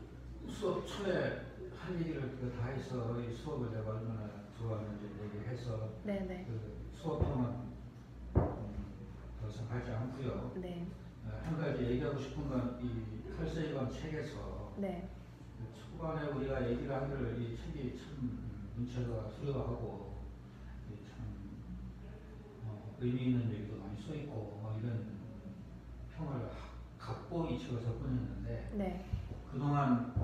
수업 초에 할 얘기를 다 해서 이 수업을 내가 얼마나 좋아하는지 얘기해서 네네. 그 수업하면 더 이상 하지 않고요. 네. 한 가지 얘기하고 싶은 건 이 칼세이건 책에서 네. 그 초반에 우리가 얘기를 하기를 이 책이 참 문체가 수려하고 참 의미 있는 얘기도 많이 써 있고 이런 평을 갖고 이 책을 접근했는데 네. 그동안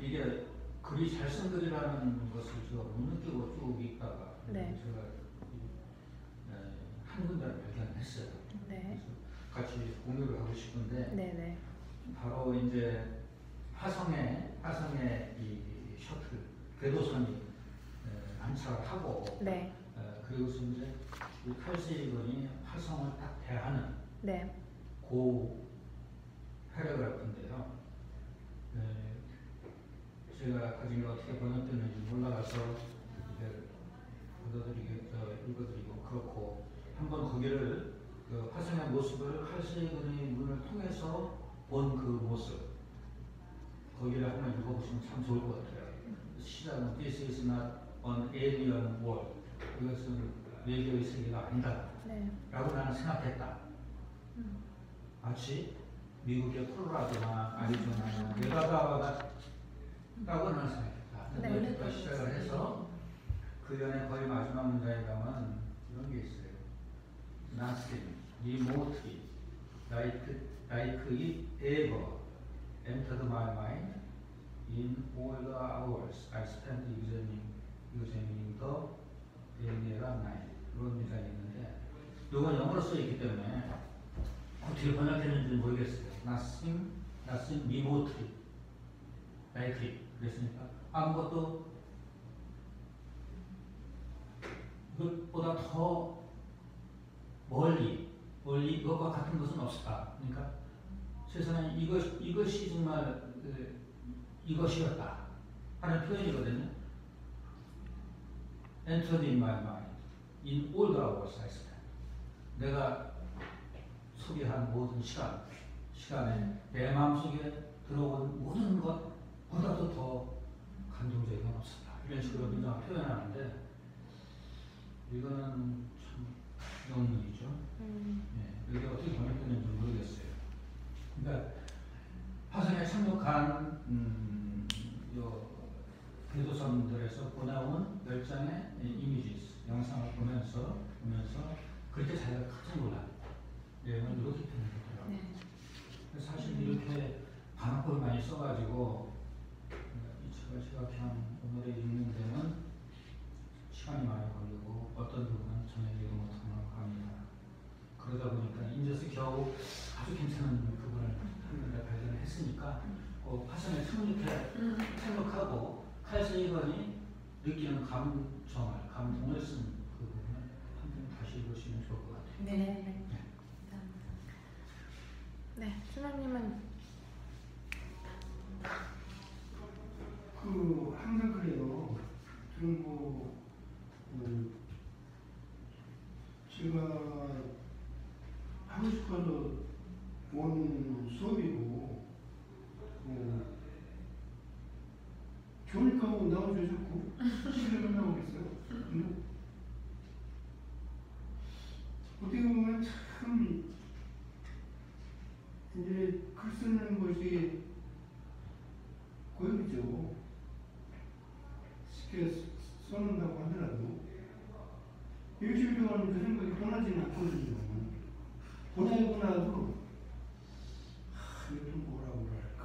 이게 글이 잘 쓴 글이라는 것을 제가 못 느끼고 쭉 읽다가 네. 제가 한 군데를 발견했어요. 네. 그래서 같이 공유를 하고 싶은데 네네. 바로 이제 화성에 이 셔틀 궤도선이 안착을 하고 네. 그리고서 이제 이 칼세이건이 화성을 딱 대하는 네. 고 패러그래프인데요. 제가 가진 게 어떻게 번역됐는지 몰라서 이게 읽어드리고 그렇고 한번 거기를 그 화성의 모습을 칼세이건의 눈을 통해서 본 그 모습 거기를 한번 읽어보시면 참 좋을 것 같아요. 시작은 This is not an alien world. 이것은 외계의 세계가 아니다. 네. 라고 나는 생각했다. 마치 미국의 콜로라도나 아리조나나 네바다와 같다고 나는 생각했다. 네. 여기부터 시작을 해서 그 연의 거의 마지막 문장에 가면 이런 게 있어요. Nothing, remotely, like it ever entered my mind in all the hours I spent examining the Daniela 9. 이런 문장이 있는데 이건 영어로 써 있기 때문에 어떻게 번역했는지 모르겠어요. Nothing remotely, like it. 그랬으니까 아무것도 이것보다 더 멀리 이것과 같은 것은 없었다. 그러니까 세상에 이것이 정말 이것이었다 하는 표현이거든요. Entered in my mind in all the hours I spent. 내가 소비한 모든 시간에 내 마음속에 들어온 모든 것보다도 더 감동적인 건 없었다. 이런 식으로 문장을 표현하는데 이거는 참 영문이죠. 이게 어떻게 번역되는지 모르겠어요. 그러니까 화성에 착륙한 궤도선들에서 보내온 10장의 이미지, 영상을 보면서 그렇게 자기가 깜짝 놀랐다. 내용을 이렇게 표현했더라고요. 사실 이렇게 반어법을 많이 써가지고 이 책을 제가 그냥 오늘에 읽는 데는 시간이 어떤 부분은 전혀 이해가 못하는 겁니다. 그러다 보니까 이제서 겨우 아주 괜찮은 부분을 한눈에 발견을 했으니까 화성에 성립해 생각하고 칼세이건이 느끼는 감동을 쓴 그 부분을 한번 다시 보시면 좋을 것 같아요. 네. 네, 준호님은 항상 그래요. 저는 제가 하고 싶어서 온 수업이고, 좋으니까 나오죠, 좋고, 싫으면 나오겠어요. 근데 어떻게 보면 참, 이제 글 쓰는 것이 고역이죠. 쉽게 써놓는다고 하더라도 일주일 동안 그 생각이 떠나지는 않거든요. 보내고 나도 이거 좀 뭐라고 그럴까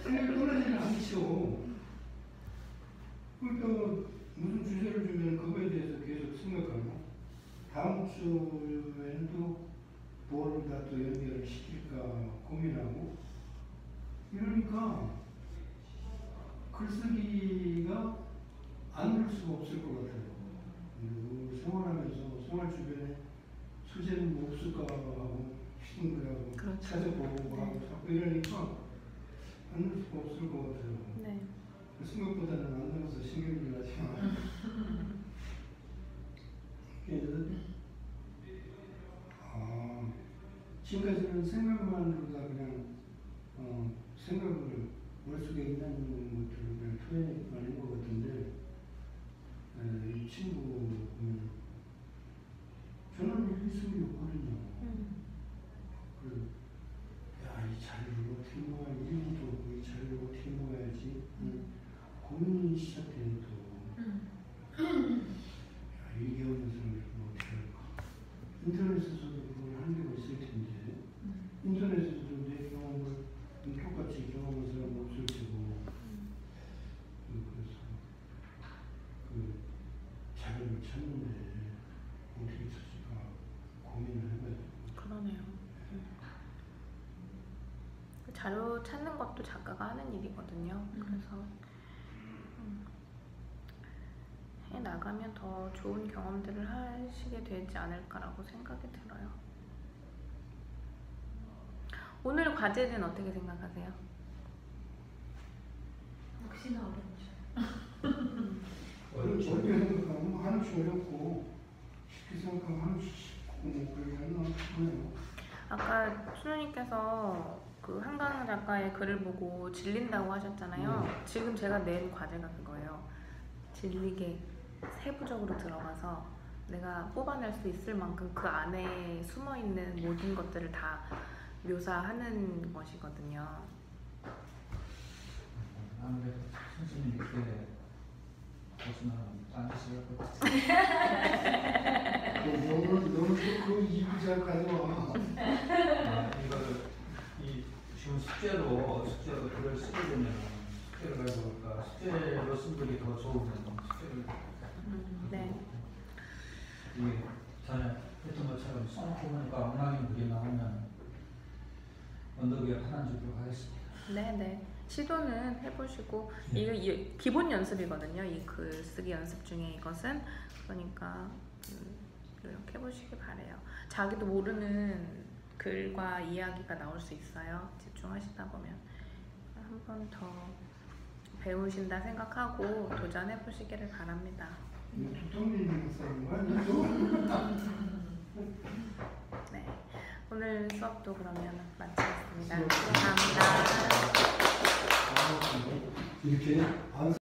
생각이 떠나지는 않죠. 그러니까 무슨 주제를 주면 그거에 대해서 계속 생각하고 다음 주에는 또 뭐를 다 또 연결을 시킬까 고민하고 이러니까 글쓰기가 안 늘 수가 없을 것 같아요. 생활하면서 생활 주변에 소재는 뭐 없을까 하고 시중들하고 그렇죠. 찾아보고 하고 자꾸 이러니까 안 늘 수가 없을 것 같아요. 네. 생각보다는 안 들어서 신경질 나지만 지금까지는 생각만으로다 그냥 생각을 머릿속에 있는 것들을 그냥 토해내기만 한 것 같은데 이 친구는 저는 일기쓰기 없거든요. 그래서 이 자료를 어떻게 모아야 이름도 없고 이 자료를 어떻게 모아야지 고민이 시작되는 또 일기 없는 사람을 어떻게 할까. 인터넷에서도 그걸 하는 데가 있을 텐데 인터넷에서도 내 경험을 똑같이 경험한 사람은 없을 테고 그래서 그 자료를 찾는데 어떻게 찾을까 고민을 해봐요. 그러네요. 자료 찾는 것도 작가가 하는 일이거든요. 그래서 해 나가면 더 좋은 경험들을 하시게 되지 않을까라고 생각이 들어요. 오늘 과제는 어떻게 생각하세요? 역시나 어렵죠. 어렵게 생각하면 하나씩 어렵고 쉽게 생각하면 하나씩 쉽고 뭐 그렇게 하네요. 아까 수녀님께서 그 한강 작가의 글을 보고 질린다고 하셨잖아요. 지금 제가 낸 과제가 그거예요. 질리게 세부적으로 들어가서 내가 뽑아낼 수 있을 만큼 그 안에 숨어있는 모든 것들을 다 묘사하는 것이거든요. 아무래도 선생님 이렇게 벗어나면 딴짓을 할 것 같아요. 너는 그 입을 잘 가져와. 이거를 지금 숙제로 글을 쓰게 되면 숙제를 가져올까 숙제로 쓴 글이 더 좋으면 숙제를 네. 이게 전에 했던 것처럼 써놓고 엉망인 글이 나오면 언덕 위에 파란줄로 가겠습니다. 네네. 시도는 해보시고 이게 기본 연습이거든요. 이 글 쓰기 연습 중에 이것은 그러니까 이렇게 해보시기 바래요. 자기도 모르는 글과 이야기가 나올 수 있어요. 집중하시다 보면 한 번 더 배우신다 생각하고 도전해보시기를 바랍니다. 두통리는 사람 네, 오늘 수업도 그러면 마치겠습니다. 수업. 감사합니다. 이렇게 안